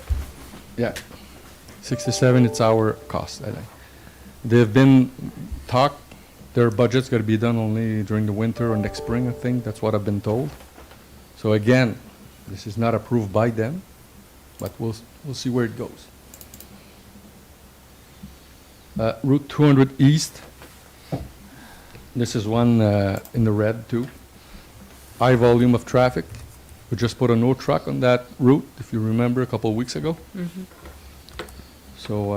Speaker 4: Yeah, 67, it's our cost, I think. They've been talked, their budget's gonna be done only during the winter or next spring, I think, that's what I've been told. So again, this is not approved by them, but we'll see where it goes. Route 200 East, this is one in the red too. High volume of traffic. We just put a no truck on that route, if you remember, a couple of weeks ago. So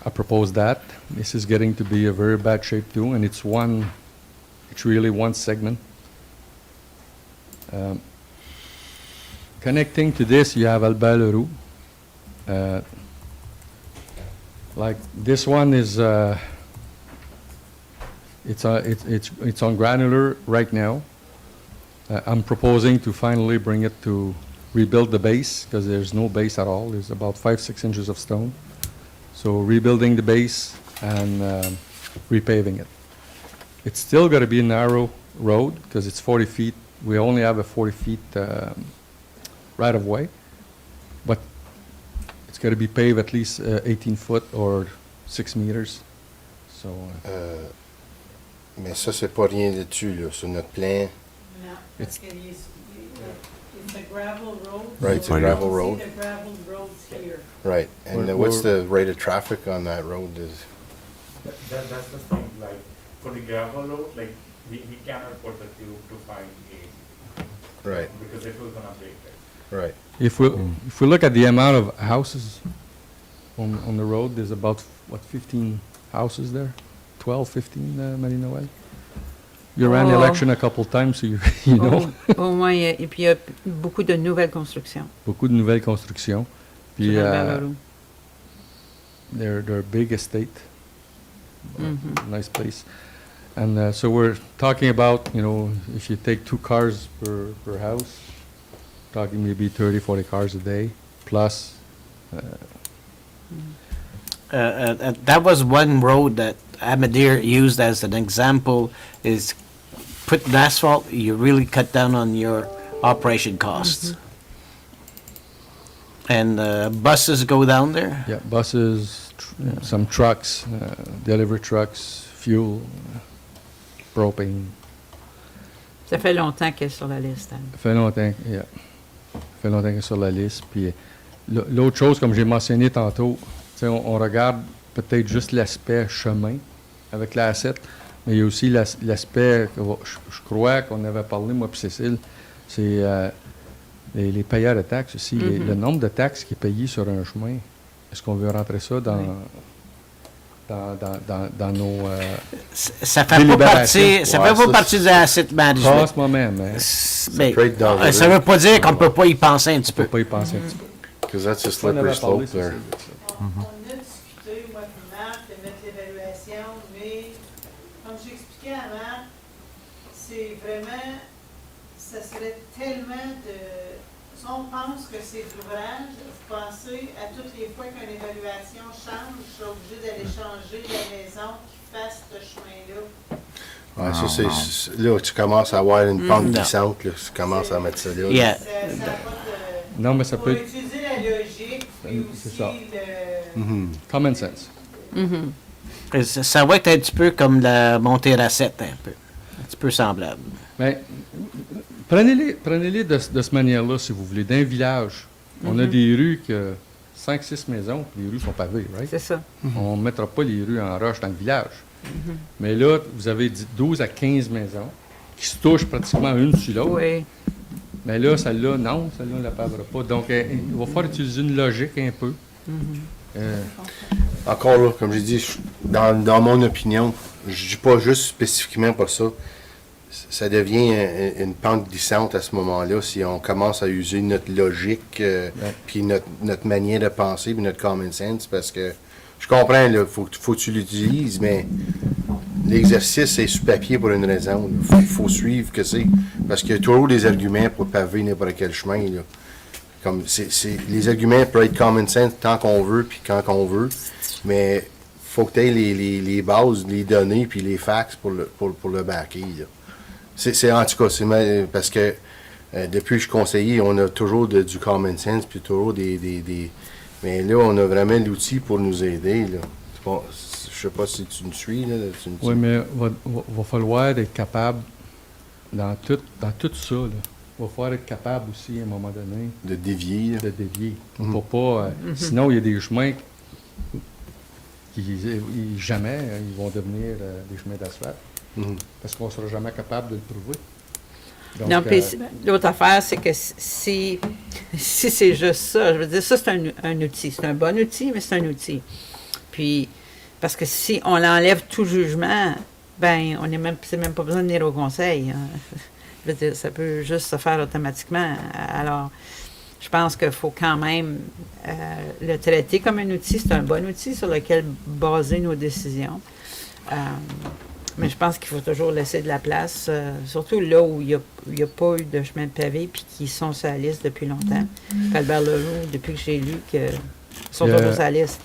Speaker 4: I proposed that. This is getting to be a very bad shape too, and it's really one segment. Connecting to this, you have Albert Leroux. Like this one is, it's on granular right now. I'm proposing to finally bring it to rebuild the base, because there's no base at all. There's about 5-6 inches of stone. So rebuilding the base and repaving it. It's still got to be a narrow road, because it's 40 feet. We only have a 40 feet right of way, but it's got to be paved at least 18 foot or 6 meters. So
Speaker 5: Mais ça, c'est pas rien dessus, là, sur notre plan.
Speaker 3: No,
Speaker 4: It's-
Speaker 3: it's a gravel road.
Speaker 5: Right, it's a
Speaker 3: so you
Speaker 5: gravel
Speaker 3: don't
Speaker 5: road.
Speaker 3: See the gravel roads here.
Speaker 5: Right. And
Speaker 4: We're-
Speaker 5: what's the rate of traffic on that road?
Speaker 8: That's the thing, like, for the gravel road, like, we cannot put the tube to find a,
Speaker 5: Right,
Speaker 8: because it will gonna break it.
Speaker 5: right.
Speaker 4: if we look at the amount of houses on the road, there's about, 15 houses there? 12, 15, Marie-Noël? You ran the
Speaker 7: Oh.
Speaker 4: election a couple times, so you know.
Speaker 7: Au moins, et puis il y a beaucoup de nouvelles constructions.
Speaker 4: Beaucoup de nouvelles constructions. Puis,
Speaker 7: sur Albert Leroux.
Speaker 4: They're big estate, nice place. And so we're talking about, if you take 2 cars per house, talking maybe 30, 40 cars a day, plus.
Speaker 2: That was one road that Amadir used as an example, is put in asphalt, you really cut down on your operation costs. And buses go down there?
Speaker 4: Yeah, buses, some trucks, delivery trucks, fuel, propane.
Speaker 7: Ça fait longtemps qu'elle est sur la liste. Hein.
Speaker 4: Ça fait longtemps qu'elle est sur la liste. Puis l'autre chose, comme j'ai mentionné tantôt, on regarde peut-être juste l'aspect chemin avec la A7, mais il y a aussi l'aspect, je crois qu'on avait parlé, moi et Cécile, c'est les payeurs de taxes aussi. Le nombre de taxes qui est payé sur un chemin, est-ce qu'on veut rentrer ça dans nos
Speaker 2: ça fait pas partie, partie de l'asset management.
Speaker 4: Pas en ce moment, mais
Speaker 2: ça veut pas dire qu'on peut pas y penser un petit peu.
Speaker 4: On peut pas y penser un petit peu.
Speaker 5: Because that's a slippery slope there.
Speaker 3: On a discuté, moi et Marc, de mettre l'évaluation, mais comme j'expliquais à Marc, c'est vraiment, ça serait tellement de... Si on pense que c'est de l'ouvrage, vous pensez à toutes les fois qu'une évaluation change, je suis obligé d'aller changer la maison qui fasse ce chemin-là.
Speaker 5: Ouais, ça, c'est là, tu commences à avoir une pente glissante, là, tu commences à mettre ça là.
Speaker 2: Yeah.
Speaker 3: Ça n'a pas de...
Speaker 4: Non, mais ça peut
Speaker 3: Pour
Speaker 4: être
Speaker 3: utiliser la logique, puis
Speaker 4: C'est
Speaker 3: aussi
Speaker 4: ça.
Speaker 3: le...
Speaker 4: common sense.
Speaker 2: Ça va être un petit peu comme la montée Racette, un peu. Un petit peu semblable.
Speaker 4: Mais prenez-les de cette manière-là, si vous voulez. D'un village, on a des rues que 5-6 maisons, puis les rues sont pavées, right?
Speaker 7: C'est ça.
Speaker 4: On ne mettra pas les rues en roche dans le village. Mais là, vous avez dit 12 à 15 maisons qui se touchent pratiquement une sur l'autre.
Speaker 7: Oui.
Speaker 4: Mais là, celle-là, non, celle-là, on ne la pavera pas. Donc, il va falloir utiliser une logique un peu.
Speaker 5: Encore là, comme j'ai dit, dans mon opinion, je dis pas juste spécifiquement pour ça. Ça devient une pente glissante à ce moment-là si on commence à user notre logique, puis notre manière de penser, puis notre common sense, parce que je comprends, il faut que tu l'utilises, mais l'exercice est sur papier pour une raison. Il faut suivre que c'est. Parce qu'il y a toujours des arguments pour paver n'importe quel chemin. Là. Comme les arguments peuvent être common sense tant qu'on veut, puis quand qu'on veut, mais faut que tu aies les bases, les données, puis les facts pour le backer. Là. En tout cas, parce que depuis que je suis conseiller, on a toujours du common sense, puis toujours mais là, on a vraiment l'outil pour nous aider. Là. Bon, je sais pas si tu me suis.
Speaker 4: Oui, mais il va falloir être capable, dans tout ça, là, il va falloir être capable aussi, à un moment donné,
Speaker 5: de dévier.
Speaker 4: De dévier. On ne peut pas... Sinon, il y a des chemins qui, jamais, ils vont devenir des chemins d'asphalte. Parce qu'on ne sera jamais capable de le prouver. Donc,
Speaker 7: non, puis l'autre affaire, c'est que si c'est juste ça, je veux dire, ça, c'est un outil. C'est un bon outil, mais c'est un outil. Puis, parce que si on enlève tout jugement, ben, c'est même pas besoin de venir au conseil. Hein. Je veux dire, ça peut juste se faire automatiquement. Alors, je pense qu'il faut quand même le traiter comme un outil. C'est un bon outil sur lequel baser nos décisions. Mais je pense qu'il faut toujours laisser de la place, surtout là où il n'y a pas eu de chemin de pavé puis qui sont sur la liste depuis longtemps. Albert-Leroux, depuis que j'ai lu, qu'ils sont toujours sur la liste.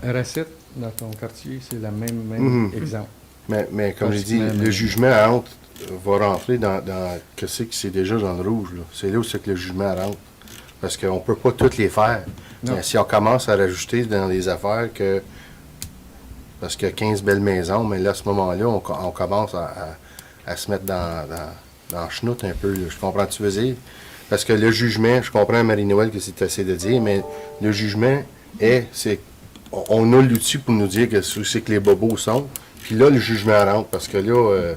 Speaker 4: Racette, dans ton quartier, c'est le même exemple.
Speaker 5: Mais comme j'ai dit, le jugement entre va rentrer dans qu'est-ce que c'est déjà dans le rouge. Là. C'est là où c'est que le jugement rentre. Parce qu'on ne peut pas toutes les faire. Mais si on commence à rajouter dans les affaires que... Parce qu'il y a 15 belles maisons, mais là, à ce moment-là, on commence à se mettre dans le chenoute un peu. Là. Je comprends ce que tu veux dire. Parce que le jugement, je comprends, Marie-Noël, que c'est assez de dire, mais le jugement on a l'outil pour nous dire que c'est que les bobos sont. Puis là, le jugement rentre, parce que là,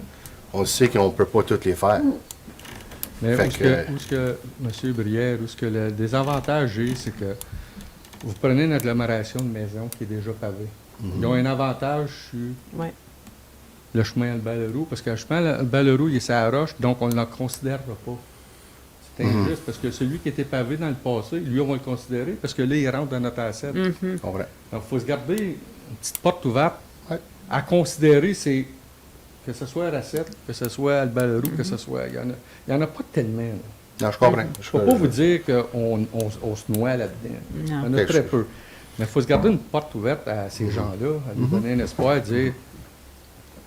Speaker 5: on sait qu'on ne peut pas toutes les faire.
Speaker 4: Mais où est-ce que, M. Brière, où est-ce que le désavantage est, c'est que vous prenez une agglomération de maisons qui est déjà pavée. Ils ont un avantage sur le chemin Albert-Leroux, parce que le chemin Albert-Leroux, il est sur la roche, donc on ne le considérera pas. injuste parce que celui qui était pavé dans le passé, lui, on va le considérer parce que là, il rentre dans notre asset.
Speaker 7: Mhm.
Speaker 5: On comprend.
Speaker 4: Donc, il faut se garder une petite porte ouverte
Speaker 5: Ouais.
Speaker 4: à considérer, c'est que ce soit à Racette, que ce soit à Balleroux, que ce soit. Il y en a pas tellement. Là.
Speaker 5: Non, je comprends.
Speaker 4: Je ne peux pas vous dire qu'on on se noie là-dedans. Il y en a
Speaker 5: Ok,
Speaker 4: très peu. Mais il faut se garder une porte ouverte à ces gens-là, à nous donner un espoir, à dire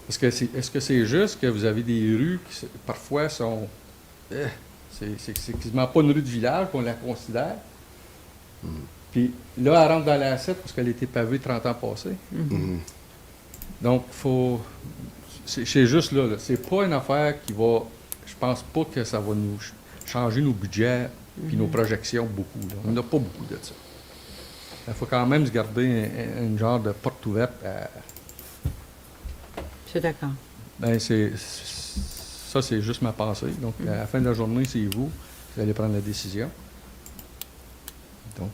Speaker 4: est-ce que c'est juste que vous avez des rues qui parfois sont. C'est quasiment pas une rue de village qu'on la considère. Puis là, elle rentre dans l'asset parce qu'elle a été pavée 30 ans passés.
Speaker 5: Mhm.
Speaker 4: Donc, faut. C'est juste là. C'est pas une affaire qui va. Je pense pas que ça va nous changer nos budgets puis nos projections beaucoup. Là. On n'a pas beaucoup de ça. Il faut quand même se garder un genre de porte ouverte à.
Speaker 7: Je suis d'accord.
Speaker 4: Ben, ça, c'est juste ma pensée. Donc, à la fin de la journée, c'est vous. Vous allez prendre la décision. Donc,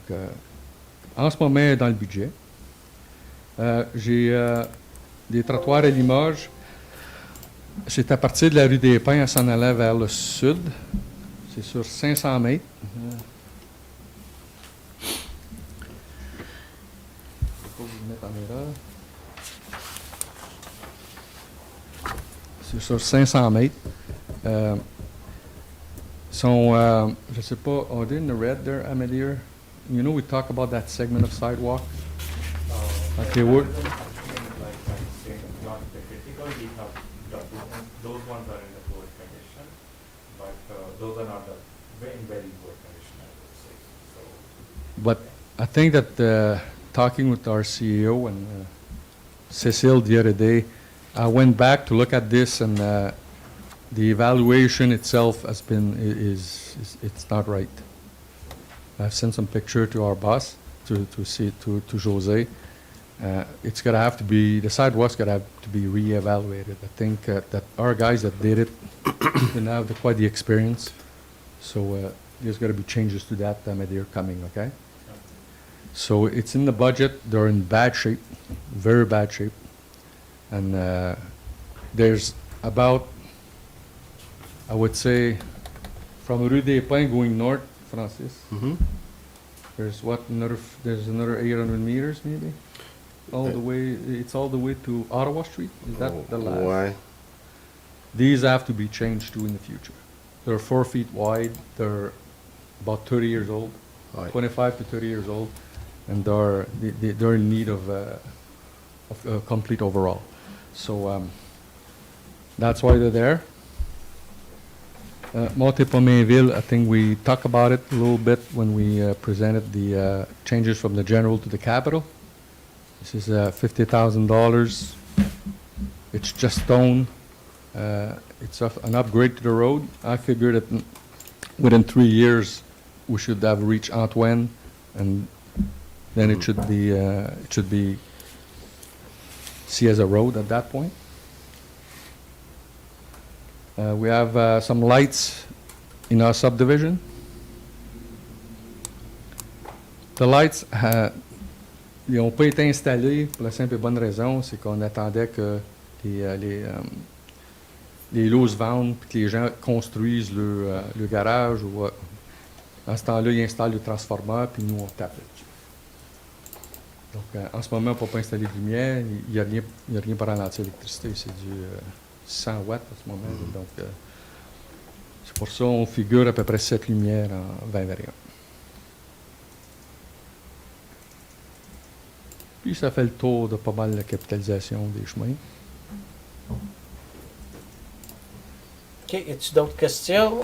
Speaker 4: en ce moment, dans le budget, j'ai des trottoirs à Limoges. C'est à partir de la rue des Pins en s'en allant vers le sud. C'est sur 500 mètres. Je vais vous mettre en erreur. C'est sur 500 mètres. Je ne sais pas, are they in the red there, Amadeer? You know, we talk about that segment of sidewalk. Okay, we're,
Speaker 8: Those ones are in the poor condition, but those are not in very poor condition, I would say. So,
Speaker 4: but I think that talking with our CEO and Cecile the other day, I went back to look at this, and the evaluation itself has been it's not right. I've sent some picture to our boss to Jose. It's gonna have to be the sidewalk's gonna have to be reevaluated. I think that our guys that did it they now have quite the experience, so there's gonna be changes to that they're coming. Okay. So it's in the budget. They're in bad shape, very bad shape. And there's about, I would say, from Rue des Pins going north, Francis,
Speaker 5: Mhm.
Speaker 4: there's another 800 meters maybe? It's all the way to Ottawa Street? Is that the last?
Speaker 5: Ouais.
Speaker 4: These have to be changed too in the future. They're 4 feet wide, they're about 30 years old,
Speaker 5: Ouais.
Speaker 4: 25 to 30 years old, and they're in need of a complete overhaul. So that's why they're there. Montepomainville, I think we talked about it a little bit when we presented the changes from the general to the capital. This is $50,000. It's just stone. It's an upgrade to the road. I figured that within 3 years we should have reached Antoine, and then it should be see as a road at that point. We have some lights in our subdivision. The lights ils n'ont pas été installés pour la simple et bonne raison, c'est qu'on attendait que les lots se vendent et que les gens construisent le garage. Ou, en ce temps-là, ils installent le transformateur puis nous, on tape là-dessus. Donc, en ce moment, on ne peut pas installer de lumière. Il n'y a rien pour ralentir l'électricité. C'est du 100 watts à ce moment. Donc, c'est pour ça qu'on figure à peu près 7 lumières en 2021. Puis, ça fait le tour de pas mal la capitalisation des chemins.
Speaker 2: OK, y a-t-il d'autres questions?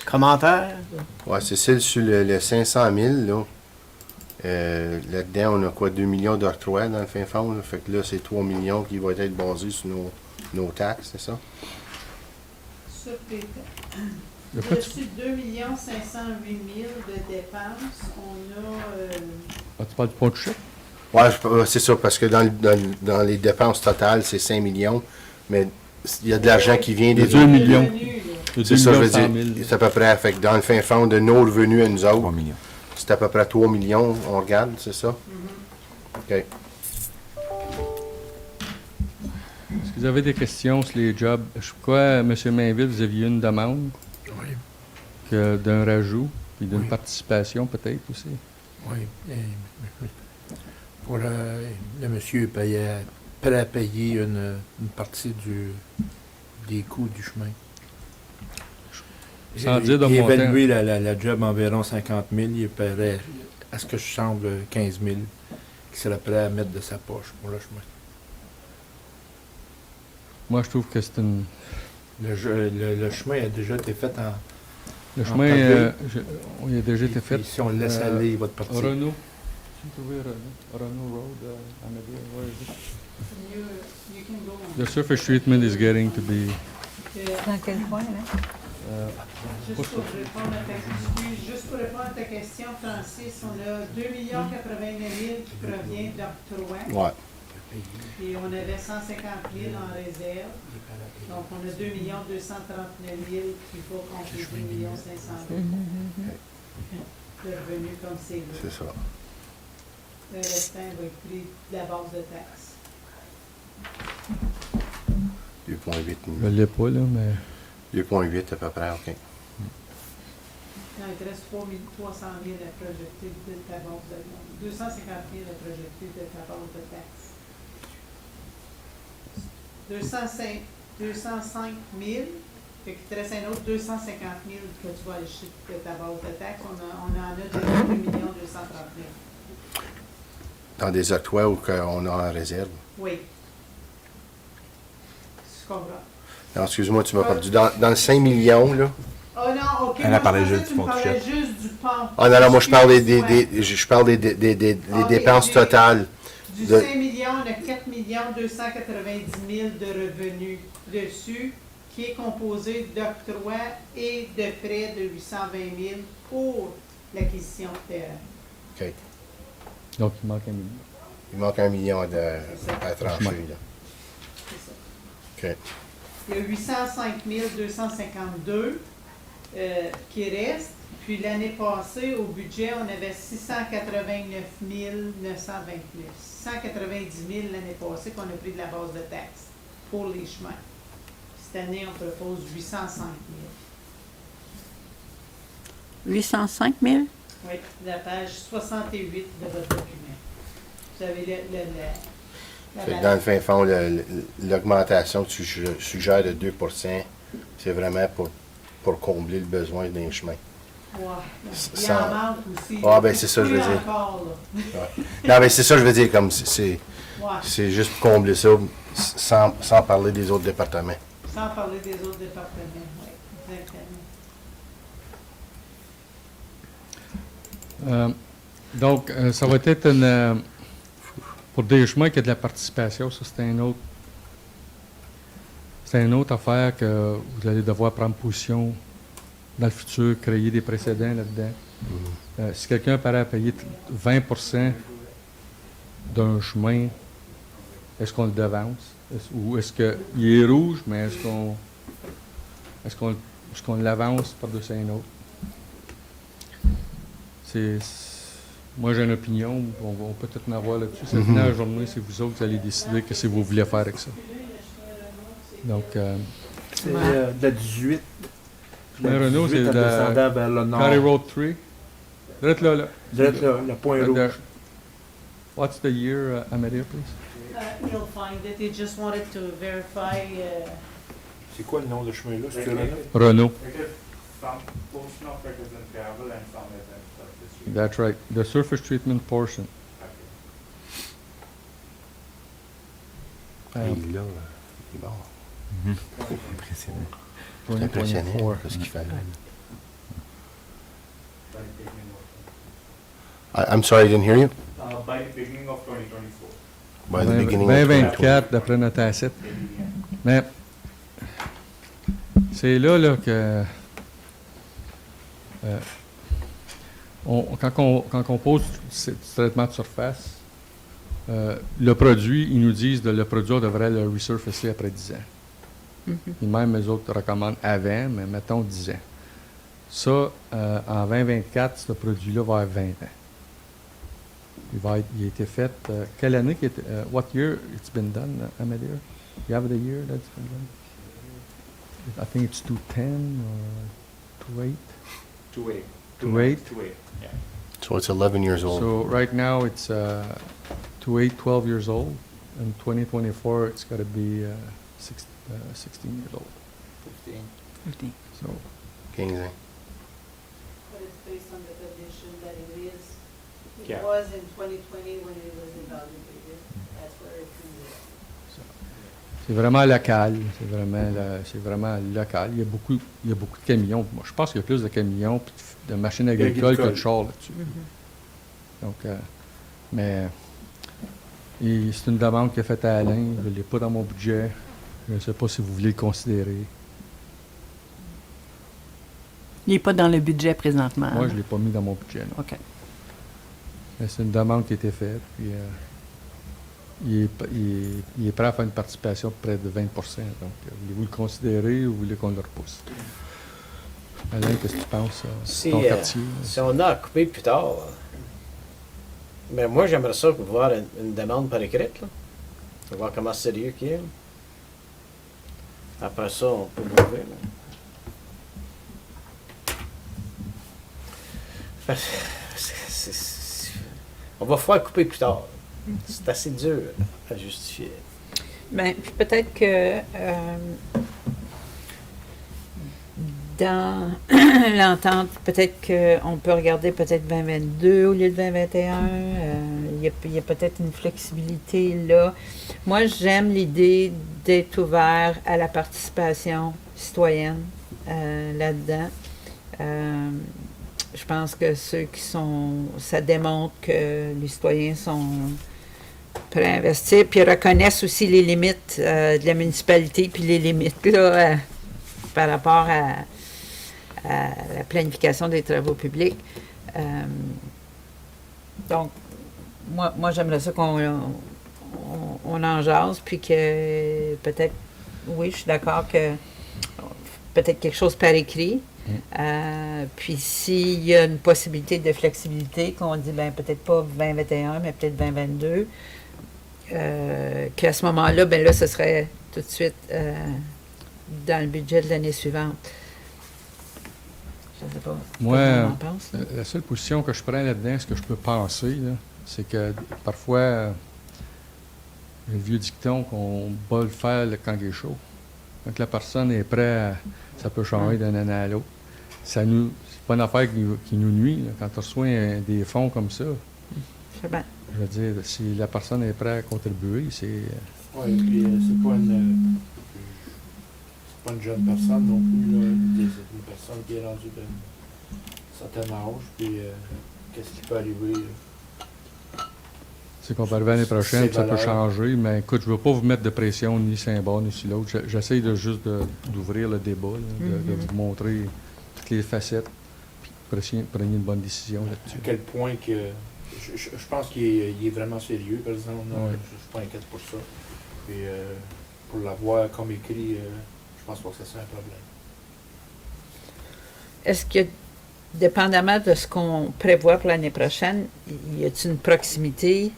Speaker 2: Commentaires?
Speaker 5: Ouais, Cécile, sur le 500 000, là, là-dedans, on a quoi, 2 millions d'octrois dans le fin fond, là? Fait que là, c'est 3 millions qui vont être basés sur nos taxes, c'est ça?
Speaker 3: Sur les
Speaker 4: De quoi tu-
Speaker 3: dessus 2 508 000 de dépenses, on a...
Speaker 4: tu parles du pont de chute?
Speaker 5: Ouais, c'est ça, parce que dans les dépenses totales, c'est 5 millions, mais il y a de l'argent qui vient des
Speaker 4: 2 millions.
Speaker 3: revenus, là.
Speaker 5: C'est ça, je veux
Speaker 4: 100 000.
Speaker 5: dire, c'est à peu près, fait que dans le fin fond de nos revenus à nous
Speaker 9: 3
Speaker 5: autres,
Speaker 9: millions.
Speaker 5: c'est à peu près 3 millions, on regarde, c'est ça? OK.
Speaker 4: Est-ce que vous avez des questions sur les jobs? Je crois, M. Mainville, vous aviez une demande. d'un rajout, puis d'une participation peut-être aussi.
Speaker 6: Oui. Pour le monsieur prêt à payer une partie des coûts du chemin.
Speaker 4: Sans dire de montant.
Speaker 6: Évaluer la job environ 50 000, il paierait, à ce que je semble, 15 000, qu'il serait prêt à mettre de sa poche pour le chemin.
Speaker 4: Moi, je trouve que c'est une...
Speaker 6: Le chemin a déjà été fait en...
Speaker 4: Le
Speaker 6: en
Speaker 4: chemin
Speaker 6: pavé.
Speaker 4: il a déjà été fait.
Speaker 6: Puis si on le laisse aller, il va te partir.
Speaker 4: Renault. Tu peux trouver Renault Road, Amadea, where is it?
Speaker 3: You can go on.
Speaker 4: The surface treatment is getting to be...
Speaker 7: Dans quel coin, là?
Speaker 3: Juste pour répondre à ta question, Francis, on a 2 89 000 qui provient d'Octobre.
Speaker 5: Ouais.
Speaker 3: Et on avait 150 000 en réserve. Donc, on a 2 239 000 qui va compter 2 500 000 de revenus comme c'est là.
Speaker 5: C'est ça.
Speaker 3: Le restant va être pris de la base de taxes.
Speaker 5: 2,8
Speaker 4: Je l'ai pas, là, mais...
Speaker 5: 2,8 à peu près, OK.
Speaker 3: Non, il te reste 3 300 000 à projeter de ta base de 250 000 à projeter de ta base de taxes. 205 000, fait qu'il te reste un autre 250 000 que tu vas aller chercher de ta base de taxes. On en a déjà 2 230 000.
Speaker 5: Dans des octoires où on a en réserve.
Speaker 3: Oui. Je comprends.
Speaker 5: Non, excuse-moi, tu m'as perdu. Dans le 5 millions, là.
Speaker 3: Oh non, OK.
Speaker 9: Elle a
Speaker 3: moi,
Speaker 9: parlé
Speaker 3: je pensais
Speaker 9: juste
Speaker 3: que
Speaker 9: du
Speaker 3: tu me
Speaker 9: pont de
Speaker 3: parlais
Speaker 9: chef.
Speaker 3: juste du pont.
Speaker 5: Ah non, non, moi je parle
Speaker 3: Excuse-moi.
Speaker 5: des
Speaker 3: Ok,
Speaker 5: dépenses
Speaker 3: ok.
Speaker 5: totales.
Speaker 3: Du
Speaker 5: de-
Speaker 3: 5 millions, on a 4 290 000 de revenus dessus, qui est composé d'octroi et de frais de 820 000 pour l'acquisition de terrain.
Speaker 5: OK.
Speaker 4: Donc, il manque 1 million.
Speaker 5: Il manque 1 million à trancher, là.
Speaker 3: C'est ça.
Speaker 5: OK.
Speaker 3: Il y a 805 252 qui restent. Puis l'année passée, au budget, on avait 689 929. 690 000 l'année passée qu'on a pris de la base de taxes pour les chemins. Cette année, on propose 805 000.
Speaker 7: 805 000?
Speaker 3: Oui, la page 68 de votre document. Vous avez la
Speaker 5: Fait que dans le fin fond, l'augmentation que tu suggères de 2 c'est vraiment pour combler le besoin d'un chemin.
Speaker 3: Ouais. Il
Speaker 5: Sans-
Speaker 3: en manque aussi.
Speaker 5: Ah, ben, c'est ça, je veux
Speaker 3: Plus
Speaker 5: dire.
Speaker 3: encore, là.
Speaker 5: Ouais. Non, mais c'est ça, je veux dire, comme c'est
Speaker 3: Ouais.
Speaker 5: c'est juste pour combler ça, sans parler des autres départements.
Speaker 3: Sans parler des autres départements. Oui, exactement.
Speaker 4: Donc, ça va être une... pour des chemins qui a de la participation, ça, c'est un autre... C'est une autre affaire que vous allez devoir prendre position dans le futur, créer des précédents là-dedans. Si quelqu'un paraît à payer 20 d'un chemin, est-ce qu'on le devance? Ou est-ce qu'il est rouge, mais est-ce qu'on l'avance par-dessus un autre? Moi, j'ai une opinion, on peut peut-être en avoir là-dessus. C'est la journée, c'est vous autres qui allez décider ce que vous voulez faire avec ça. Donc,
Speaker 6: C'est de la 18.
Speaker 4: Mais Renault, c'est
Speaker 6: en
Speaker 4: de la-
Speaker 6: descendant vers le nord.
Speaker 4: County Road 3, direct là.
Speaker 6: Direct là, le point rouge.
Speaker 4: What's the year, Amadea, please?
Speaker 3: You'll find it. They just wanted to verify.
Speaker 6: C'est quoi le nom de chemin-là? C'est Renault?
Speaker 4: Renault.
Speaker 8: It is some portion of it is in gravel and some is in surface treatment.
Speaker 4: That's right. The surface treatment portion.
Speaker 5: Il est là, il est bon.
Speaker 9: Impressionnant.
Speaker 5: C'est impressionnant,
Speaker 4: 2024.
Speaker 5: ce qu'il fait.
Speaker 8: By beginning of,
Speaker 5: I'm sorry, I didn't hear you.
Speaker 8: by beginning of 2024.
Speaker 5: By the beginning of
Speaker 4: 2024, d'après notre asset. Mais c'est là que quand on pose ce traitement de surface, le produit, ils nous disent que le produit devrait le resurfacer après 10 ans. Et même les autres recommandent avant, mais mettons 10 ans. Ça, en 2024, ce produit-là va avoir 20 ans. Il a été fait. Quelle année what year it's been done, Amadea? You have the year that's been done? I think it's 2010 or to 8.
Speaker 8: 2A.
Speaker 4: To 8.
Speaker 8: 2A. Yeah.
Speaker 5: So it's 11 years old.
Speaker 4: So right now it's to 8, 12 years old. In 2024, it's got to be 16 years old.
Speaker 2: 15.
Speaker 4: So
Speaker 5: 15.
Speaker 3: But it's based on the condition that it is. It
Speaker 8: Yeah.
Speaker 3: was in 2020 when it was evaluated. That's where it comes in.
Speaker 4: c'est vraiment local. C'est vraiment local. Il y a beaucoup de camions. Moi, je pense qu'il y a plus de camions et de machines agricoles que de chars là-dessus. Donc, mais c'est une demande qui est faite à Alain. Je ne l'ai pas dans mon budget. Je ne sais pas si vous voulez le considérer.
Speaker 1: Il n'est pas dans le budget présentement.
Speaker 4: Moi, je ne l'ai pas mis dans mon budget. Non.
Speaker 1: OK.
Speaker 4: Mais c'est une demande qui a été faite. Puis, il est prêt à faire une participation de près de 20 Donc, voulez-vous le considérer ou voulez qu'on le repousse? Alain, qu'est-ce que tu penses?
Speaker 2: Si,
Speaker 4: Ton quartier?
Speaker 2: si on a à couper plus tard, mais moi, j'aimerais ça voir une demande par écrite, là. Pour voir comment sérieux qu'il est. Après ça, on peut l'ouvrir. On va falloir couper plus tard. C'est assez dur à justifier.
Speaker 7: Ben, puis peut-être que dans l'entente, peut-être qu'on peut regarder peut-être 2022 au lieu de 2021. Il y a peut-être une flexibilité là. Moi, j'aime l'idée d'être ouvert à la participation citoyenne là-dedans. Je pense que ça démontre que les citoyens sont prêts à investir, puis reconnaissent aussi les limites de la municipalité, puis les limites là, par rapport à la planification des travaux publics. Donc, moi j'aimerais ça qu'on en jase, puis que peut-être, oui, je suis d'accord que peut-être quelque chose par écrit. Puis s'il y a une possibilité de flexibilité, qu'on dit ben peut-être pas 2021, mais peut-être 2022, qu'à ce moment-là, ben là, ce serait tout de suite dans le budget de l'année suivante. Je ne sais pas.
Speaker 4: Moi,
Speaker 7: qu'est-ce qu'on en pense, là?
Speaker 4: la seule position que je prends là-dedans, ce que je peux penser, là, c'est que parfois, le vieux dicton qu'on bat le fer quand il est chaud. Quand la personne est prête, ça peut changer d'un an à l'autre. C'est pas une affaire qui nous nuit. Là. Quand tu reçois des fonds comme ça,
Speaker 7: C'est bien.
Speaker 4: je veux dire, si la personne est prête à contribuer, c'est...
Speaker 6: Oui, puis c'est pas une jeune personne non plus, là, une personne qui est rendue d'un certain âge, puis qu'est-ce qui peut arriver?
Speaker 4: C'est qu'on va arriver l'année prochaine,
Speaker 6: C'est
Speaker 4: puis ça peut
Speaker 6: valable.
Speaker 4: changer, mais écoute, je ne veux pas vous mettre de pression ni sur un bord ni sur l'autre. J'essaie d'ouvrir le débat, là, de vous montrer toutes les facettes, puis prenez une bonne décision
Speaker 6: À
Speaker 4: là-dessus.
Speaker 6: quel point que... Je pense qu'il est vraiment sérieux, par exemple. Non?
Speaker 4: Oui.
Speaker 6: Je ne suis pas inquiète pour ça. Puis pour l'avoir comme écrit, je pense pas que ça soit un problème.
Speaker 7: Est-ce que, dépendamment de ce qu'on prévoit pour l'année prochaine, y a-t-il une proximité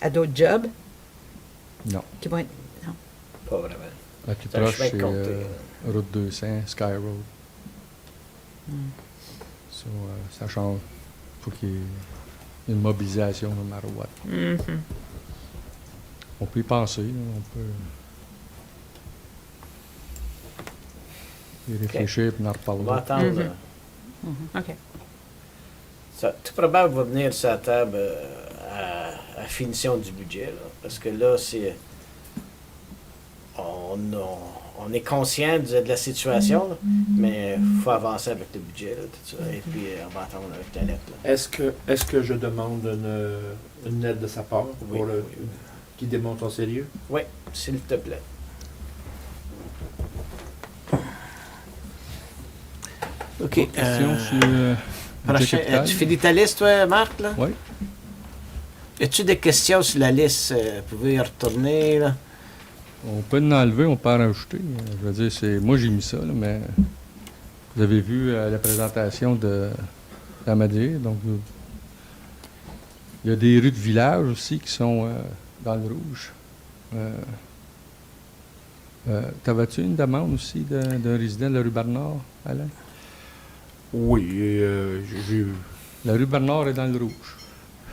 Speaker 7: à d'autres jobs
Speaker 4: Non.
Speaker 7: qui vont être... Non.
Speaker 2: Pas vraiment.
Speaker 4: La plus
Speaker 2: C'est un
Speaker 4: proche,
Speaker 2: chemin de
Speaker 4: c'est
Speaker 2: comté.
Speaker 4: Route 200, Sky Road. So, ça change. Il faut qu'il y ait une mobilisation, no matter what.
Speaker 7: Mhm.
Speaker 4: On peut y penser, là, on peut y réfléchir et en reparler.
Speaker 2: On va attendre.
Speaker 7: Mhm. OK.
Speaker 2: Ça, tout probable va venir sur la table à finition du budget. Là, parce que là, c'est. On est conscient de la situation, là, mais il faut avancer avec le budget, là, tout ça. Et puis, on va attendre avec la lettre. Là.
Speaker 6: Est-ce que je demande une aide de sa part
Speaker 2: Oui,
Speaker 6: pour
Speaker 2: oui,
Speaker 6: qui démontre son sérieux?
Speaker 2: Oui, s'il te plaît. OK.
Speaker 4: Question sur budget capital?
Speaker 2: Tu finis ta liste, toi, Marc? Là?
Speaker 4: Oui.
Speaker 2: As-tu des questions sur la liste? Vous pouvez y retourner, là?
Speaker 4: On peut en enlever, on peut en rajouter. Je veux dire, moi j'ai mis ça, là, mais vous avez vu la présentation de d'Amadir. Donc, il y a des rues de village aussi qui sont dans le rouge. T'avais-tu une demande aussi d'un résident de la rue Bernard, Alain?
Speaker 5: Oui, j'ai
Speaker 4: La rue Bernard est dans le rouge.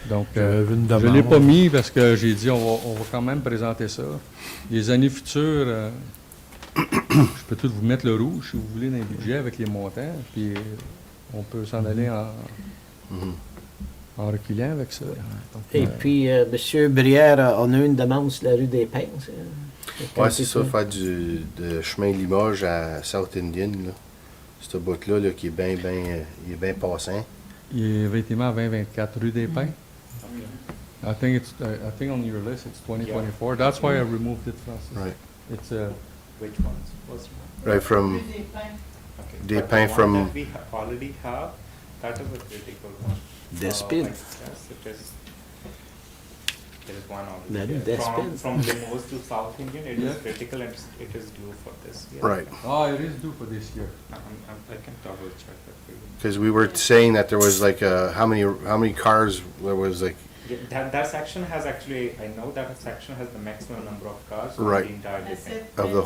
Speaker 4: Donc,
Speaker 6: J'avais vu une
Speaker 4: je ne l'ai
Speaker 6: demande.
Speaker 4: pas mis parce que j'ai dit on va quand même présenter ça. Les années futures, je peux tout vous mettre le rouge si vous voulez dans les budgets avec les montants. Puis on peut s'en aller en reculant avec ça. Donc,
Speaker 2: Et puis, M. Brière, on a eu une demande sur la rue des Pins.
Speaker 5: Ouais, c'est ça, faire de chemin Limoges à South Indian, là. Ce bout-là, là, qui est il est bien passant.
Speaker 4: il est effectivement à 2024 rue des Pins. I think on your list it's 2024. That's why I removed it, Francis.
Speaker 5: Right.
Speaker 4: It's
Speaker 8: Which ones? Was
Speaker 5: Right from
Speaker 8: okay.
Speaker 5: Des
Speaker 8: but
Speaker 5: Pins
Speaker 8: the one
Speaker 5: from-
Speaker 8: that we already have, that is a critical one.
Speaker 2: Despines.
Speaker 8: Yes, it is. There is one
Speaker 2: La
Speaker 8: already
Speaker 2: rue
Speaker 8: there.
Speaker 2: Despines.
Speaker 8: From Limoges to South Indian, it is critical and it is due for this year.
Speaker 5: Right.
Speaker 4: it is due for this year.
Speaker 8: I can double check that for you.
Speaker 5: Because we were saying that there was like how many cars there was like
Speaker 8: Yeah, that section has actually, I know that section has the maximum number of cars on
Speaker 5: Right.
Speaker 8: the entire district.
Speaker 5: of the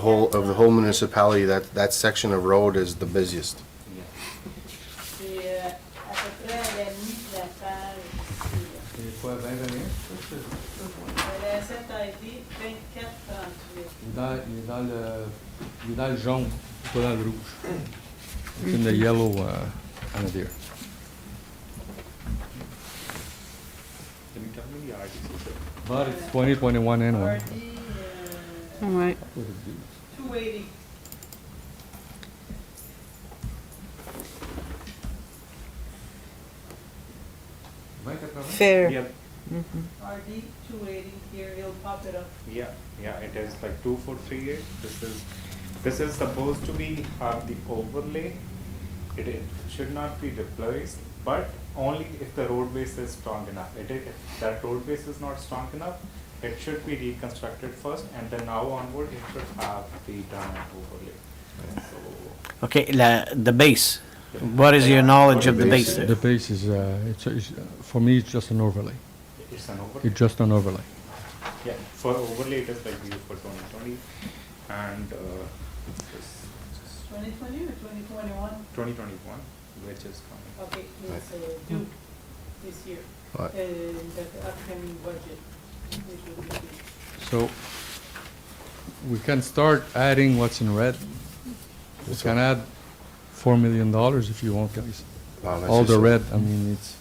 Speaker 5: whole municipality that section of road is the busiest.
Speaker 8: Yeah.
Speaker 10: C'est à peu près à la mi de la page ici.
Speaker 4: C'est quoi, 2021?
Speaker 10: La SFID 2438.
Speaker 4: Il est dans le jaune, pas dans le rouge. It's in the yellow under there.
Speaker 8: Can you tell me the RDC?
Speaker 4: But it's 2021 anyway.
Speaker 10: RD
Speaker 1: Ouais.
Speaker 10: 280.
Speaker 1: Fair.
Speaker 8: Yeah,
Speaker 10: RD 280 here, he'll pop it up.
Speaker 8: yeah, it is like 2438. This is supposed to be the overlay. It should not be replaced, but only if the road base is strong enough. If that road base is not strong enough, it should be reconstructed first, and then now onward it should have the done an overlay. So,
Speaker 2: Okay, the base. What is your knowledge of the base
Speaker 4: The
Speaker 2: there?
Speaker 4: base is, for me, it's just an overlay.
Speaker 8: it's an overlay.
Speaker 4: It's just an overlay.
Speaker 8: Yeah, for overlay it is like due for 2020, and this
Speaker 10: 2020 or 2021?
Speaker 8: 2021, which is coming.
Speaker 10: Okay, it's due this year.
Speaker 5: Right.
Speaker 10: The upcoming budget, which will be due.
Speaker 4: So we can start adding what's in red. We can add $4 million if you want, guys.
Speaker 5: Wow, that's
Speaker 4: All the
Speaker 5: just-
Speaker 4: red, I mean, it's,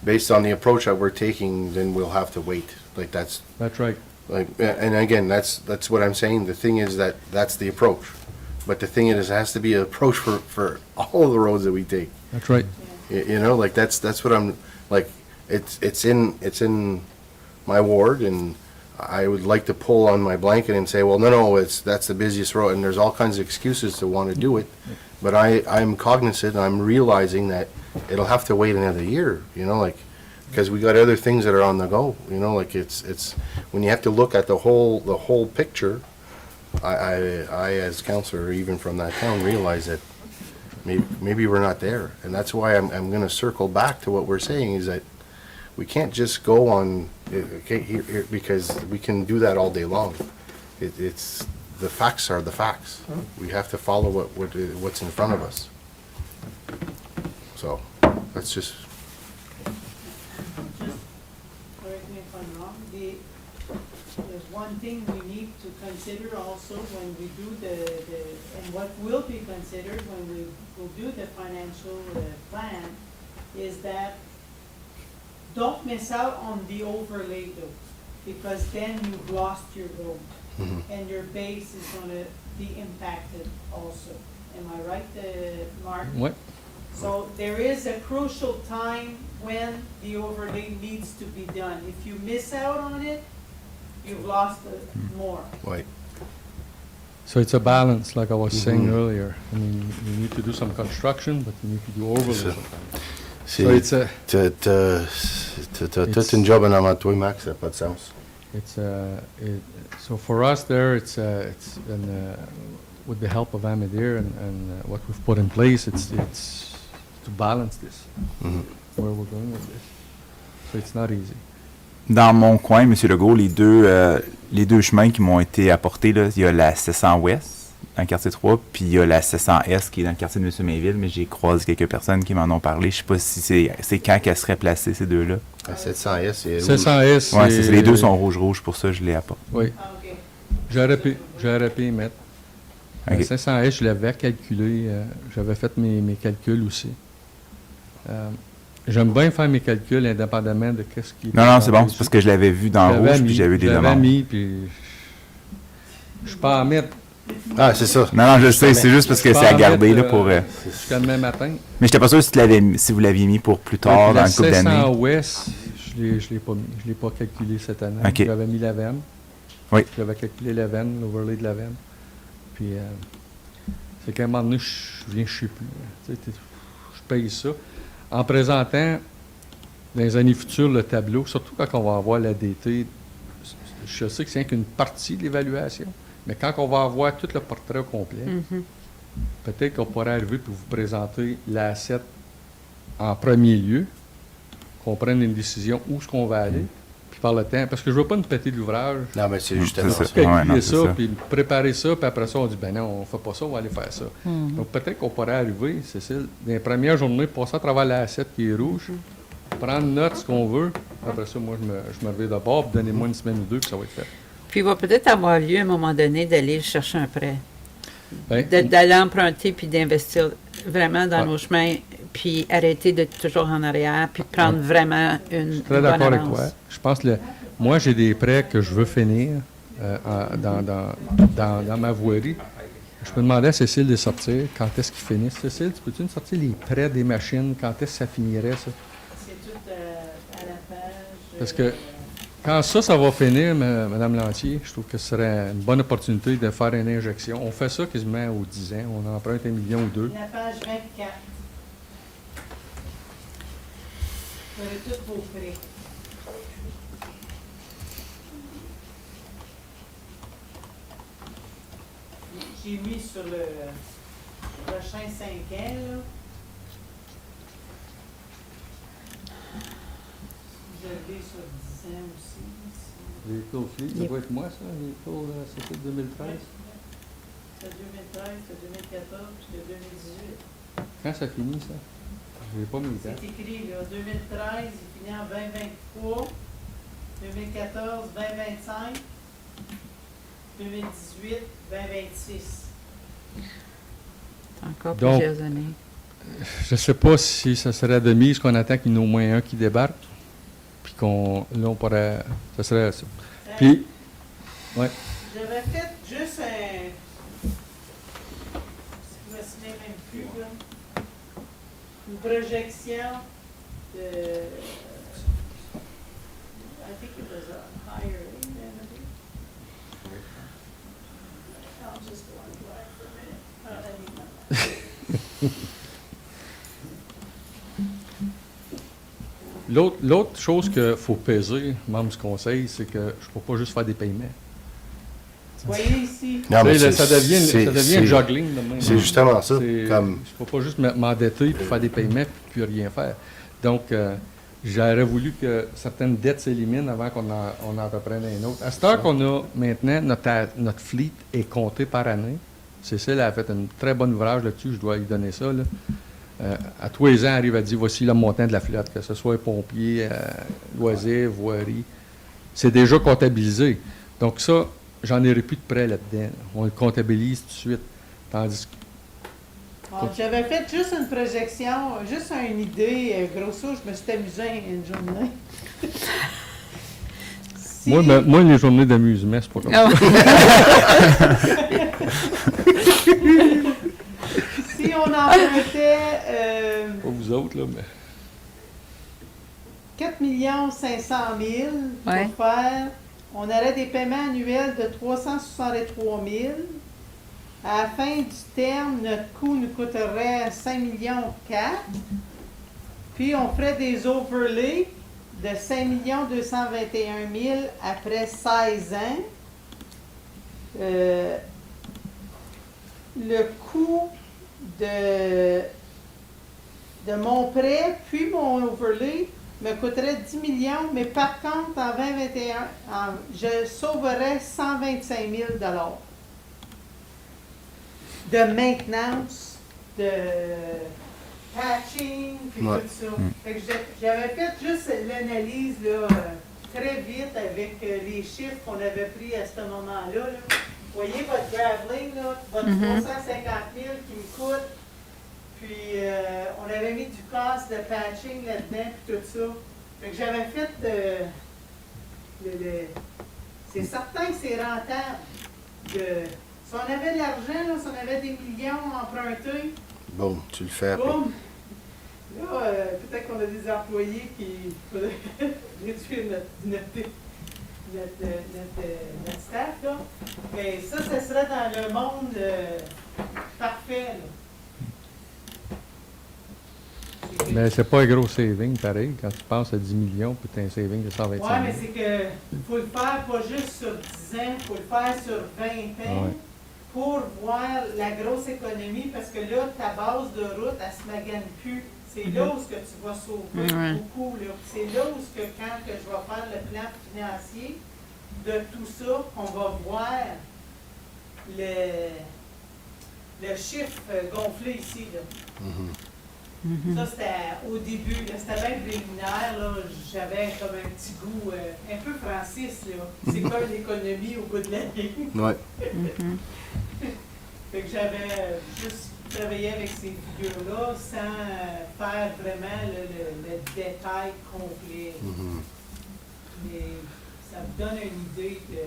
Speaker 5: Based on the approach that we're taking, then we'll have to wait. Like that's
Speaker 4: right.
Speaker 5: like, and again, that's what I'm saying. The thing is that that's the approach, but the thing is, it has to be an approach for all the roads that we take.
Speaker 4: That's right.
Speaker 5: You know, like that's what I'm like. It's in my ward, and I would like to pull on my blanket and say, well, no, that's the busiest road, and there's all kinds of excuses to want to do it. But I'm cognizant, and I'm realizing that it'll have to wait another year. You know, like because we got other things that are on the go. You know, like it's when you have to look at the whole picture. I as councillor, even from that town, realize that maybe we're not there, and that's why I'm going to circle back to what we're saying is that we can't just go on here because we can do that all day long. It's the facts are the facts. We have to follow what's in front of us. So that's just
Speaker 10: Correct me if I'm wrong, there's one thing we need to consider also when we do and what will be considered when we will do the financial plan, is that don't miss out on the overlay though, because then you've lost your road, and your base is gonna be impacted also. Am I right, Mark?
Speaker 4: What?
Speaker 10: So there is a crucial time when the overlay needs to be done. If you miss out on it, you've lost more.
Speaker 5: right.
Speaker 4: So it's a balance, like I was saying earlier. I mean, you need to do some construction, but you need to do overlay
Speaker 5: So-
Speaker 4: sometimes.
Speaker 5: C'est
Speaker 4: So it's a,
Speaker 5: t'as
Speaker 4: It's-
Speaker 5: tout une job en avant de toi, Max, ça n'a pas de sens.
Speaker 4: so for us there, it's with the help of Amadir and what we've put in place, it's to balance this,
Speaker 5: Mhm.
Speaker 4: where we're going with this. So it's not easy.
Speaker 9: Dans mon coin, M. Legault, les deux chemins qui m'ont été apportés, là, il y a la 700 Ouest, dans le quartier 3, puis il y a la 700S qui est dans le quartier de M. mais j'ai croisé quelques personnes qui m'en ont parlé. Je sais pas si c'est quand qu'elles seraient placées, ces deux-là.
Speaker 5: La 700S, c'est rouge.
Speaker 4: 700S,
Speaker 9: Ouais, les deux sont rouge, pour ça, je l'ai pas.
Speaker 4: Oui.
Speaker 10: Ah, OK.
Speaker 4: J'aurais pu y mettre.
Speaker 9: Ok.
Speaker 4: 500S, je l'avais calculé. J'avais fait mes calculs aussi. J'aime bien faire mes calculs indépendamment de qu'est-ce qui...
Speaker 9: Non, c'est bon, c'est parce que je l'avais vu dans rouge, puis j'avais eu des
Speaker 4: Je l'avais
Speaker 9: demandes.
Speaker 4: mis, puis je suis pas à mettre
Speaker 5: Ah, c'est ça.
Speaker 9: Non, je sais, c'est juste parce que c'est à garder, là, pour...
Speaker 4: jusqu'à demain matin.
Speaker 9: Mais j'étais pas sûr si vous l'aviez mis pour plus tard,
Speaker 4: Puis
Speaker 9: dans
Speaker 4: la
Speaker 9: le couple d'années.
Speaker 4: 500 Ouest, je l'ai pas mis. Je l'ai pas calculé cette année.
Speaker 9: Ok.
Speaker 4: J'avais mis la veine.
Speaker 9: Oui.
Speaker 4: J'avais calculé la veine, l'overlay de la veine. Puis, c'est qu'à un moment donné, je sais plus. Tu sais, je paye ça. En présentant, dans les années futures, le tableau, surtout quand on va avoir la DT, je sais que c'est qu'une partie de l'évaluation, mais quand on va avoir tout le portrait au complet, peut-être qu'on pourrait arriver pour vous présenter l'asset en premier lieu, qu'on prenne une décision où est-ce qu'on va aller, puis par le temps, parce que je ne veux pas nous péter de l'ouvrage,
Speaker 5: Non, mais c'est justement
Speaker 9: c'est
Speaker 5: ça.
Speaker 9: ça. Ouais, non,
Speaker 4: calculer
Speaker 9: c'est
Speaker 4: ça,
Speaker 9: ça.
Speaker 4: puis préparer ça, puis après ça, on dit, ben non, on ne fait pas ça, on va aller faire ça. Donc peut-être qu'on pourrait arriver, Cécile, dans les premières journées, passer à travers l'asset qui est rouge, prendre note, ce qu'on veut, après ça, moi, je me reviens d'abord, puis donnez-moi une semaine ou deux, puis ça va être fait.
Speaker 7: Puis il va peut-être avoir lieu à un moment donné d'aller chercher un prêt.
Speaker 4: Ben,
Speaker 7: D'aller emprunter puis d'investir vraiment dans
Speaker 4: Ouais.
Speaker 7: nos chemins, puis arrêter d'être toujours en arrière, puis prendre vraiment une
Speaker 4: Très
Speaker 7: bonne
Speaker 4: d'accord avec
Speaker 7: avance.
Speaker 4: toi. Je pense que moi, j'ai des prêts que je veux finir dans ma voirie. Je peux demander à Cécile de sortir quand est-ce qu'ils finissent. Cécile, tu peux-tu nous sortir les prêts des machines? Quand est-ce que ça finirait, ça?
Speaker 10: C'est tout à la page.
Speaker 4: Parce que quand ça va finir, Mme Lantier, je trouve que ce serait une bonne opportunité de faire une injection. On fait ça quasiment aux 10 ans. On emprunte 1 million ou 2.
Speaker 10: La page 24. Vous avez tous vos prêts. J'ai mis sur le prochain 5 ans, là. Je l'ai sur 10 ans aussi.
Speaker 4: Les taux flics, ça va être moi, ça, les taux, c'était 2013.
Speaker 10: C'est 2013, c'est 2014, puis c'est 2018.
Speaker 4: Quand ça finit, ça? Je n'ai pas mis le temps.
Speaker 10: C'est écrit, là, 2013, il finit en 2023, 2014, 2025, 2018, 2026.
Speaker 7: Encore
Speaker 4: Donc,
Speaker 7: plusieurs années.
Speaker 4: Je ne sais pas si ça serait de mise qu'on attend qu'il y en ait au moins un qui débarque. Puis là, on pourrait. Ça serait ça. Puis, ouais.
Speaker 10: J'avais fait juste je me souviens même plus, là, une projection de, I think it was a higher remedy. I'll just go on quiet for a minute. I need my-
Speaker 4: L'autre chose qu'il faut peser, membre du conseil, c'est que je ne peux pas juste faire des paiements.
Speaker 10: Voyez ici.
Speaker 5: Non, mais
Speaker 4: Tu sais, ça devient
Speaker 5: c'est-
Speaker 4: un juggling de même.
Speaker 5: C'est justement ça.
Speaker 4: C'est-
Speaker 5: Comme,
Speaker 4: Je ne peux pas juste m'endetter puis faire des paiements puis rien faire. Donc, j'aurais voulu que certaines dettes s'éliminent avant qu'on en reprenne un autre. À cette heure qu'on a maintenant, notre fleet est compté par année. Cécile a fait un très bon ouvrage là-dessus, je dois lui donner ça. Là. À tous les ans, elle arrive à dire voici le montant de la flotte, que ce soit pompiers, loisirs, voirie. C'est déjà comptabilisé. Donc, ça, j'en aurais plus de prêt là-dedans. On le comptabilise tout de suite. Tandis que
Speaker 10: Bon, j'avais fait juste une projection, juste une idée, grosso, je me suis amusée une journée. Si-
Speaker 4: moi, les journées d'amusement, c'est pas comme ça.
Speaker 10: Si on empruntait
Speaker 4: Pas vous autres, là, mais.
Speaker 10: 4 500 000 pour
Speaker 7: Ouais.
Speaker 10: faire, on aurait des paiements annuels de 363 000. À la fin du terme, notre coût nous coûterait 5 millions 4. Puis on ferait des overlays de 5 221 000 après 16 ans. Le coût de mon prêt, puis mon overlay, me coûterait 10 millions, mais par contre, en 2021, je sauverais 125 000 $.
Speaker 3: de maintenance, de patching, puis
Speaker 5: Ouais.
Speaker 3: tout ça. Fait que j'avais fait juste l'analyse là, très vite avec les chiffres qu'on avait pris à ce moment-là. Là. Vous voyez votre graveling, là, votre 350 000 qui me coûte, puis on avait mis du cost de patching là-dedans, puis tout ça. Fait que j'avais fait c'est certain que c'est rentable. Si on avait de l'argent, là, si on avait des millions empruntés,
Speaker 5: Bon, tu le fais après.
Speaker 3: boum! Là, peut-être qu'on a des employés qui faudrait réduire notre staff, là. Mais ça serait dans le monde parfait, là.
Speaker 4: Mais c'est pas un gros saving, pareil. Quand tu passes à 10 millions, puis tu as un saving de 125 000.
Speaker 3: Oui, mais c'est que faut le faire pas juste sur 10 ans, il faut le faire sur 20 ans pour voir la grosse économie, parce que là, ta base de route, elle se magane plus. C'est là où que tu vas sauver beaucoup. Là. C'est là où que quand que je vais faire le plan financier de tout ça, on va voir le chiffre gonflé ici. Là. Ça, c'était au début, là, c'était bien préliminaire, là, j'avais comme un petit goût, un peu Francis, là. C'est quoi l'économie au bout de la ligne?
Speaker 5: Ouais.
Speaker 3: Fait que j'avais juste travaillé avec ces figures-là sans faire vraiment le détail complet. Mais ça me donne une idée de...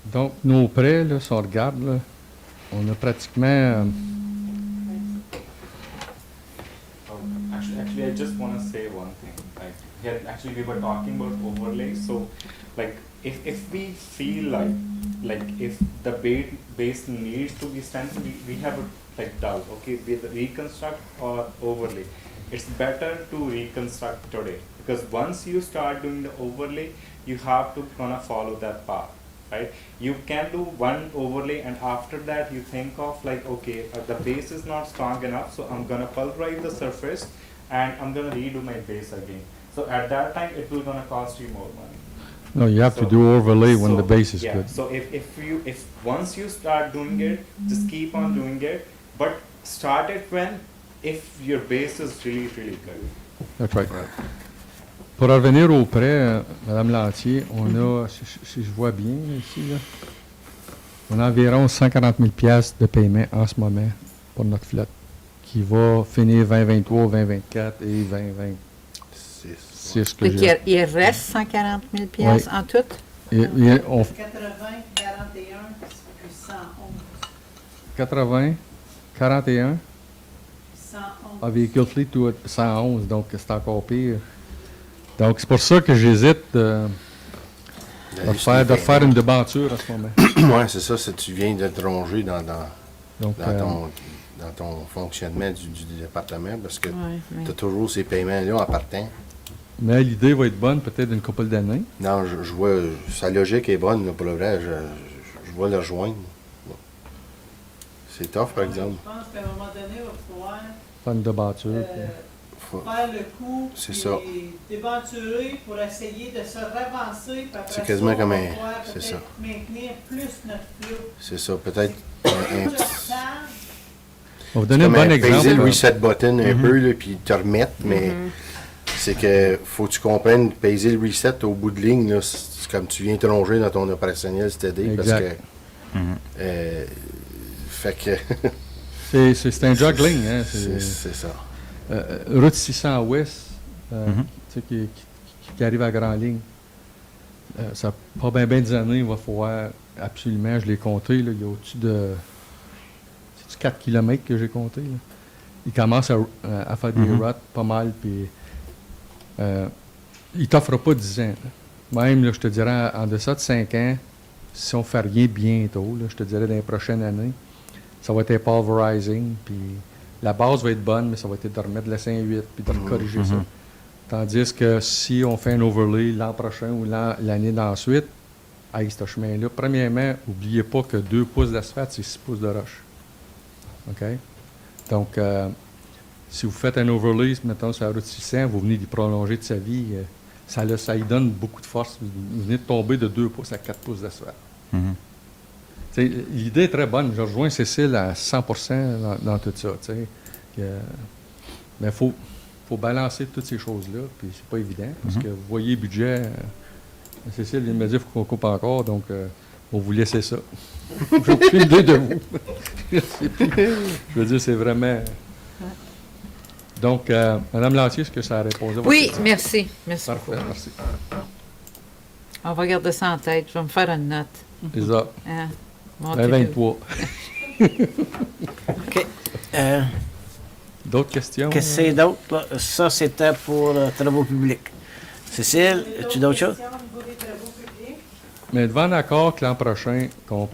Speaker 4: Donc, nos prêts, là, si on regarde, là, on a pratiquement...
Speaker 8: Actually, I just want to say one thing. Like, here, actually, we were talking about overlay. So, like, if we feel like if the base needs to be strengthened, we have a like doubt. Okay, with reconstruct or overlay, it's better to reconstruct today, because once you start doing the overlay, you have to kind of follow that path. Right? You can do one overlay, and after that you think of like, okay, the base is not strong enough, so I'm gonna pulverize the surface and I'm gonna redo my base again. So at that time it will gonna cost you more money.
Speaker 4: No, you have to do overlay when the base is good.
Speaker 8: So if once you start doing it, just keep on doing it, but start it if your base is really good.
Speaker 4: That's right. Pour revenir au prêt, Mme Lantier, on a, si je vois bien ici, là, on a environ 140 000 $ de paiement en ce moment pour notre flotte, qui va finir 2023, 2024 et 2026.
Speaker 7: Donc, il reste 140 000 $ en tout?
Speaker 4: On
Speaker 3: 80, 41, puis 111.
Speaker 4: 80, 41,
Speaker 3: 111.
Speaker 4: en véhicule fleet, tout 111, donc c'est encore pire. Donc, c'est pour ça que j'hésite de faire une devanture à ce moment.
Speaker 5: Oui, c'est ça. Tu viens de te ronger dans ton fonctionnement du département, parce que tu as toujours ces paiements-là en partant.
Speaker 4: Mais l'idée va être bonne peut-être d'une couple d'années.
Speaker 5: Non, je vois, sa logique est bonne, là, pour le vrai. Je vois le rejoindre. Bon. C'est tough, par exemple.
Speaker 3: Je pense qu'à un moment donné, il va falloir
Speaker 4: Faire une devanture.
Speaker 3: faire le coup,
Speaker 5: C'est
Speaker 3: puis
Speaker 5: ça.
Speaker 3: déventurer pour essayer de se revancer.
Speaker 5: C'est quasiment comme un... C'est ça.
Speaker 3: Maintenir plus notre flot.
Speaker 5: C'est ça. Peut-être
Speaker 3: Tout le temps,
Speaker 4: On va vous donner un bon exemple.
Speaker 5: Peser le reset button un peu, là, puis te remettre, mais c'est que faut que tu comprennes, peser le reset au bout de ligne, là, c'est comme tu viens te ronger dans ton opérationnel steady, parce que... fait que...
Speaker 4: c'est un juggling, hein.
Speaker 5: C'est ça.
Speaker 4: Route 600 Ouest, tu sais, qui arrive à grande ligne. Ça n'a pas bien des années, il va falloir absolument, je l'ai compté, là, il y a au-dessus de... C'est-tu 4 km que j'ai compté, là? Il commence à faire des ruts pas mal, puis il t'offre pas 10 ans. Là. Même, là, je te dirais, en deçà de 5 ans, si on fait rien bientôt, là, je te dirais dans les prochaines années, ça va être un pulverizing, puis la base va être bonne, mais ça va être de remettre le 5-8 puis de corriger ça. Tandis que si on fait un overlay l'an prochain ou l'année d'ensuite, avec ce chemin-là, premièrement, n'oubliez pas que 2 pouces d'asphalte, c'est 6 pouces de roche. OK? Donc, si vous faites un overlay, mettons, sur la route 600, vous venez d'y prolonger de sa vie, ça lui donne beaucoup de force. Vous venez de tomber de 2 pouces à 4 pouces d'asphalte. sais, l'idée est très bonne. Je rejoins Cécile à 100% dans tout ça. Tu sais. Mais il faut balancer toutes ces choses-là, puis c'est pas évident, parce que vous voyez le budget. Cécile vient de me dire qu'il faut qu'on coupe encore, donc on vous laisser ça. J'ai aucune idée de vous. Je sais plus. Je veux dire, c'est vraiment... Donc, Mme Lantier, est-ce que ça a répondu à votre
Speaker 7: Oui,
Speaker 4: question?
Speaker 7: merci. Merci
Speaker 4: Parfait,
Speaker 7: beaucoup.
Speaker 4: merci.
Speaker 7: On va garder ça en tête. Je vais me faire une note.
Speaker 4: C'est ça.
Speaker 7: Hein?
Speaker 4: Ben 23.
Speaker 2: OK.
Speaker 4: D'autres questions?
Speaker 2: Qu'est-ce que c'est d'autre? Là? Ça, c'était pour travaux publics. Cécile, as-tu d'autres choses?
Speaker 4: Mais devant l'accord que l'an prochain, qu'on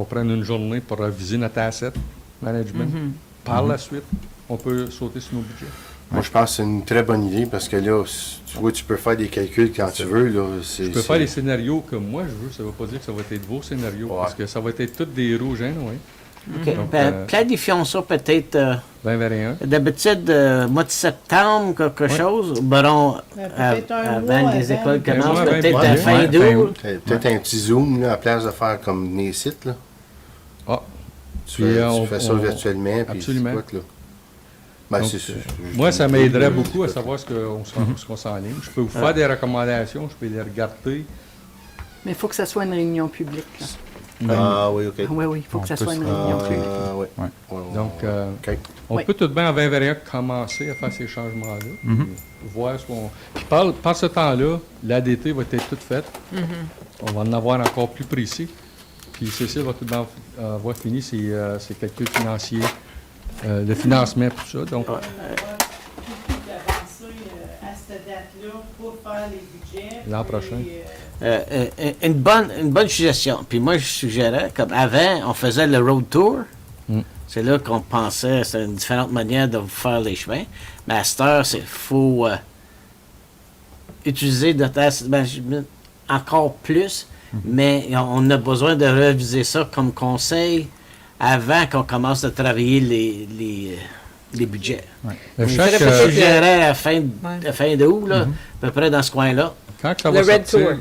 Speaker 4: prenne une journée pour réviser notre asset management, par la suite, on peut sauter sur nos budgets.
Speaker 5: Moi, je pense que c'est une très bonne idée parce que là, tu vois, tu peux faire des calculs quand tu veux. Là,
Speaker 4: Je peux faire les scénarios que moi je veux. Ça ne veut pas dire que ça va être vos scénarios, parce que ça va être tous des rouges, hein, oui.
Speaker 2: OK.
Speaker 4: Donc,
Speaker 2: Planifions ça peut-être
Speaker 4: 2021.
Speaker 2: d'habitude mois de septembre, quelque chose. Ou bon,
Speaker 3: Peut-être un mois
Speaker 2: avant que les
Speaker 3: avant.
Speaker 2: écoles commencent,
Speaker 4: mois,
Speaker 2: peut-être
Speaker 4: ouais,
Speaker 2: à
Speaker 4: ouais,
Speaker 2: fin
Speaker 4: ouais,
Speaker 2: d'août.
Speaker 5: Peut-être un petit zoom, là, à place de faire comme les sites. Là.
Speaker 4: Ah,
Speaker 5: Tu
Speaker 4: Puis,
Speaker 5: fais ça virtuellement. Puis
Speaker 4: absolument.
Speaker 5: c'est quoi, là? Ben,
Speaker 4: donc,
Speaker 5: c'est sûr.
Speaker 4: moi, ça m'aiderait beaucoup à savoir ce qu'on s'enligne. Je peux vous faire des recommandations, je peux les regarder.
Speaker 1: Mais il faut que ça soit une réunion publique. Là.
Speaker 5: Ah oui, OK.
Speaker 1: Oui, oui, il faut que ça soit une réunion publique.
Speaker 5: Oui.
Speaker 4: Donc,
Speaker 5: OK.
Speaker 4: on
Speaker 1: Oui.
Speaker 4: peut tout de même en 2021 commencer à faire ces changements-là. Puis voir ce qu'on. Puis par ce temps-là, l'ADT va être toute faite. On va en avoir encore plus précis. Puis Cécile va tout de même avoir fini ses calculs financiers, le financement, tout ça. Donc,
Speaker 10: On va avoir beaucoup d'avancer à cette date-là pour faire les budgets.
Speaker 4: L'an
Speaker 10: puis,
Speaker 4: prochain.
Speaker 2: Une bonne suggestion. Puis moi, je suggérais, comme avant, on faisait le road tour. C'est là qu'on pensait, c'est une différente manière de faire les chemins. Mais à cette heure, il faut utiliser notre asset management encore plus. Mais on a besoin de réviser ça comme conseil avant qu'on commence à travailler les budgets.
Speaker 4: Mais
Speaker 2: Je
Speaker 4: chaque,
Speaker 2: suggérais à fin d'août, là, à peu près dans ce coin-là.
Speaker 4: quand ça va
Speaker 7: Le Red
Speaker 4: sortir,
Speaker 7: Tour.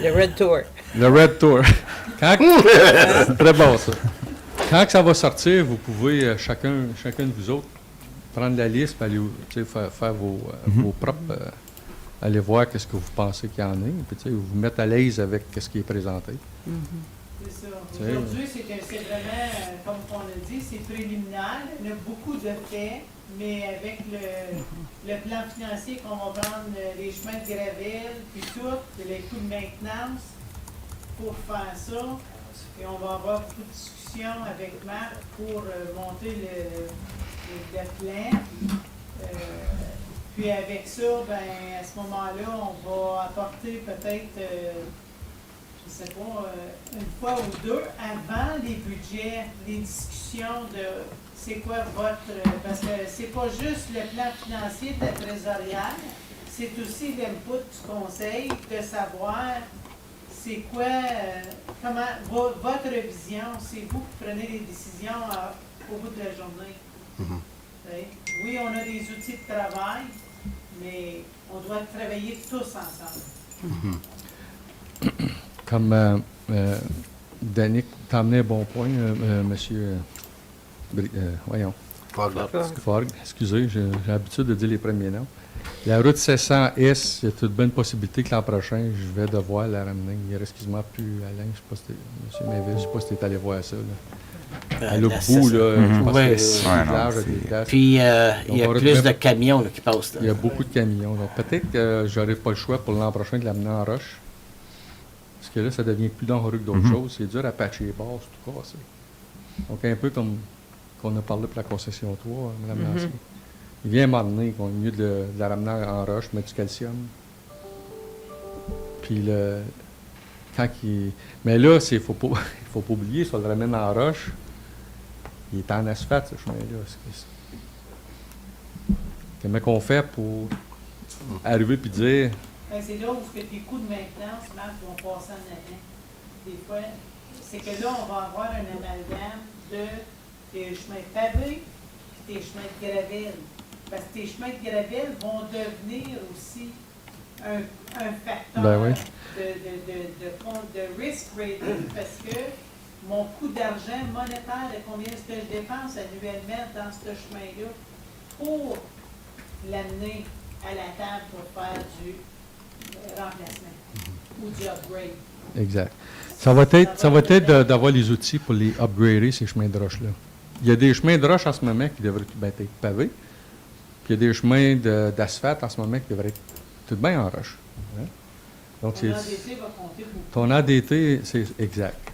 Speaker 7: Le Red Tour.
Speaker 4: Le Red Tour. Très bon, ça. Quand ça va sortir, vous pouvez, chacun de vous autres, prendre la liste, aller faire vos propres... aller voir qu'est-ce que vous pensez qu'il y en a, puis vous mettre à l'aise avec ce qui est présenté.
Speaker 10: C'est ça. Aujourd'hui, c'est vraiment, comme on a dit, c'est préliminaire. Il y a beaucoup de faits, mais avec le plan financier qu'on va prendre, les chemins de gravelle, puis tout, les coûts de maintenance pour faire ça. Et on va avoir beaucoup de discussions avec Marc pour monter le plan. Puis avec ça, ben, à ce moment-là, on va apporter peut-être, je sais pas, une fois ou deux avant les budgets, les discussions de c'est quoi votre... Parce que c'est pas juste le plan financier de la trésorière, c'est aussi l'input du conseil de savoir c'est quoi, comment, votre vision, c'est vous qui prenez les décisions au bout de la journée. Oui, on a des outils de travail, mais on doit travailler tous ensemble.
Speaker 4: Comme Danick t'a amené un bon point, monsieur... voyons. Fogg, excusez, j'ai l'habitude de dire les premiers noms. La route 700S, il y a toute bonne possibilité que l'an prochain, je vais devoir la ramener. Il reste quasiment plus Alain, je ne sais pas si monsieur Méville, je ne sais pas si tu es allé voir ça. Là. À l'autre bout, là, je pense que c'est large à des places.
Speaker 2: Puis, il y a plus de camions là, qui passent. Là.
Speaker 4: Il y a beaucoup de camions. Donc, peut-être que je n'aurai pas le choix pour l'an prochain de l'amener en roche. Parce que là, ça devient plus dangereux que d'autres choses. C'est dur à patcher les bases, tout casser. Donc, un peu comme qu'on a parlé pour la concession 3, Mme Lantier. Il vient m'emmener qu'on est mieux de la ramener en roche, mettre du calcium. Puis, mais là, il ne faut pas oublier, si on le ramène en roche, il est en asphalte, ce chemin-là. Comment qu'on fait pour arriver et dire...
Speaker 10: C'est là où tes coûts de maintenance, Marc, vont passer en avant. Des fois, c'est que là, on va avoir un amalgame de tes chemins pavés et tes chemins de gravelle. Parce que tes chemins de gravelle vont devenir aussi un facteur
Speaker 4: Ben oui.
Speaker 10: de risk rating parce que mon coût d'argent monétaire de combien est-ce que je dépense annuellement dans ce chemin-là pour l'amener à la table pour faire du remplacement ou du upgrade.
Speaker 4: Exact. Ça va être d'avoir les outils pour les upgrader, ces chemins de roche-là. Il y a des chemins de roche en ce moment qui devraient être pavés, puis il y a des chemins d'asphalte en ce moment qui devraient être tout bien en roche. Hein? Donc,
Speaker 10: Ton ADT va compter beaucoup.
Speaker 4: Ton ADT, c'est exact.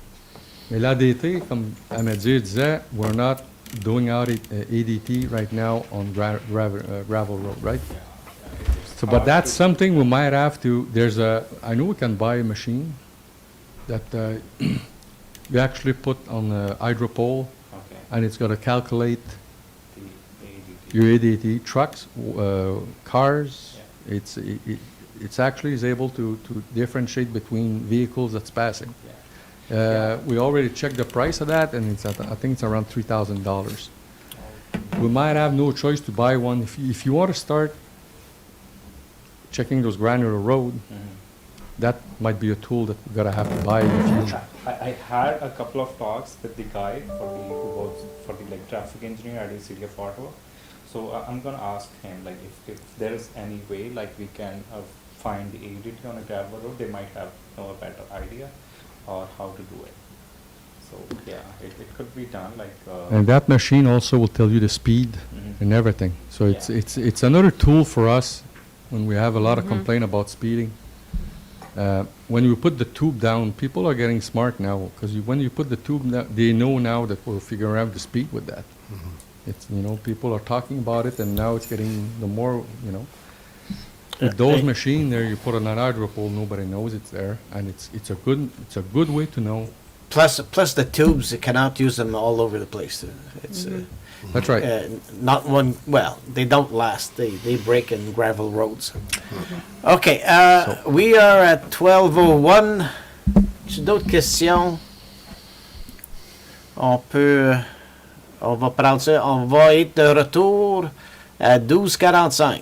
Speaker 4: Mais l'ADT, comme Amadir disait, we're not doing our ADT right now on gravel road, right? So, but that's something we might have to, I know we can buy a machine that you actually put on a hydro pole,
Speaker 8: Okay.
Speaker 4: and it's going to calculate
Speaker 8: The ADT.
Speaker 4: your ADT, trucks, cars.
Speaker 8: Yeah.
Speaker 4: It's actually is able to differentiate between vehicles that's passing.
Speaker 8: Yeah.
Speaker 4: We already checked the price of that, and I think it's around $3,000. We might have no choice to buy one. If you want to start checking those granular road, that might be a tool that we're gonna have to buy in the future.
Speaker 8: I had a couple of talks with the guy who works for the traffic engineer at the city of Ottawa. So I'm gonna ask him if there is any way we can find the ADT on a gravel road. They might have a better idea or how to do it. So yeah, it could be done
Speaker 4: And that machine also will tell you the speed and everything. So it's another tool for us when we have a lot of complaint about speeding. When you put the tube down, people are getting smart now because when you put the tube down, they know now that we're figuring out the speed with that. It's people are talking about it, and now it's getting the more With those machines there, you put on an hydro pole, nobody knows it's there, and it's a good way to know.
Speaker 2: Plus the tubes, you cannot use them all over the place. It's
Speaker 4: That's right.
Speaker 2: not one. Well, they don't last. They break in gravel roads. Okay, we are at 12:01. D'autres questions? On va prendre ça. On va être de retour à 12:45.